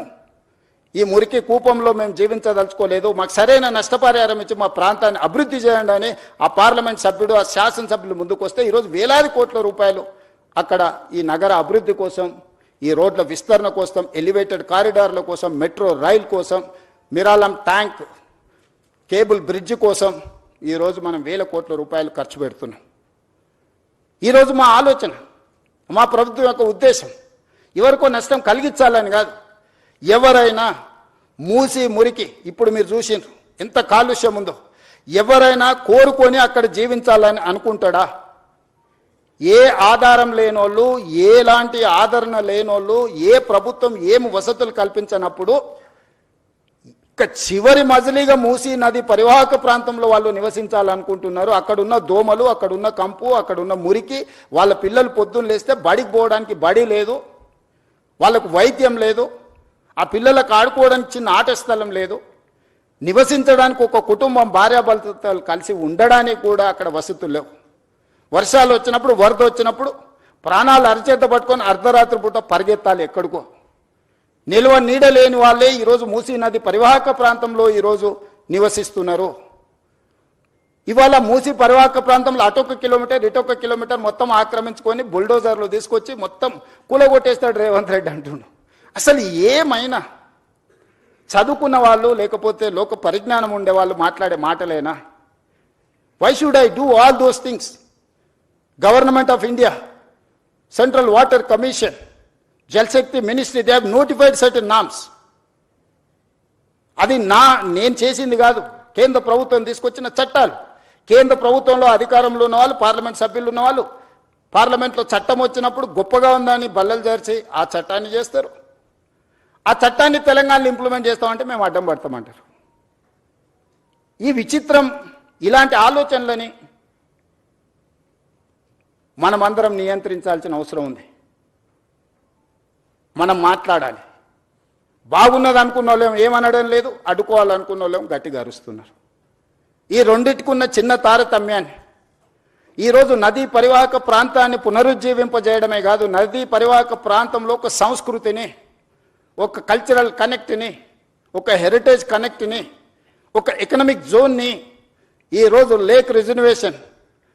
ఈ మురికి కూపంలో మేము జీవించదలుచుకోలేదు, మాకు సరైన నష్టపరిహారం ఇచ్చి మా ప్రాంతాన్ని అభివృద్ధి చేయండి అని ఆ పార్లమెంట్ సభ్యుడు, ఆ శాసనసభ్యులు ముందుకు వస్తే ఈరోజు వేలాది కోట్ల రూపాయలు అక్కడ ఈ నగర అభివృద్ధి కోసం, ఈ రోడ్ల విస్తరణ కోసం, ఎలివేటెడ్ కారిడార్ల కోసం, మెట్రో రైల్ కోసం, మిరాలం ట్యాంక్ కేబుల్ బ్రిడ్జ్ కోసం ఈరోజు మనం వేల కోట్ల రూపాయలు ఖర్చు పెడుతున్నాం. ఈరోజు మా ఆలోచన, మా ప్రభుత్వం యొక్క ఉద్దేశం ఎవరికో నష్టం కలిగించాలని కాదు. ఎవరైనా మూసి మురికి, ఇప్పుడు మీరు చూసిండ్రు ఎంత కాలుష్యం ఉందో, ఎవరైనా కోరుకొని అక్కడ జీవించాలని అనుకుంటాడా? ఏ ఆధారం లేనోళ్ళు, ఎలాంటి ఆదరణ లేనోళ్ళు, ఏ ప్రభుత్వం ఏం వసతులు కల్పించనప్పుడు ఇక చివరి మజిలీగా మూసీ నది పరివాహక ప్రాంతంలో వాళ్ళు నివసించాలనుకుంటున్నారు. అక్కడున్న దోమలు, అక్కడున్న కంపు, అక్కడున్న మురికి, వాళ్ళ పిల్లలు పొద్దున్న లేస్తే బడికి పోవడానికి బడి లేదు, వాళ్ళకు వైద్యం లేదు, ఆ పిల్లలకు ఆడుకోవడానికి చిన్న ఆట స్థలం లేదు, నివసించడానికి ఒక కుటుంబం భార్యాభర్తలు కలిసి ఉండడానికి కూడా అక్కడ వసతులు లేవు. వర్షాలు వచ్చినప్పుడు, వరద వచ్చినప్పుడు ప్రాణాలు అరచేత పట్టుకొని అర్ధరాత్రి పూట పరిగెత్తాలి ఎక్కడికో. నిల్వ నీడలేని వాళ్ళే ఈరోజు మూసీ నది పరివాహక ప్రాంతంలో ఈరోజు నివసిస్తున్నారు. ఇవాళ మూసీ పరివాహక ప్రాంతంలో అటొక కిలోమీటర్ ఇటొక కిలోమీటర్ మొత్తం ఆక్రమించుకొని బుల్డోజర్లు తీసుకొచ్చి మొత్తం కూలగొట్టేస్తాడు రేవంత్ రెడ్డి అంటుండు. అసలు ఏమైనా చదువుకున్న వాళ్ళు లేకపోతే లోక పరిజ్ఞానం ఉండే వాళ్ళు మాట్లాడే మాటలేనా? Why should I do all those things? Government of India, central water commission, Jal Shakti ministry, they have notified certain norms. అది నేను చేసింది కాదు, కేంద్ర ప్రభుత్వం తీసుకొచ్చిన చట్టాలు. కేంద్ర ప్రభుత్వంలో అధికారంలో ఉన్న వాళ్ళు, పార్లమెంట్ సభ్యులు ఉన్న వాళ్ళు పార్లమెంట్లో చట్టం వచ్చినప్పుడు గొప్పగా ఉందని బల్లలు చేర్చి ఆ చట్టాన్ని చేస్తారు. ఆ చట్టాన్ని తెలంగాణలో ఇంప్లిమెంట్ చేస్తామంటే మేము అడ్డం పడతామంటారు. ఈ విచిత్రం, ఇలాంటి ఆలోచనలని మనమందరం నియంత్రించాల్సిన అవసరం ఉంది. మనం మాట్లాడాలి. బాగున్నది అనుకున్న వాళ్ళేం ఏమనడం లేదు, అడ్డుకోవాలనుకున్న వాళ్ళేం గట్టిగా అరుస్తున్నారు. ఈ రెండింటికున్న చిన్న తారతమ్యాన్ని ఈరోజు నదీ పరివాహక ప్రాంతాన్ని పునరుజ్జీవింపజేయడమే కాదు, నదీ పరివాహక ప్రాంతంలో ఒక సంస్కృతిని, ఒక కల్చరల్ కనెక్ట్ని, ఒక హెరిటేజ్ కనెక్ట్ని, ఒక ఎకనామిక్ జోన్ని, ఈరోజు లేక్ రిజర్వేషన్.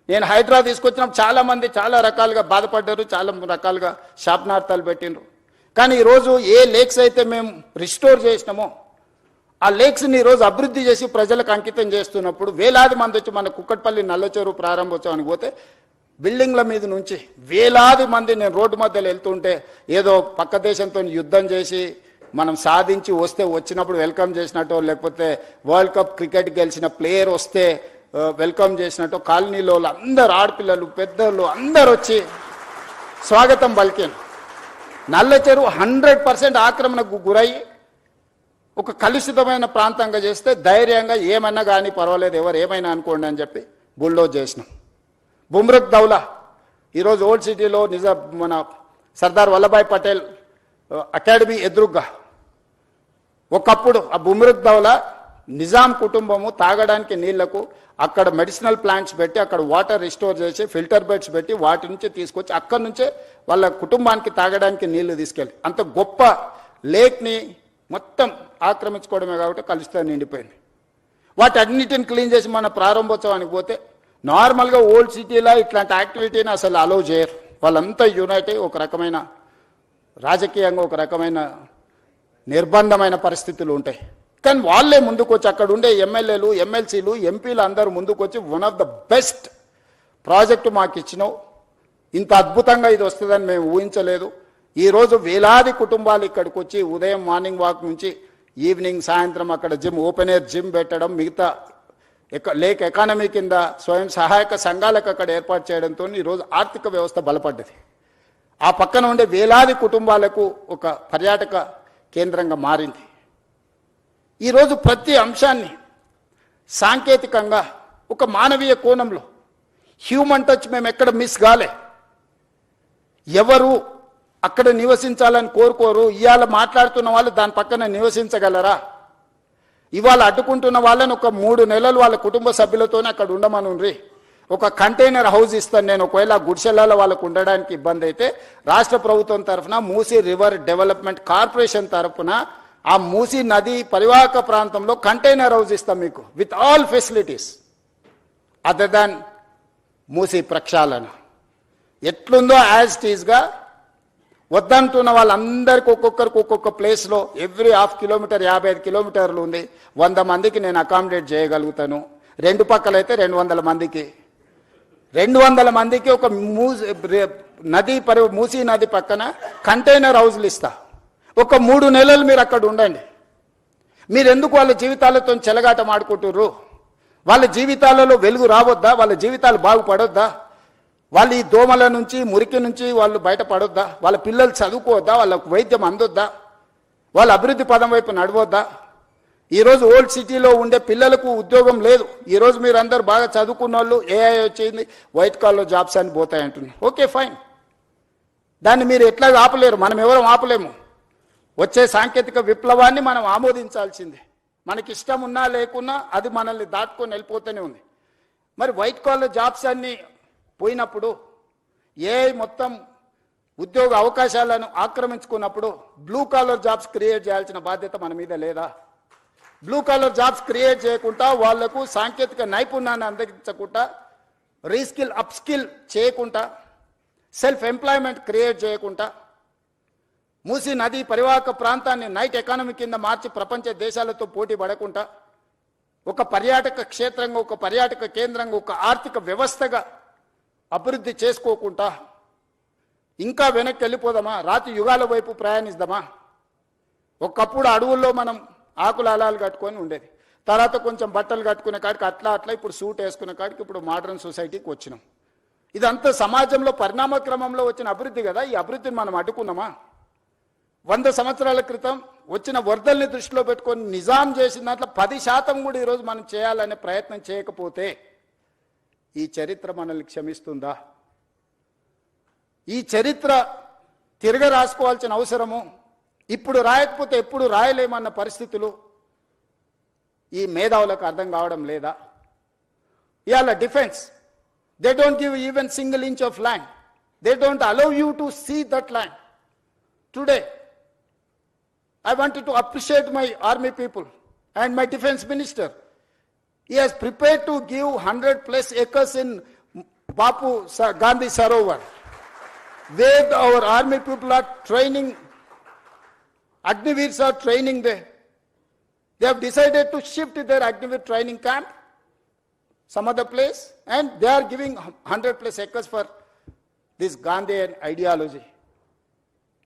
నేను హైదరాబాద్ తీసుకొచ్చినప్పుడు చాలామంది చాలా రకాలుగా బాధపడ్డారు, చాలా రకాలుగా శాపనార్థాలు పెట్టిండ్రు. కానీ ఈరోజు ఏ లేక్స్ అయితే మేము రిస్టోర్ చేసినామో ఆ లేక్స్ని ఈరోజు అభివృద్ధి చేసి ప్రజలకు అంకితం చేస్తున్నప్పుడు వేలాది మంది వచ్చి మన కుక్కట్పల్లి నల్లచెరువు ప్రారంభోత్సవానికి పోతే బిల్డింగ్ల మీద నుంచి వేలాది మంది, నేను రోడ్డు మధ్యలో వెళ్తుంటే ఏదో పక్క దేశంతో యుద్ధం చేసి మనం సాధించి వస్తే వచ్చినప్పుడు వెల్కమ్ చేసినట్టు, లేకపోతే వరల్డ్ కప్ క్రికెట్ గెలిచిన ప్లేయర్ వస్తే వెల్కమ్ చేసినట్టు కాలనీలో అందరు ఆడపిల్లలు పెద్దలు అందరు వచ్చి స్వాగతం పలికాను. నల్ల చెరువు 100% ఆక్రమణకు గురై ఒక కలుషితమైన ప్రాంతంగా చేస్తే ధైర్యంగా ఏమన్నా కానీ పర్వాలేదు, ఎవరు ఏమైనా అనుకోండి అని చెప్పి బుల్డోజ్ చేసినాం. బుమ్రక్ దౌలా ఈరోజు ఓల్డ్ సిటీలో మన సర్దార్ వల్లభాయ్ పటేల్ అకాడమీ ఎదురుగ్గా ఒకప్పుడు ఆ బుమ్రక్ దౌలా నిజాం కుటుంబము తాగడానికి నీళ్లకు అక్కడ మెడిసినల్ ప్లాంట్స్ పెట్టి అక్కడ వాటర్ రిస్టోర్ చేసి ఫిల్టర్ బెడ్స్ పెట్టి వాటి నుంచి తీసుకొచ్చి అక్కడి నుంచే వాళ్ళ కుటుంబానికి తాగడానికి నీళ్లు తీసుకెళ్ళి అంత గొప్ప లేక్ని మొత్తం ఆక్రమించుకోవడమే కాబట్టి కలుషితం నిండిపోయింది. వాటి అన్నిటిని క్లీన్ చేసి మన ప్రారంభోత్సవానికి పోతే నార్మల్గా ఓల్డ్ సిటీలో ఇట్లాంటి యాక్టివిటీని అసలు అలౌ చేయరు. వాళ్ళంతా యునైట్ అయ్యి ఒక రకమైన రాజకీయంగా ఒక రకమైన నిర్బంధమైన పరిస్థితులు ఉంటాయి. కానీ వాళ్ళే ముందుకు వచ్చి అక్కడ ఉండే ఎమ్మెల్యేలు, ఎమ్మెల్సీలు, ఎంపీలు అందరూ ముందుకు వచ్చి one of the best project మాకు ఇచ్చినావు, ఇంత అద్భుతంగా ఇది వస్తుందని మేము ఊహించలేదు. ఈరోజు వేలాది కుటుంబాలు ఇక్కడికి వచ్చి ఉదయం మార్నింగ్ వాక్ నుంచి ఈవినింగ్ సాయంత్రం అక్కడ జిమ్, ఓపెన్ ఎయిర్ జిమ్ పెట్టడం, మిగతా లేక్ ఎకానమీ కింద స్వయం సహాయక సంఘాలకు అక్కడ ఏర్పాటు చేయడంతో ఈరోజు ఆర్థిక వ్యవస్థ బలపడ్డది. ఆ పక్కన ఉండే వేలాది కుటుంబాలకు ఒక పర్యాటక కేంద్రంగా మారింది. ఈరోజు ప్రతి అంశాన్ని సాంకేతికంగా ఒక మానవీయ కోణంలో హ్యూమన్ టచ్ మేము ఎక్కడ మిస్ కాలే. ఎవరు అక్కడ నివసించాలని కోరుకోరు. ఇవాళ మాట్లాడుతున్న వాళ్ళు దాని పక్కన నివసించగలరా? ఇవాళ అడ్డుకుంటున్న వాళ్ళని ఒక 3 నెలలు వాళ్ళ కుటుంబ సభ్యులతోనే అక్కడ ఉండమనుండ్రి. ఒక కంటైనర్ హౌస్ ఇస్తాను నేను, ఒకవేళ గుడిసెలలో వాళ్ళకు ఉండడానికి ఇబ్బంది అయితే రాష్ట్ర ప్రభుత్వం తరఫున మూసీ రివర్ డెవలప్మెంట్ కార్పొరేషన్ తరఫున ఆ మూసీ నది పరివాహక ప్రాంతంలో కంటైనర్ హౌస్ ఇస్తాం మీకు with all facilities other than Musi ప్రక్షాళన. ఎట్లుందో యాజ్ ఇట్ ఈస్గా వద్దంటున్న వాళ్ళందరికీ ఒక్కొక్కరికి ఒక్కొక్క ప్లేస్లో ఎవ్రీ 1/2 కిలోమీటర్ 55 కిలోమీటర్లు ఉంది. 100 మందికి నేను అకామిడేట్ చేయగలుగుతాను. 2 పక్కలైతే 200 మందికి, 200 మందికి ఒక మూసీ నది పక్కన కంటైనర్ హౌస్లు ఇస్తా. ఒక 3 నెలలు మీరు అక్కడ ఉండండి. మీరు ఎందుకు వాళ్ళ జీవితాలతో చెలగాట మాడుకుంటుర్రు? వాళ్ళ జీవితాలలో వెలుగు రావద్దా? వాళ్ళ జీవితాలు బాగుపడొద్దా? వాళ్ళు ఈ దోమల నుంచి మురికి నుంచి వాళ్ళు బయటపడొద్దా? వాళ్ళ పిల్లలు చదువుకోవద్దా? వాళ్ళకు వైద్యం అందొద్దా? వాళ్ళ అభివృద్ధి పదం వైపు నడవద్దా? ఈరోజు ఓల్డ్ సిటీలో ఉండే పిల్లలకు ఉద్యోగం లేదు. ఈరోజు మీరు అందరు బాగా చదువుకున్న వాళ్ళు ఏఐ వచ్చింది, వైట్ కాలర్ జాబ్స్ అని పోతాయంటున్నారు. ఓకే ఫైన్, దాన్ని మీరు ఎట్లా ఆపలేరు, మనం ఎవరం ఆపలేము. వచ్చే సాంకేతిక విప్లవాన్ని మనం ఆమోదించాల్సిందే. మనకి ఇష్టం ఉన్నా లేకున్నా అది మనల్ని దాటుకొని వెళ్ళిపోతూనే ఉంది. మరి వైట్ కాలర్ జాబ్స్ అన్ని పోయినప్పుడు ఏఐ మొత్తం ఉద్యోగ అవకాశాలను ఆక్రమించుకున్నప్పుడు బ్లూ కాలర్ జాబ్స్ క్రియేట్ చేయాల్సిన బాధ్యత మన మీద లేదా? బ్లూ కాలర్ జాబ్స్ క్రియేట్ చేయకుండా వాళ్లకు సాంకేతిక నైపుణ్యాన్ని అందించకుండా, రీస్కిల్ అప్స్కిల్ చేయకుండా, సెల్ఫ్ ఎంప్లాయ్మెంట్ క్రియేట్ చేయకుండా, మూసీ నది పరివాహక ప్రాంతాన్ని నైట్ ఎకానమీ కింద మార్చి ప్రపంచ దేశాలతో పోటీ పడకుండా, ఒక పర్యాటక క్షేత్రంగా, ఒక పర్యాటక కేంద్రంగా, ఒక ఆర్థిక వ్యవస్థగా అభివృద్ధి చేసుకోకుండా ఇంకా వెనక్కి వెళ్ళిపోదామా? రాతి యుగాల వైపు ప్రయాణిద్దామా? ఒకప్పుడు అడవుల్లో మనం ఆకులు అలాలు కట్టుకొని ఉండేది, తర్వాత కొంచెం బట్టలు కట్టుకునే కాడికి అట్లా ఇప్పుడు సూట్ వేసుకునే కాడికి ఇప్పుడు మోడర్న్ సొసైటీకి వచ్చినాం. ఇదంతా సమాజంలో పరిణామ క్రమంలో వచ్చిన అభివృద్ధి కదా. ఈ అభివృద్ధిని మనం అడ్డుకున్నామా? 100 సంవత్సరాల క్రితం వచ్చిన వరదల్ని దృష్టిలో పెట్టుకొని నిజాం చేసిన దాంట్లో 10% కూడా ఈరోజు మనం చేయాలనే ప్రయత్నం చేయకపోతే ఈ చరిత్ర మనల్ని క్షమిస్తుందా? ఈ చరిత్ర తిరగ రాసుకోవాల్సిన అవసరము, ఇప్పుడు రాయకపోతే ఎప్పుడు రాయలేమన్న పరిస్థితులు ఈ మేధావులకు అర్థం కావడం లేదా? ఇవాళ defence, they don't give even single inch of land, they don't allow you to see that land. Today I wanted to appreciate my army people and my defense minister. He has prepared to give 100+ acres in Bapu Gandhi Sarovar, where our army people are training, Agniveers are training there. They have decided to shift their Agniveer training camp some other place, and they are giving 100+ acres for this Gandhian ideology,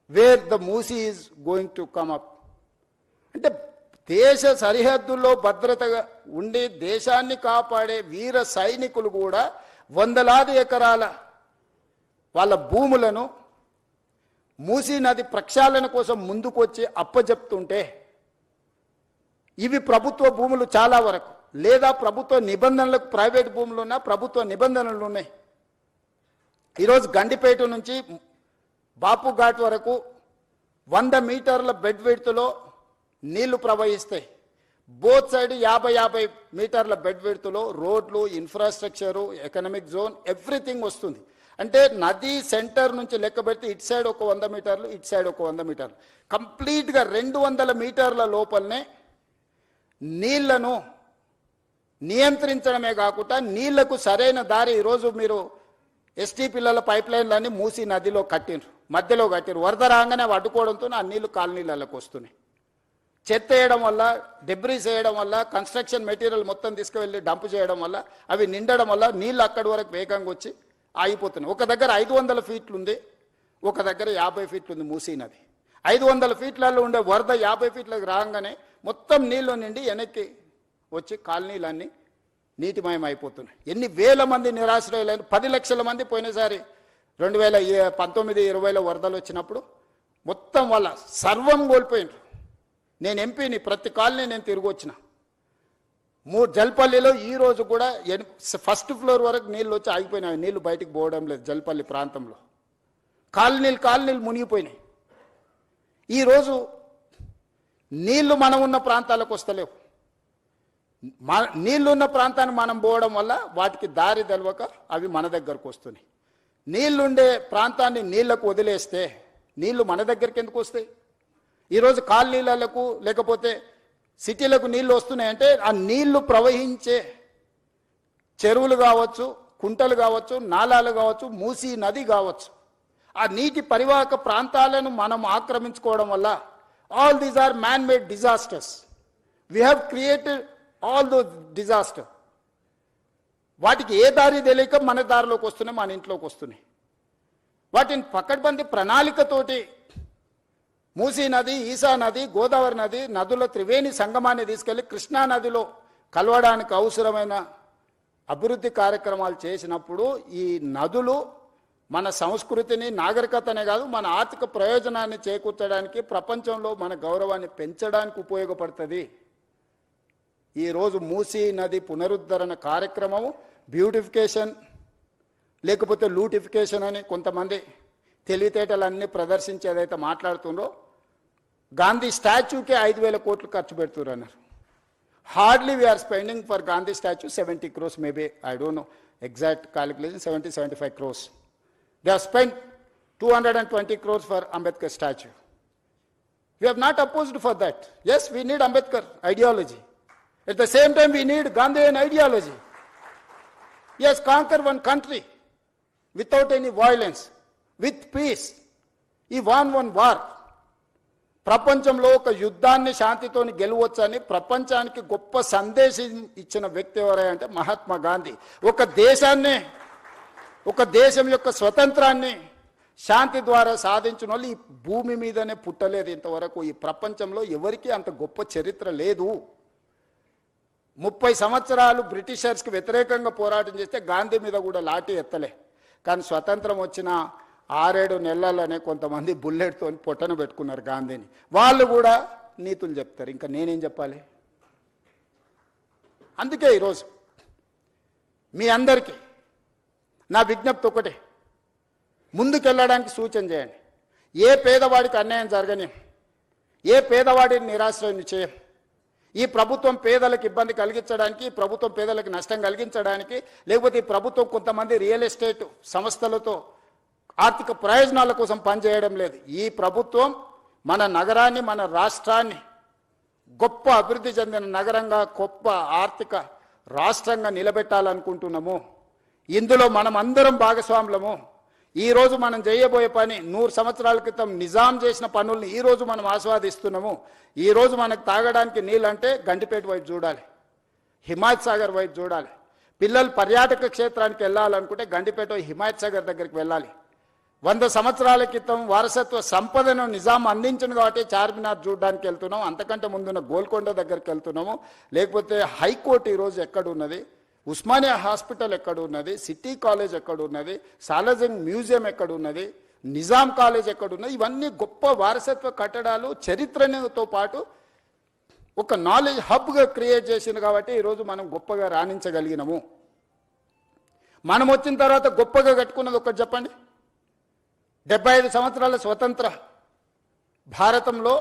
where the Musi is going to come up. అంటే దేశ సరిహద్దుల్లో భద్రతగా ఉండి దేశాన్ని కాపాడే వీర సైనికులు కూడా వందలాది ఎకరాల వాళ్ళ భూములను మూసీ నది ప్రక్షాళన కోసం ముందుకొచ్చి అప్పజెప్తుంటే, ఇవి ప్రభుత్వ భూములు చాలా వరకు, లేదా ప్రభుత్వ నిబంధనలకు ప్రైవేట్ భూములు ఉన్నా ప్రభుత్వ నిబంధనలు ఉన్నాయి. ఈరోజు గండిపేట నుంచి బాపు ఘాట్ వరకు 100 మీటర్ల బెడ్ విడ్త్లో నీళ్లు ప్రవహిస్తాయి. బోత్ సైడ్ 50 మీటర్ల బెడ్ విడ్త్లో రోడ్లు, ఇన్ఫ్రాస్ట్రక్చరు, ఎకనామిక్ జోన్, ఎవ్రీథింగ్ వస్తుంది. అంటే నది సెంటర్ నుంచి లెక్క పెడితే ఇటు సైడ్ ఒక 100 మీటర్లు, ఇటు సైడ్ ఒక 100 మీటర్లు, కంప్లీట్గా 200 మీటర్ల లోపలనే నీళ్లను నియంత్రించడమే కాకుండా నీళ్లకు సరైన దారి. ఈరోజు మీరు ఎస్టీ పిల్లల పైప్ లైన్లన్నీ మూసీ నదిలో కట్టిండ్రు, మధ్యలో కట్టిరు. వరద రాగానే అవి అడ్డుకోవడంతో ఆ నీళ్లు కాలనీలకు వస్తున్నాయి. చెత్త వేయడం వల్ల, డెబ్రీస్ వేయడం వల్ల, కన్స్ట్రక్షన్ మెటీరియల్ మొత్తం తీసుకువెళ్ళి డంప్ చేయడం వల్ల అవి నిండడం వల్ల నీళ్ళు అక్కడి వరకు వేగంగా వచ్చి ఆగిపోతున్నాయి. ఒక దగ్గర 500 ఫీట్లు ఉంది, ఒక దగ్గర 50 ఫీట్లు ఉంది మూసీ నది. 500 ఫీట్లలో ఉండే వరద 50 ఫీట్లకు రాగానే మొత్తం నీళ్ళు నిండి వెనక్కి వచ్చి కాలనీలన్నీ నీటిమయం అయిపోతున్నాయి. ఎన్ని వేల మంది నిరాశ్రయులైన, 10 లక్షల మంది పోయినసారి 2019-20లో వరదలు వచ్చినప్పుడు మొత్తం వాళ్ళ సర్వం కోల్పోయినారు. నేను ఎంపీని, ప్రతి కాలనీ నేను తిరిగి వచ్చిన. జల్పల్లిలో ఈరోజు కూడా 1st ఫ్లోర్ వరకు నీళ్ళు వచ్చి ఆగిపోయినాయి, నీళ్లు బయటికి పోవడం లేదు. జల్పల్లి ప్రాంతంలో కాలనీలు మునిగిపోయినాయి. ఈరోజు నీళ్లు మనం ఉన్న ప్రాంతాలకు వస్తలేవు. నీళ్లున్న ప్రాంతాన్ని మనం పోవడం వల్ల వాటికి దారి తెలవక అవి మన దగ్గరకు వస్తున్నాయి. నీళ్లుండే ప్రాంతాన్ని నీళ్లకు వదిలేస్తే నీళ్లు మన దగ్గరికి ఎందుకు వస్తాయి? ఈరోజు కాలనీలకు లేకపోతే సిటీలకు నీళ్లు వస్తున్నాయంటే ఆ నీళ్లు ప్రవహించే చెరువులు కావచ్చు, కుంటలు కావచ్చు, నాలాలు కావచ్చు, మూసీ నది కావచ్చు, ఆ నీటి పరివాహక ప్రాంతాలను మనం ఆక్రమించుకోవడం వల్ల all these are man made disasters. We have created all those disaster. వాటికి ఏ దారి తెలియక మన దారిలోకి వస్తున్నాయి, మన ఇంట్లోకి వస్తున్నాయి. వాటిని పకడ్బందీ ప్రణాళికతోటి మూసీ నది, ఈసా నది, గోదావరి నది నదుల త్రివేణి సంగమాన్ని తీసుకెళ్లి కృష్ణా నదిలో కలవడానికి అవసరమైన అభివృద్ధి కార్యక్రమాలు చేసినప్పుడు ఈ నదులు మన సంస్కృతిని, నాగరికతనే కాదు మన ఆర్థిక ప్రయోజనాన్ని చేకూర్చడానికి, ప్రపంచంలో మన గౌరవాన్ని పెంచడానికి ఉపయోగపడుతుంది. ఈరోజు మూసీ నది పునరుద్ధరణ కార్యక్రమము బ్యూటిఫికేషన్ లేకపోతే లూటిఫికేషన్ అని కొంతమంది తెలివితేటలన్నీ ప్రదర్శించి ఏదైతే మాట్లాడుతుందో, గాంధీ స్టాచ్యూకే 5,000 కోట్లు ఖర్చు పెడుతున్నారు అన్నారు. Hardly we are spending for Gandhi statue 70 crores, maybe I don't know exact calculation, 70-75 crores. They have spent 220 crores for Ambedkar statue. We have not opposed for that. Yes, we need Ambedkar ideology. At the same time, we need Gandhian ideology. Yes, conquer one country without any violence, with peace. He won one war. ప్రపంచంలో ఒక యుద్ధాన్ని శాంతితోని గెలవచ్చని ప్రపంచానికి గొప్ప సందేశం ఇచ్చిన వ్యక్తి ఎవరంటే మహాత్మా గాంధీ. ఒక దేశం యొక్క స్వతంత్రాన్ని శాంతి ద్వారా సాధించిన వాళ్ళు ఈ భూమి మీదనే పుట్టలేదు ఇంతవరకు. ఈ ప్రపంచంలో ఎవరికి అంత గొప్ప చరిత్ర లేదు. 30 సంవత్సరాలు బ్రిటిషర్స్కి వ్యతిరేకంగా పోరాటం చేస్తే గాంధీ మీద కూడా లాఠీ ఎత్తలే. కానీ స్వతంత్రం వచ్చిన 6-7 నెలలనే కొంతమంది బుల్లెట్తో పొట్టన పెట్టుకున్నారు గాంధీని. వాళ్ళు కూడా నీతులు చెప్తారు, ఇంకా నేనేం చెప్పాలి? అందుకే ఈరోజు మీ అందరికీ నా విజ్ఞప్తి ఒకటే, ముందుకెళ్ళడానికి సూచన చేయండి. ఏ పేదవాడికి అన్యాయం జరగని, ఏ పేదవాడిని నిరాశ్రయం చేయం. ఈ ప్రభుత్వం పేదలకు ఇబ్బంది కలిగించడానికి, ఈ ప్రభుత్వం పేదలకు నష్టం కలిగించడానికి, లేకపోతే ఈ ప్రభుత్వం కొంతమంది రియల్ ఎస్టేట్ సంస్థలతో ఆర్థిక ప్రయోజనాల కోసం పనిచేయడం లేదు. ఈ ప్రభుత్వం మన నగరాన్ని, మన రాష్ట్రాన్ని గొప్ప అభివృద్ధి చెందిన నగరంగా, గొప్ప ఆర్థిక రాష్ట్రంగా నిలబెట్టాలనుకుంటున్నాము. ఇందులో మనం అందరం భాగస్వాములము. ఈరోజు మనం చేయబోయే పని 100 సంవత్సరాల క్రితం నిజాం చేసిన పనుల్ని ఈరోజు మనం ఆస్వాదిస్తున్నాము. ఈరోజు మనకు తాగడానికి నీళ్ళంటే గండిపేట వైపు చూడాలి, హిమాయత్ సాగర్ వైపు చూడాలి. పిల్లలు పర్యాటక క్షేత్రానికి వెళ్ళాలనుకుంటే గండిపేట హిమాయత్ సాగర్ దగ్గరికి వెళ్ళాలి. 100 సంవత్సరాల క్రితం వారసత్వ సంపదను నిజాం అందించింది కాబట్టి చార్మినార్ చూడడానికి వెళ్తున్నాం, అంతకంటే ముందున్న గోల్కొండ దగ్గరికి వెళ్తున్నాము. లేకపోతే హైకోర్టు ఈరోజు ఎక్కడున్నది, ఉస్మానియా హాస్పిటల్ ఎక్కడున్నది, సిటీ కాలేజ్ ఎక్కడున్నది, సాలార్జంగ్ మ్యూజియం ఎక్కడున్నది, నిజాం కాలేజ్ ఎక్కడున్నది, ఇవన్నీ గొప్ప వారసత్వ కట్టడాలు. చరిత్రతో పాటు ఒక నాలెడ్జ్ హబ్గా క్రియేట్ చేసింది కాబట్టి ఈరోజు మనం గొప్పగా రాణించగలిగినాము. మనం వచ్చిన తర్వాత గొప్పగా కట్టుకున్నది ఒకటి చెప్పండి. 75 సంవత్సరాల స్వతంత్ర భారతంలో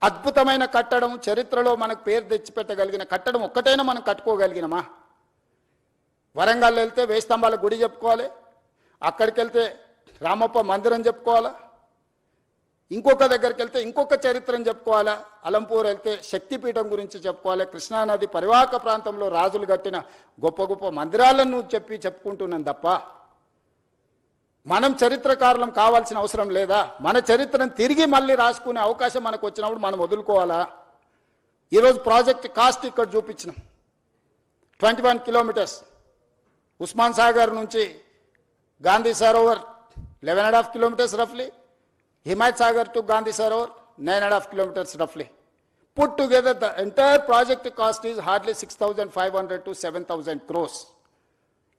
అద్భుతమైన కట్టడం, చరిత్రలో మనకు పేరు తెచ్చిపెట్టగలిగిన కట్టడం ఒక్కటైనా మనం కట్టుకోగలిగినమా? వరంగల్ వెళ్తే వేయి స్తంభాల గుడి చెప్పుకోవాలి, అక్కడికి వెళ్తే రామప్ప మందిరం చెప్పుకోవాలా, ఇంకొక దగ్గరికి వెళ్తే ఇంకొక చరిత్రను చెప్పుకోవాలా, అలంపూర్ వెళ్తే శక్తిపీఠం గురించి చెప్పుకోవాలి, కృష్ణానది పరివాహక ప్రాంతంలో రాజులు కట్టిన గొప్ప గొప్ప మందిరాలను చెప్పుకుంటున్నాను తప్ప మనం చరిత్రకారులం కావాల్సిన అవసరం లేదా? మన చరిత్రను తిరిగి మళ్ళీ రాసుకునే అవకాశం మనకు వచ్చినప్పుడు మనం వదులుకోవాలా? ఈరోజు ప్రాజెక్ట్ కాస్ట్ ఇక్కడ చూపించినాం. 21 కిలోమీటర్స్ ఉస్మాన్ సాగర్ నుంచి Gandhi Sarovar 11.5 kilometers roughly, Himayat Sagar to Gandhi Sarovar 9.5 kilometers roughly. Put together the entire project cost is hardly 6,500 to 7,000 crores.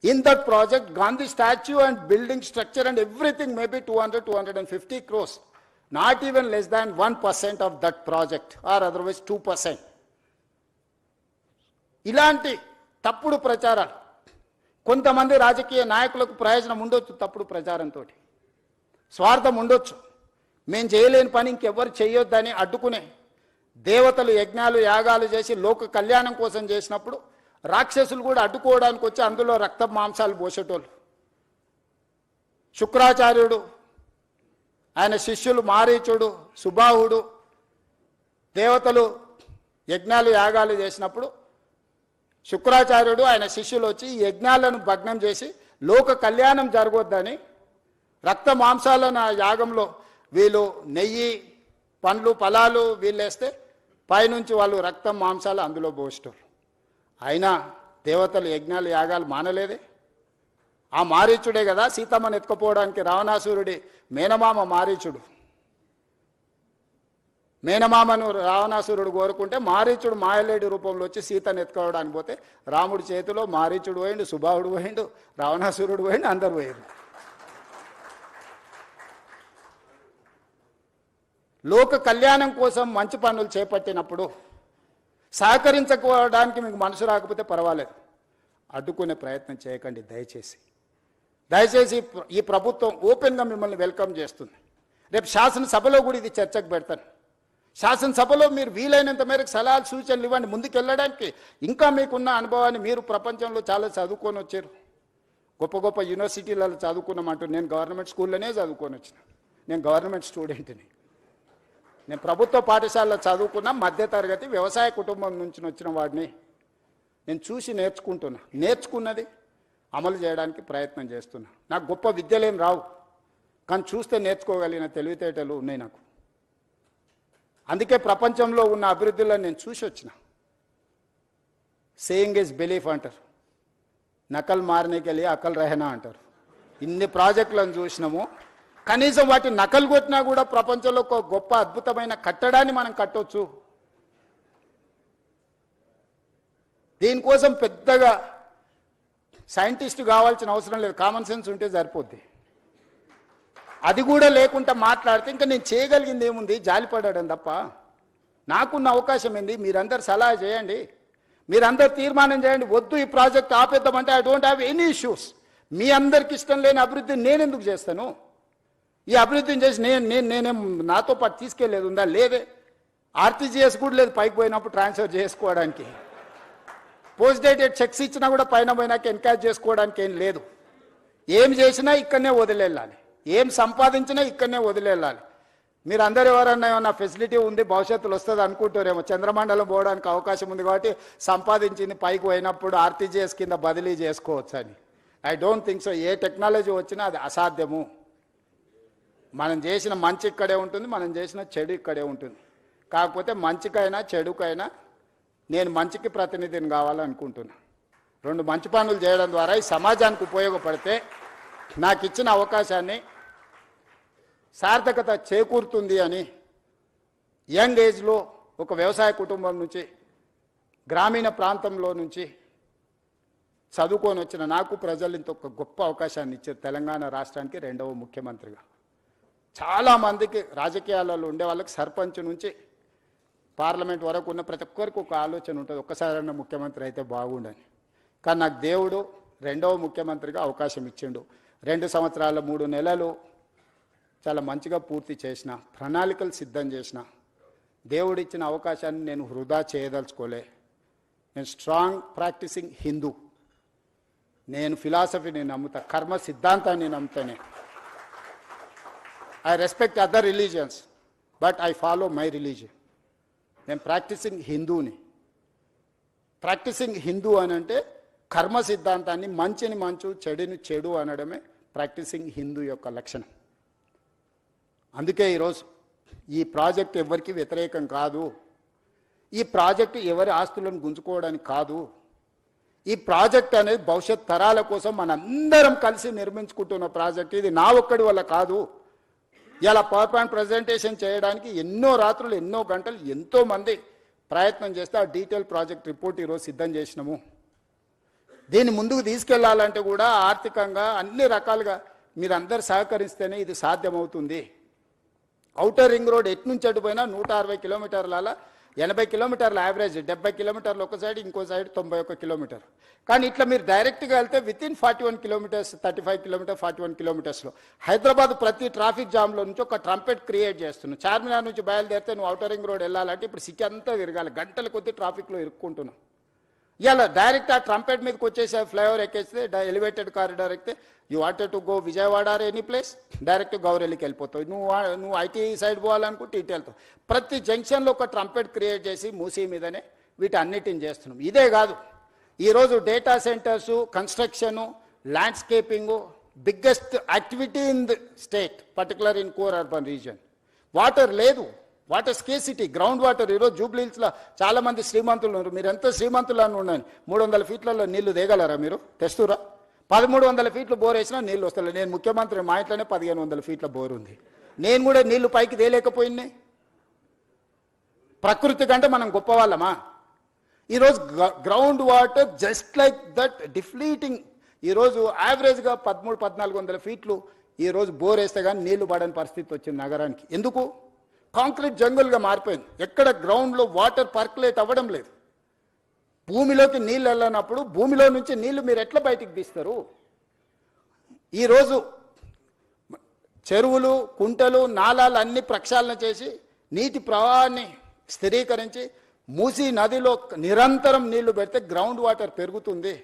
In that project, Gandhi statue and building structure and everything may be 200-250 crores. Not even less than 1% of that project or otherwise 2%. ఇలాంటి తప్పుడు ప్రచారాలు కొంతమంది రాజకీయ నాయకులకు ప్రయోజనం ఉండొచ్చు, తప్పుడు ప్రచారంతో స్వార్థం ఉండొచ్చు. మేము చేయలేని పని ఇంకెవ్వరు చేయొద్దని అడ్డుకునే దేవతలు యజ్ఞాలు యాగాలు చేసి లోక కళ్యాణం కోసం చేసినప్పుడు రాక్షసులు కూడా అడ్డుకోవడానికి వచ్చి అందులో రక్త మాంసాలు పోసేటోళ్ళు. శుక్రాచార్యుడు, ఆయన శిష్యులు మారీచుడు, సుబాహుడు దేవతలు యజ్ఞాలు యాగాలు చేసినప్పుడు శుక్రాచార్యుడు ఆయన శిష్యులు వచ్చి ఈ యజ్ఞాలను భగ్నం చేసి లోక కళ్యాణం జరగొద్దని రక్త మాంసాలను ఆ యాగంలో వీళ్ళు నెయ్యి పండ్లు ఫలాలు వీళ్ళేస్తే పైనుంచి వాళ్ళు రక్తం మాంసాలు అందులో పోస్తారు. అయినా దేవతలు యజ్ఞాలు యాగాలు మానలేదే. ఆ మారీచుడే కదా సీతమ్మను ఎత్తుకుపోవడానికి రావణాసురుడి మేనమామ మారీచుడు. మేనమామను రావణాసురుడు కోరుకుంటే మారీచుడు మాయలేడి రూపంలో వచ్చి సీతను ఎత్తుకోవడానికి పోతే రాముడి చేతిలో మారీచుడు పోయిండు, సుబాహుడు పోయిండు, రావణాసురుడు పోయిండు, అందరు పోయిండు. లోక కళ్యాణం కోసం మంచి పనులు చేపట్టినప్పుడు సహకరించుకోవడానికి మీకు మనసు రాకపోతే పర్వాలేదు, అడ్డుకునే ప్రయత్నం చేయకండి దయచేసి. దయచేసి ఈ ప్రభుత్వం ఓపెన్గా మిమ్మల్ని వెల్కమ్ చేస్తుంది. రేపు శాసనసభలో కూడా ఇది చర్చకు పెడతాను. శాసనసభలో మీరు వీలైనంత మేరకు సలహాలు సూచనలు ఇవ్వండి ముందుకు వెళ్ళడానికి. ఇంకా మీకున్న అనుభవాన్ని, మీరు ప్రపంచంలో చాలా చదువుకొని వచ్చారు, గొప్ప గొప్ప యూనివర్సిటీలలో చదువుకున్నామంటూ నేను గవర్నమెంట్ స్కూల్లోనే చదువుకొని వచ్చిన. నేను గవర్నమెంట్ స్టూడెంట్ని. నేను ప్రభుత్వ పాఠశాలలో చదువుకున్న మధ్యతరగతి వ్యవసాయ కుటుంబం నుంచి వచ్చిన వాడిని. నేను చూసి నేర్చుకున్నది అమలు చేయడానికి ప్రయత్నం చేస్తున్నా. నాకు గొప్ప విద్యలేం రావు, కానీ చూస్తే నేర్చుకోగలిగిన తెలివితేటలు ఉన్నాయి నాకు. అందుకే ప్రపంచంలో ఉన్న అభివృద్ధిలో నేను చూసి వచ్చిన. సేయింగ్ ఇస్ బిలీఫ్ అంటారు, నకల్ మారనేకి వెళ్ళి అకల్ రహనా అంటారు. ఇన్ని ప్రాజెక్టులను చూసినాము, కనీసం వాటి నకలు కొట్టినా కూడా ప్రపంచంలో ఒక గొప్ప అద్భుతమైన కట్టడాన్ని మనం కట్టవచ్చు. దీనికోసం పెద్దగా సైంటిస్ట్ కావాల్సిన అవసరం లేదు, కామన్ సెన్స్ ఉంటే సరిపోద్ది. అది కూడా లేకుండా మాట్లాడితే ఇంకా నేను చేయగలిగింది ఏముంది, జాలిపడడం తప్ప. నాకున్న అవకాశం ఏంది, మీరందరు సలహా చేయండి, మీరందరు తీర్మానం చేయండి. వద్దు ఈ ప్రాజెక్ట్ ఆపేద్దామంటే I don't have any issues. మీ అందరికి ఇష్టం లేని అభివృద్ధి నేను ఎందుకు చేస్తాను? ఈ అభివృద్ధిని చేసి నేనేం నాతో పాటు తీసుకెళ్లేది ఉందా? లేదే. ఆర్టీజీఎస్ కూడా లేదు పైకి పోయినప్పుడు ట్రాన్స్ఫర్ చేసుకోవడానికి. పోస్ట్ డేటెడ్ చెక్స్ ఇచ్చినా కూడా పైన పోయినాక ఎన్కాష్ చేసుకోవడానికి ఏం లేదు. ఏం చేసినా ఇక్కడనే వదిలేళ్ళాలి, ఏం సంపాదించినా ఇక్కడనే వదిలేళ్ళాలి. మీరు అందరు ఎవరన్నా ఏమన్నా ఫెసిలిటీ ఉంది భవిష్యత్తులో వస్తుంది అనుకుంటారేమో. చంద్రమండలం పోవడానికి అవకాశం ఉంది కాబట్టి సంపాదించింది పైకి పోయినప్పుడు ఆర్టీజీఎస్ కింద బదిలీ చేసుకోవచ్చు అని. I don't think so. A technology వచ్చినా అది అసాధ్యము. మనం చేసిన మంచి ఇక్కడే ఉంటుంది, మనం చేసిన చెడు ఇక్కడే ఉంటుంది. కాకపోతే మంచికైనా చెడుకైనా నేను మంచికి ప్రతినిధిని కావాలనుకుంటున్నా. రెండు మంచి పనులు చేయడం ద్వారా ఈ సమాజానికి ఉపయోగపడితే నాకు ఇచ్చిన అవకాశాన్ని సార్థకత చేకూరుతుంది అని యంగ్ ఏజ్లో ఒక వ్యవసాయ కుటుంబం నుంచి గ్రామీణ ప్రాంతంలో నుంచి చదువుకొని వచ్చిన నాకు ప్రజలు ఇంత ఒక గొప్ప అవకాశాన్ని ఇచ్చారు. తెలంగాణ రాష్ట్రానికి 2వ ముఖ్యమంత్రిగా. చాలామందికి రాజకీయాలలో ఉండే వాళ్ళకి సర్పంచ్ నుంచి పార్లమెంట్ వరకు ఉన్న ప్రతి ఒక్కరికి ఒక ఆలోచన ఉంటుంది, ఒక్కసారన్నా ముఖ్యమంత్రి అయితే బాగుండని. కానీ నాకు దేవుడు 2వ ముఖ్యమంత్రిగా అవకాశం ఇచ్చిండు. 2 సంవత్సరాల 3 నెలలు చాలా మంచిగా పూర్తి చేసిన, ప్రణాళికలు సిద్ధం చేసిన. దేవుడు ఇచ్చిన అవకాశాన్ని నేను వృధా చేయదలుచుకోలే. నేను స్ట్రాంగ్ ప్రాక్టీసింగ్ హిందూ. నేను ఫిలాసఫీని నమ్ముతా, కర్మ సిద్ధాంతాన్ని నమ్ముతానే. I respect other religions but I follow my religion. నేను ప్రాక్టీసింగ్ హిందూని. ప్రాక్టీసింగ్ హిందూ అని అంటే కర్మ సిద్ధాంతాన్ని, మంచిని మంచు చెడుని చెడు అనడమే ప్రాక్టీసింగ్ హిందూ యొక్క లక్షణం. అందుకే ఈరోజు ఈ ప్రాజెక్ట్ ఎవరికి వ్యతిరేకం కాదు. ఈ ప్రాజెక్టు ఎవరి ఆస్తులను గుంజుకోవడానికి కాదు. ఈ ప్రాజెక్ట్ అనేది భవిష్యత్ తరాల కోసం మనందరం కలిసి నిర్మించుకుంటున్న ప్రాజెక్ట్. ఇది నా ఒక్కడి వల్ల కాదు. ఇలా పవర్ పాయింట్ ప్రజెంటేషన్ చేయడానికి ఎన్నో రాత్రులు, ఎన్నో గంటలు, ఎంతోమంది ప్రయత్నం చేస్తే ఆ డీటెయిల్ ప్రాజెక్ట్ రిపోర్ట్ ఈరోజు సిద్ధం చేసినాము. దీన్ని ముందుకు తీసుకెళ్లాలంటే కూడా ఆర్థికంగా అన్ని రకాలుగా మీరందరూ సహకరిస్తేనే ఇది సాధ్యమవుతుంది. ఔటర్ రింగ్ రోడ్ ఎటు నుంచి అటు పోయినా 160 కిలోమీటర్ల 80 కిలోమీటర్ల యావరేజ్, 70 కిలోమీటర్లు ఒక సైడ్, ఇంకో సైడ్ 91 కిలోమీటర్. కానీ ఇట్లా మీరు డైరెక్ట్గా వెళ్తే వితిన్ 41 కిలోమీటర్స్, 35 కిలోమీటర్, 41 కిలోమీటర్స్లో హైదరాబాద్ ప్రతి ట్రాఫిక్ జామ్లో నుంచి ఒక ట్రంపెట్ క్రియేట్ చేస్తున్నావు. చార్మినార్ నుంచి బయలుదేరితే నువ్వు ఔటర్ రింగ్ రోడ్ వెళ్ళాలంటే ఇప్పుడు సిటీ అంతా తిరగాలి, గంటల కొద్ది ట్రాఫిక్లో ఇరుక్కుంటున్నావు. ఇలా డైరెక్ట్ ఆ ట్రంపెట్ మీదకి వచ్చేసి ఫ్లైఓవర్ ఎక్కేస్తే ఎలివేటెడ్ కారిడార్ ఎక్కితే you wanted to go Vijayawada or any place, direct గౌరెల్లికి వెళ్ళిపోతావు. నువ్వు ఐటీ సైడ్ పోవాలనుకుంటే ఇటు వెళ్తావు. ప్రతి జంక్షన్లో ఒక ట్రంపెట్ క్రియేట్ చేసి మూసీ మీదనే వీటి అన్నిటిని చేస్తున్నాం. ఇదే కాదు, ఈరోజు data centres, construction, landscaping biggest activity in the state, particular in core urban region. Water లేదు, వాటర్ స్కేసిటీ, గ్రౌండ్ వాటర్. ఈరోజు జూబ్లీహిల్స్లో చాలామంది శ్రీమంతులు ఉన్నారు. మీరు ఎంత శ్రీమంతులు అని ఉండండి, 300 ఫీట్లలో నీళ్లు దిగలరా? మీరు తెస్తురా? 1300 ఫీట్లు బోర్ వేసినా నీళ్ళు వస్తలే. నేను ముఖ్యమంత్రి, మా ఇంట్లోనే 1500 ఫీట్ల బోర్ ఉంది. నేను కూడా నీళ్లు పైకి తేలేకపోయినాయి. ప్రకృతి కంటే మనం గొప్పవాళ్ళమా? ఈరోజు ground water just like that depleting. ఈరోజు యావరేజ్గా 1300-1400 ఫీట్లు ఈరోజు బోర్ వేస్తే కానీ నీళ్లు పడని పరిస్థితి వచ్చింది నగరానికి. ఎందుకు? కాంక్రీట్ జంగుల్గా మారిపోయింది. ఎక్కడ గ్రౌండ్లో వాటర్ పర్కులేట్ అవ్వడం లేదు. భూమిలోకి నీళ్ళు వెళ్ళినప్పుడు భూమిలో నుంచి నీళ్లు మీరు ఎట్లా బయటికి తీస్తారు? ఈరోజు చెరువులు, కుంటలు, నాలాలు అన్ని ప్రక్షాళన చేసి నీటి ప్రవాహాన్ని స్థిరీకరించి మూసీ నదిలో నిరంతరం నీళ్లు పెడితే గ్రౌండ్ వాటర్ పెరుగుతుంది.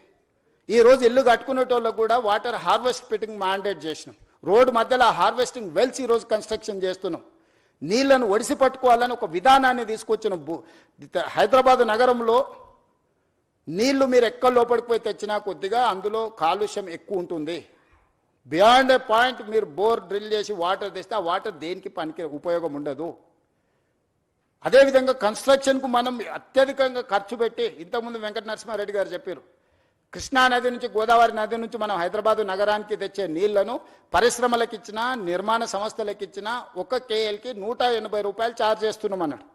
ఈ రోజు ఇల్లు కట్టుకునేటోళ్ళకు కూడా వాటర్ హార్వెస్టింగ్ మ్యాండేట్ చేసినాం. రోడ్డు మధ్యలో హార్వెస్టింగ్ వెల్స్ ఈ రోజు కన్స్ట్రక్షన్ చేస్తున్నాం. నీళ్లను ఒడిసి పట్టుకోవాలని ఒక విధానాన్ని తీసుకొచ్చిన హైదరాబాద్ నగరంలో నీళ్లు మీరు ఎక్కడ లోపలికి పోయి తెచ్చినా కొద్దిగా అందులో కాలుష్యం ఎక్కువ ఉంటుంది. బియాండ్ ఏ పాయింట్ మీరు బోర్ డ్రిల్ చేసి వాటర్ తెస్తే ఆ వాటర్ దేనికి పనికి ఉపయోగం ఉండదు. అదేవిధంగా కన్స్ట్రక్షన్కు మనం అత్యధికంగా ఖర్చు పెట్టి, ఇంతకుముందు వెంకట నరసింహారెడ్డి గారు చెప్పారు, కృష్ణా నది నుంచి గోదావరి నది నుంచి మనం హైదరాబాద్ నగరానికి తెచ్చే నీళ్లను పరిశ్రమలకు ఇచ్చినా నిర్మాణ సంస్థలకు ఇచ్చినా ఒక కేఎల్కి 180 రూపాయలు ఛార్జ్ చేస్తున్నాం అన్నాడు.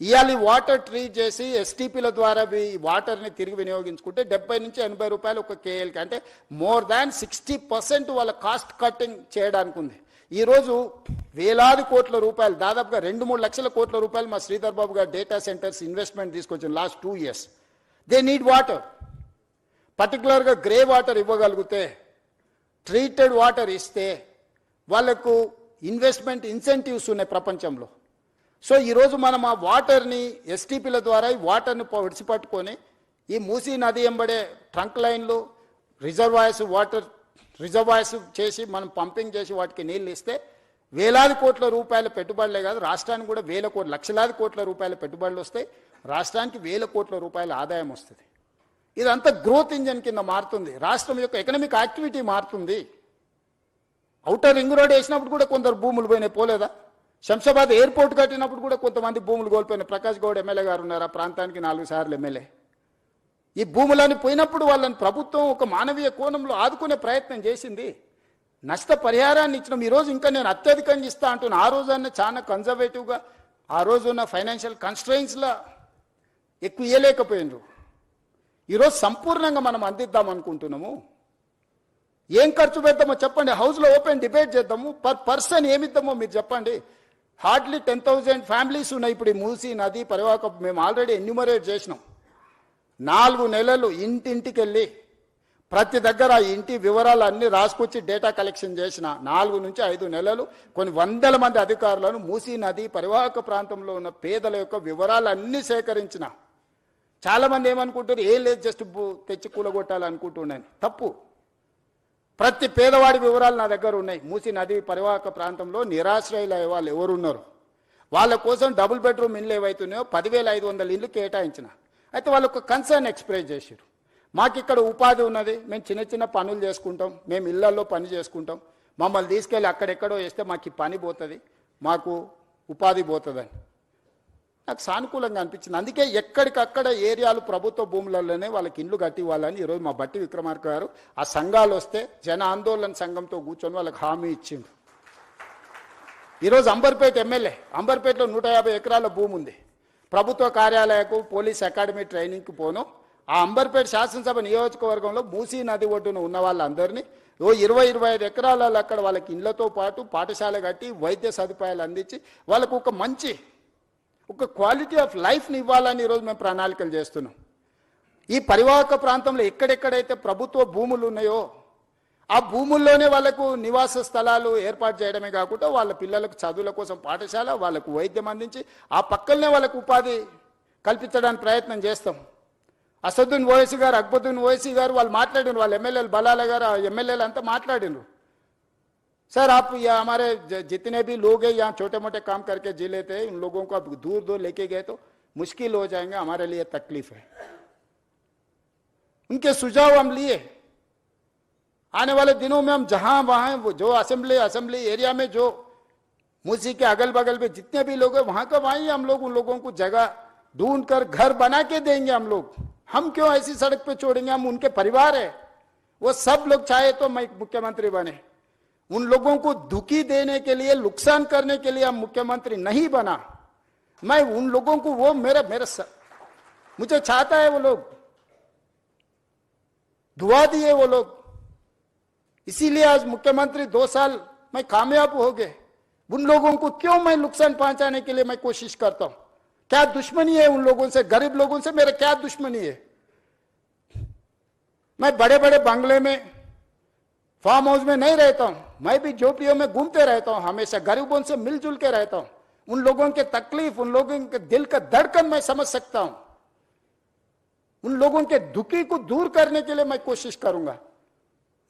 ఇవాళ వాటర్ ట్రీట్ చేసి ఎస్టీపీల ద్వారా వాటర్ని తిరిగి వినియోగించుకుంటే 70 నుంచి 80 రూపాయలు ఒక కేఎల్కి, అంటే మోర్ దాన్ 60% వాళ్ళ కాస్ట్ కట్టింగ్ చేయడానికి ఉంది. ఈరోజు వేలాది కోట్ల రూపాయలు, దాదాపుగా 2-3 లక్షల కోట్ల రూపాయలు మా శ్రీధర్ బాబు గారు డేటా సెంటర్స్ ఇన్వెస్ట్మెంట్ తీసుకొచ్చిన last 2 years. They need water. పర్టికులర్గా గ్రే వాటర్ ఇవ్వగలిగితే, ట్రీటెడ్ వాటర్ ఇస్తే వాళ్ళకు ఇన్వెస్ట్మెంట్ ఇన్సెంటివ్స్ ఉన్నాయి ప్రపంచంలో. సో ఈరోజు మనం ఆ వాటర్ని ఎస్టీపీల ద్వారా ఈ వాటర్ని విడిచిపట్టుకొని ఈ మూసీ నది ఎంబడే ట్రంక్ లైన్లు రిజర్వాయర్స్ వాటర్ రిజర్వాయర్స్ చేసి మనం పంపింగ్ చేసి వాటికి నీళ్ళు ఇస్తే వేలాది కోట్ల రూపాయల పెట్టుబడులే కాదు, రాష్ట్రానికి కూడా లక్షలాది కోట్ల రూపాయల పెట్టుబడులు వస్తాయి. రాష్ట్రానికి 1000 కోట్ల రూపాయల ఆదాయం వస్తుంది. ఇదంతా గ్రోత్ ఇంజన్ కింద మారుతుంది. రాష్ట్రం యొక్క ఎకనామిక్ యాక్టివిటీ మారుతుంది. ఔటర్ రింగ్ రోడ్ వేసినప్పుడు కూడా కొందరు భూములు పోయినాయి, పోలేదా? శంషాబాద్ ఎయిర్పోర్ట్ కట్టినప్పుడు కూడా కొంతమంది భూములు కోల్పోయినాయి. ప్రకాష్ గౌడ్ ఎమ్మెల్యే గారు ఉన్నారు, ఆ ప్రాంతానికి 4 సార్లు ఎమ్మెల్యే. ఈ భూములని పోయినప్పుడు వాళ్ళని ప్రభుత్వం ఒక మానవీయ కోణంలో ఆదుకునే ప్రయత్నం చేసింది. నష్ట పరిహారాన్ని ఇచ్చినాం. ఈరోజు ఇంకా నేను అత్యధికంగా ఇస్తా అంటున్నా. ఆ రోజన్నా చాలా కన్జర్వేటివ్గా ఆ రోజున్న ఫైనాన్షియల్ కన్స్ట్రెయిన్స్లో ఎక్కువ ఇవ్వలేకపోయినారు. ఈరోజు సంపూర్ణంగా మనం అందిద్దాం అనుకుంటున్నాము. ఏం ఖర్చు పెడతామో చెప్పండి. హౌస్లో ఓపెన్ డిబేట్ చేద్దాము. పర్ పర్సన్ ఏమిద్దామో మీరు చెప్పండి. హార్డ్లీ 10,000 ఫ్యామిలీస్ ఉన్నాయి ఇప్పుడు ఈ మూసీ నది పరివాహక. మేము ఆల్రెడీ ఎన్యూమరేట్ చేసినాం. 4 నెలలు ఇంటింటికి వెళ్ళి ప్రతి దగ్గర ఆ ఇంటి వివరాలు అన్నీ రాసుకొచ్చి డేటా కలెక్షన్ చేసిన 4 నుంచి 5 నెలలు కొన్ని వందల మంది అధికారులను మూసీ నది పరివాహక ప్రాంతంలో ఉన్న పేదల యొక్క వివరాలు అన్నీ సేకరించిన. చాలామంది ఏమనుకుంటారు, ఏం లేదు జస్ట్ తెచ్చి కూలగొట్టాలనుకుంటున్నాను. తప్పు. ప్రతి పేదవాడి వివరాలు నా దగ్గర ఉన్నాయి. మూసీ నది పరివాహక ప్రాంతంలో నిరాశ్రయుల వాళ్ళు ఎవరున్నారు, వాళ్ళ కోసం డబుల్ బెడ్రూమ్ ఇళ్ళు ఏవైతున్నాయో 10,500 ఇళ్ళు కేటాయించిన. అయితే వాళ్ళు ఒక కన్సర్న్ ఎక్స్ప్రెస్ చేశారు. మాకు ఇక్కడ ఉపాధి ఉన్నది, మేము చిన్న చిన్న పనులు చేసుకుంటాం, మేము ఇళ్లలో పని చేసుకుంటాం, మమ్మల్ని తీసుకెళ్ళి అక్కడెక్కడో వేస్తే మాకు ఈ పని పోతుంది, మాకు ఉపాధి పోతుందని నాకు సానుకూలంగా అనిపించింది. అందుకే ఎక్కడికక్కడ ఏరియాలు ప్రభుత్వ భూములలోనే వాళ్ళకి ఇండ్లు కట్టి ఇవ్వాలని ఈరోజు మా భట్టి విక్రమార్క గారు ఆ సంఘాలు వస్తే జన ఆందోళన సంఘంతో కూర్చొని వాళ్ళకి హామీ ఇచ్చిండు. ఈరోజు అంబర్పేట ఎమ్మెల్యే, అంబర్పేటలో 150 ఎకరాల భూమి ఉంది. ప్రభుత్వ కార్యాలయకు పోలీస్ అకాడమీ ట్రైనింగ్కి పోను. ఆ అంబర్పేట శాసనసభ నియోజకవర్గంలో మూసీ నది ఒడ్డున ఉన్న వాళ్ళందరినీ 20-25 ఎకరాలలో అక్కడ వాళ్ళకి ఇళ్లతో పాటు పాఠశాల కట్టి వైద్య సదుపాయాలు అందించి వాళ్ళకు ఒక క్వాలిటీ ఆఫ్ లైఫ్ని ఇవ్వాలని ఈరోజు మేము ప్రణాళికలు చేస్తున్నాం. ఈ పరివాహక ప్రాంతంలో ఎక్కడెక్కడైతే ప్రభుత్వ భూములు ఉన్నాయో ఆ భూముల్లోనే వాళ్ళకు నివాస స్థలాలు ఏర్పాటు చేయడమే కాకుండా వాళ్ళ పిల్లలకు చదువుల కోసం పాఠశాల, వాళ్ళకు వైద్యం అందించి ఆ పక్కనే వాళ్ళకు ఉపాధి కల్పించడానికి ప్రయత్నం చేస్తాం. असदुद्दीन ओवैसी गाరు, अकबरुद्दीन ओवैसी गाరు వాళ్ళు మాట్లాడినారు. వాళ్ళ ఎమ్మెల్యేలు బలాల గారు ఎమ్మెల్యేలు అంతా మాట్లాడినారు. सर आप ये हमारे जितने भी लोग हैं यहाँ छोटे मोटे काम करके जी लेते हैं, उन लोगों को आप दूर दूर लेके गए तो मुश्किल हो जाएंगे, हमारे लिए तकलीफ है. उनके सुझाव हम लिए. आने वाले दिनों में हम जहां वहां जो असेंबली एरिया में जो मूसी के अगल बगल में जितने भी लोग हैं वहां का वहीं हम लोग उन लोगों को जगह ढूंढ कर घर बना के देंगे. हम लोग हम क्यों ऐसी सड़क पे छोड़ेंगे? हम उनके परिवार है, वो सब लोग चाहे तो मैं मुख्यमंत्री बने. उन लोगों को दुखी देने के लिए, नुकसान करने के लिए हम मुख्यमंत्री नहीं बना. मैं उन लोगों को वो मेरा मुझे चाहता है, वो लोग दुआ दिए वो लोग, इसीलिए आज मुख्यमंत्री 2 साल मैं कामयाब हो गए. उन लोगों को क्यों मैं नुकसान पहुंचाने के लिए मैं कोशिश करता हूं? क्या दुश्मनी है उन लोगों से? गरीब लोगों से मेरा क्या दुश्मनी है? मैं बड़े बड़े बंगले में, फार्म हाउस में नहीं रहता हूं. मैं भी झोपड़ियों में घूमते रहता हूं, हमेशा गरीबों से मिलजुल के रहता हूं. उन लोगों के तकलीफ, उन लोगों के दिल का धड़कन मैं समझ सकता हूं. उन लोगों के दुखी को दूर करने के लिए मैं कोशिश करूंगा।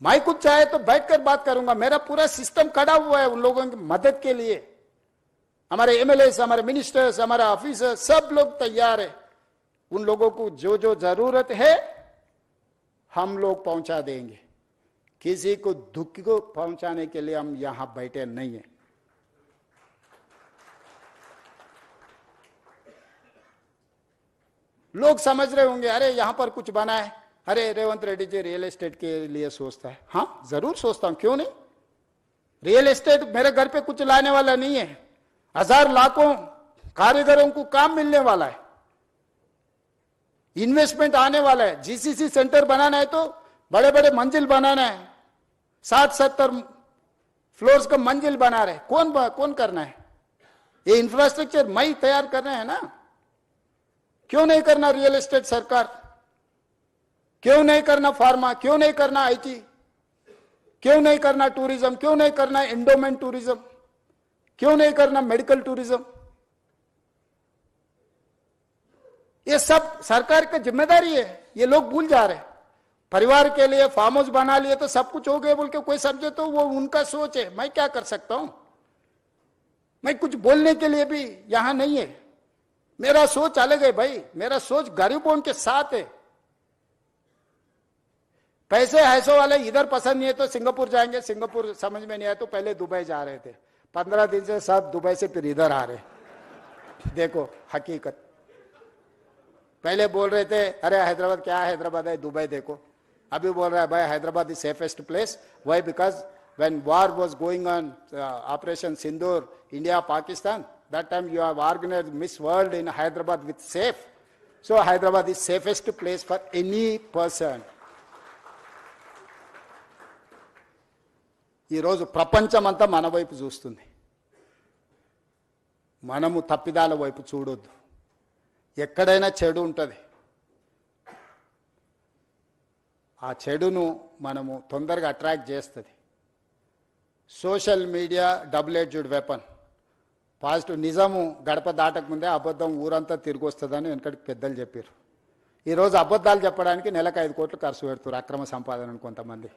मैं कुछ चाहे तो बैठकर बात करूंगा। मेरा पूरा सिस्टम खड़ा हुआ है उन लोगों की मदद के लिए। हमारे MLAs, हमारे मिनिस्टर्स, हमारे ऑफिसर सब लोग तैयार है। उन लोगों को जो जो जरूरत है हम लोग पहुंचा देंगे। किसी को दुख को पहुंचाने के लिए हम यहां बैठे नहीं है। लोग समझ रहे होंगे अरे यहां पर कुछ बना है, अरे रेवंत रेड्डी जी रियल एस्टेट के लिए सोचता है। हाँ जरूर सोचता हूं, क्यों नहीं। रियल एस्टेट मेरे घर पे कुछ लाने वाला नहीं है। 1000 लाखों कारीगरों को काम मिलने वाला है, इन्वेस्टमेंट आने वाला है। GCC सेंटर बनाना है तो बड़े बड़े मंजिल बनाना है, 60-70 फ्लोर्स का मंजिल बना रहे। कौन करना है ये इंफ्रास्ट्रक्चर? मैं तैयार करना है ना। क्यों नहीं करना रियल एस्टेट सरकार? क्यों नहीं करना फार्मा? क्यों नहीं करना IT? क्यों नहीं करना टूरिज्म? क्यों नहीं करना एंडोमेंट टूरिज्म? क्यों नहीं करना मेडिकल टूरिज्म? ये सब सरकार की जिम्मेदारी है। ये लोग भूल जा रहे हैं। परिवार के लिए फार्म हाउस बना लिए तो सब कुछ हो गया बोल के कोई समझे तो वो उनका सोच है। मैं क्या कर सकता हूं? मैं कुछ बोलने के लिए भी यहां नहीं है। मेरा सोच अलग है भाई। मेरा सोच गरीबों के साथ है। पैसे ऐसो वाले इधर पसंद नहीं है तो सिंगापुर जाएंगे, सिंगापुर समझ में नहीं आया तो पहले दुबई जा रहे थे, 15 दिन से सब दुबई से फिर इधर आ रहे। देखो हकीकत। पहले बोल रहे थे अरे हैदराबाद क्या हैदराबाद है, दुबई देखो। अभी बोल रहा है भाई Hyderabad is safest place. Why? Because when war was going on, operation Sindoor, India Pakistan, that time you have organized Miss World in Hyderabad with safe. So Hyderabad is safest place for any person. ఈ రోజు ప్రపంచం అంతా మన వైపు చూస్తుంది. మనము తప్పిదాల వైపు చూడొద్దు. ఎక్కడైనా చెడు ఉంటుంది. ఆ చెడును మనము తొందరగా అట్రాక్ట్ చేస్తుంది. Social media double edged weapon. Positive నిజము గడప దాటక ముందే అబద్ధం ఊరంతా తిరిగి వస్తుందని వెనకడికి పెద్దలు చెప్పారు. ఈరోజు అబద్ధాలు చెప్పడానికి నెలకు 5 కోట్లు ఖర్చు పెడుతున్నారు అక్రమ సంపాదనను కొంతమంది.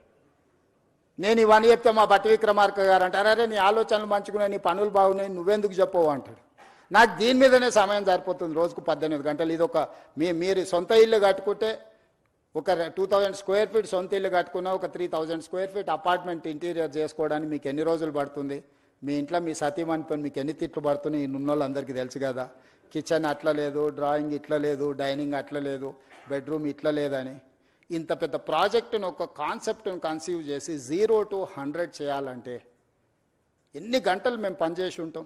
నేను ఇవన్నీ చెప్తే మా భట్టి విక్రమార్క గారు అంటారు అరే నీ ఆలోచనలు మంచుకున్నాయి, నీ పనులు బాగున్నాయి, నువ్వెందుకు చెప్పవు అంటాడు. నాకు దీని మీదనే సమయం సరిపోతుంది. రోజుకు 18 గంటలు. ఇది ఒక మీరు సొంత ఇల్లు కట్టుకుంటే ఒక 2000 స్క్వేర్ ఫీట్ సొంత ఇల్లు కట్టుకున్నా ఒక 3000 స్క్వేర్ ఫీట్ అపార్ట్మెంట్ ఇంటీరియర్ చేసుకోవడానికి మీకు ఎన్ని రోజులు పడుతుంది? మీ ఇంట్లో మీ సతీమణితో మీకు ఎన్ని తిట్లు పడుతున్నాయి ఉన్నోళ్ళు అందరికీ తెలుసు కదా. కిచెన్ అట్లా లేదు, డ్రాయింగ్ ఇట్లా లేదు, డైనింగ్ అట్లా లేదు, బెడ్రూమ్ ఇట్లా లేదని. ఇంత పెద్ద ప్రాజెక్టును ఒక కాన్సెప్ట్ను కన్సీవ్ చేసి 0 to 100 చేయాలంటే ఎన్ని గంటలు మేము పనిచేసి ఉంటాం?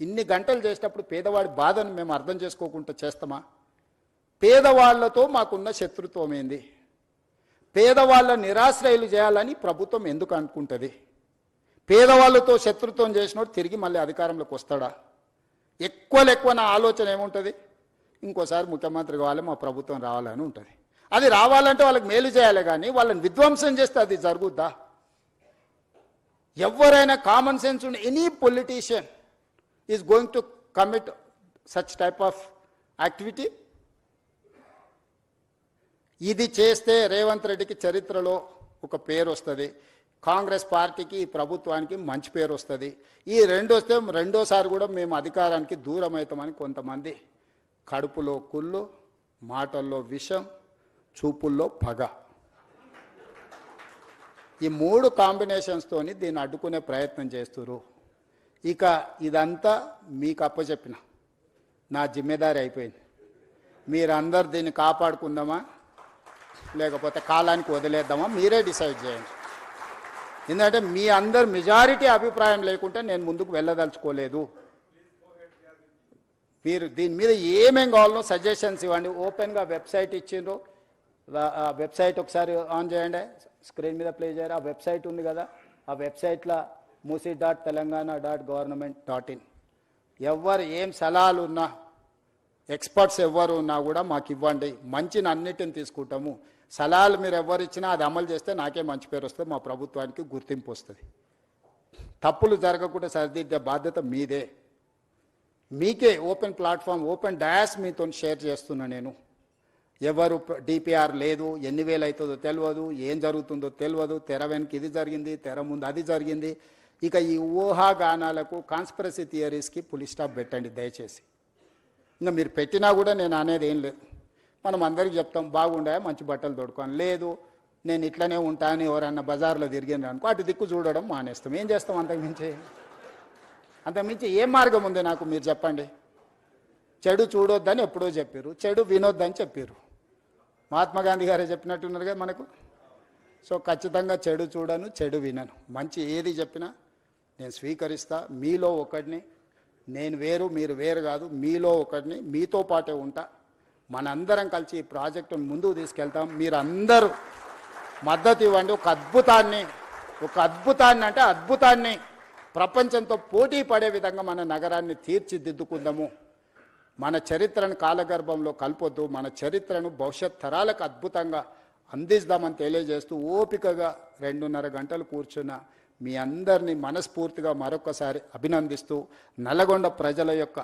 ఇన్ని గంటలు చేసేటప్పుడు పేదవాడి బాధను మేము అర్థం చేసుకోకుండా చేస్తామా? పేదవాళ్లతో మాకున్న శత్రుత్వం ఏంది? పేదవాళ్ళ నిరాశ్రయులు చేయాలని ప్రభుత్వం ఎందుకు అనుకుంటుంది? పేదవాళ్ళతో శత్రుత్వం చేసినోడు తిరిగి మళ్ళీ అధికారంలోకి వస్తాడా? ఎక్కువ నా ఆలోచన ఏముంటుంది? ఇంకోసారి ముఖ్యమంత్రి కావాలి, మా ప్రభుత్వం రావాలని ఉంటుంది. అది రావాలంటే వాళ్ళకి మేలు చేయాలి, కానీ వాళ్ళని విధ్వంసం చేస్తే అది జరుగుద్దా? ఎవరైనా కామన్ సెన్స్ ఉన్న any politician is going to commit such type of activity. ఇది చేస్తే రేవంత్ రెడ్డికి చరిత్రలో ఒక పేరు వస్తుంది, కాంగ్రెస్ పార్టీకి ప్రభుత్వానికి మంచి పేరు వస్తుంది. ఈ వస్తే రెండోసారి కూడా మేము అధికారానికి దూరం అవుతామని కొంతమంది కడుపులో కుళ్ళు, మాటల్లో విషం, చూపుల్లో పగ, ఈ 3 కాంబినేషన్స్తోని దీన్ని అడ్డుకునే ప్రయత్నం చేస్తున్నారు. ఇక ఇదంతా మీకు అప్పచెప్పిన నా జిమ్మేదారి అయిపోయింది. మీరందరు దీన్ని కాపాడుకుందామా లేకపోతే కాలానికి వదిలేద్దామా మీరే డిసైడ్ చేయండి. ఎందుకంటే మీ అందరు మెజారిటీ అభిప్రాయం లేకుంటే నేను ముందుకు వెళ్ళదలుచుకోలేదు. మీరు దీని మీద ఏమేం కావాలో సజెషన్స్ ఇవ్వండి. ఓపెన్గా వెబ్సైట్ ఇచ్చిండ్రు, ఆ వెబ్సైట్ ఒకసారి ఆన్ చేయండి, స్క్రీన్ మీద ప్లే చేయాలి. ఆ వెబ్సైట్ ఉంది కదా, ఆ వెబ్సైట్లో musi.telangana.government.in. ఎవరు ఏం సలహాలు ఉన్నా, ఎక్స్పర్ట్స్ ఎవరు ఉన్నా కూడా మాకు ఇవ్వండి. మంచిని అన్నిటిని తీసుకుంటాము. సలహాలు మీరు ఎవరు ఇచ్చినా అది అమలు చేస్తే నాకే మంచి పేరు వస్తుంది, మా ప్రభుత్వానికి గుర్తింపు వస్తుంది. తప్పులు జరగకుండా సరిదిద్దే బాధ్యత మీదే. మీకే ఓపెన్ ప్లాట్ఫామ్, ఓపెన్ డయాస్ మీతో షేర్ చేస్తున్నా. నేను ఎవరు డిపిఆర్ లేదు, ఎన్ని వేలు అవుతుందో తెలియదు, ఏం జరుగుతుందో తెలియదు, తెర వెనక ఇది జరిగింది, తెర ముందు అది జరిగింది. ఇక ఈ ఊహాగానాలకు, కాన్స్పిరసీ థియరీస్కి పులి స్టాప్ పెట్టండి దయచేసి. ఇంకా మీరు పెట్టినా కూడా నేను అనేది ఏం లేదు. మనం అందరికీ చెప్తాం బాగుండే మంచి బట్టలు తొడుకోని, లేదు నేను ఇట్లనే ఉంటాను ఎవరన్నా బజార్లో తిరిగింది అనుకో అటు దిక్కు చూడడం మానేస్తాం. ఏం చేస్తాం అంతకుమించి ఏం మార్గం ఉంది నాకు మీరు చెప్పండి. చెడు చూడొద్దని ఎప్పుడో చెప్పారు, చెడు వినొద్దని చెప్పారు. మహాత్మా గాంధీ గారే చెప్పినట్టున్నారు కదా మనకు. సో ఖచ్చితంగా చెడు చూడను, చెడు వినను. మంచి ఏది చెప్పినా నేను స్వీకరిస్తా. మీలో ఒకడిని, నేను వేరు మీరు వేరు కాదు, మీలో ఒకడిని, మీతో పాటే ఉంటా. మనందరం కలిసి ఈ ప్రాజెక్టును ముందుకు తీసుకెళ్తాం. మీరు అందరూ మద్దతు ఇవ్వండి. ఒక అద్భుతాన్ని అంటే అద్భుతాన్ని ప్రపంచంతో పోటీ పడే విధంగా మన నగరాన్ని తీర్చిదిద్దుకుందాము. మన చరిత్రను కాలగర్భంలో కలపొద్దు, మన చరిత్రను భవిష్యత్ తరాలకు అద్భుతంగా అందిస్తామని తెలియజేస్తూ ఓపికగా 2.5 గంటలు కూర్చున్న మీ అందరినీ మనస్ఫూర్తిగా మరొకసారి అభినందిస్తూ, నల్లగొండ ప్రజల యొక్క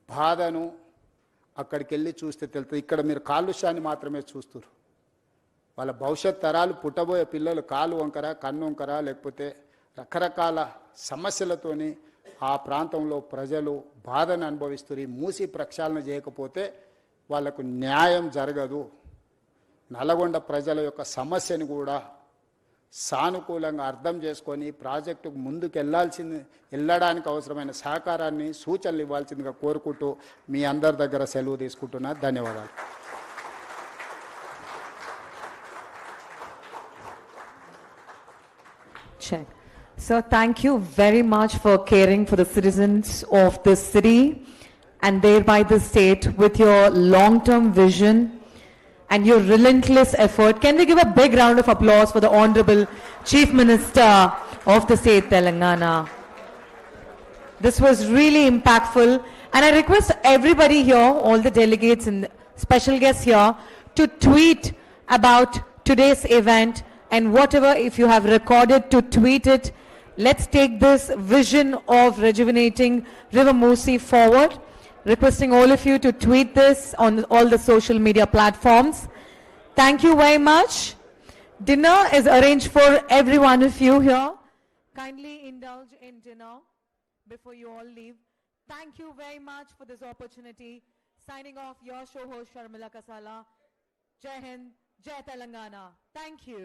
బాధను అక్కడికి వెళ్ళి చూస్తే తెలుస్తుంది. ఇక్కడ మీరు కాలుష్యాన్ని మాత్రమే చూస్తున్నారు. వాళ్ళ భవిష్యత్ తరాలు పుట్టబోయే పిల్లలు కాలు వంకర, కన్ను వంకర, లేకపోతే రకరకాల సమస్యలతోని ఆ ప్రాంతంలో ప్రజలు బాధను అనుభవిస్తారు. ఈ మూసి ప్రక్షాళన చేయకపోతే వాళ్లకు న్యాయం జరగదు. నల్లగొండ ప్రజల యొక్క సమస్యను కూడా సానుకూలంగా అర్థం చేసుకొని ప్రాజెక్టుకు ముందుకు వెళ్ళడానికి అవసరమైన సహకారాన్ని, సూచనలు ఇవ్వాల్సిందిగా కోరుకుంటూ మీ అందరి దగ్గర సెలవు తీసుకుంటున్నా. ధన్యవాదాలు. Check. Sir, thank you very much for caring for the citizens of this city and thereby the state with your long-term vision and your relentless effort. Can we give a big round of applause for the Honorable Chief Minister of the state Telangana? This was really impactful, and I request everybody here, all the delegates and special guests here, to tweet about today's event, and whatever, if you have recorded, to tweet it. Let's take this vision of rejuvenating River Musi forward. Requesting all of you to tweet this on all the social media platforms. Thank you very much. Dinner is arranged for every one of you here. Kindly indulge in dinner before you all leave. Thank you very much for this opportunity. Signing off, your show host Sharmila Kasala. Jai Hind, Jai Telangana. Thank you.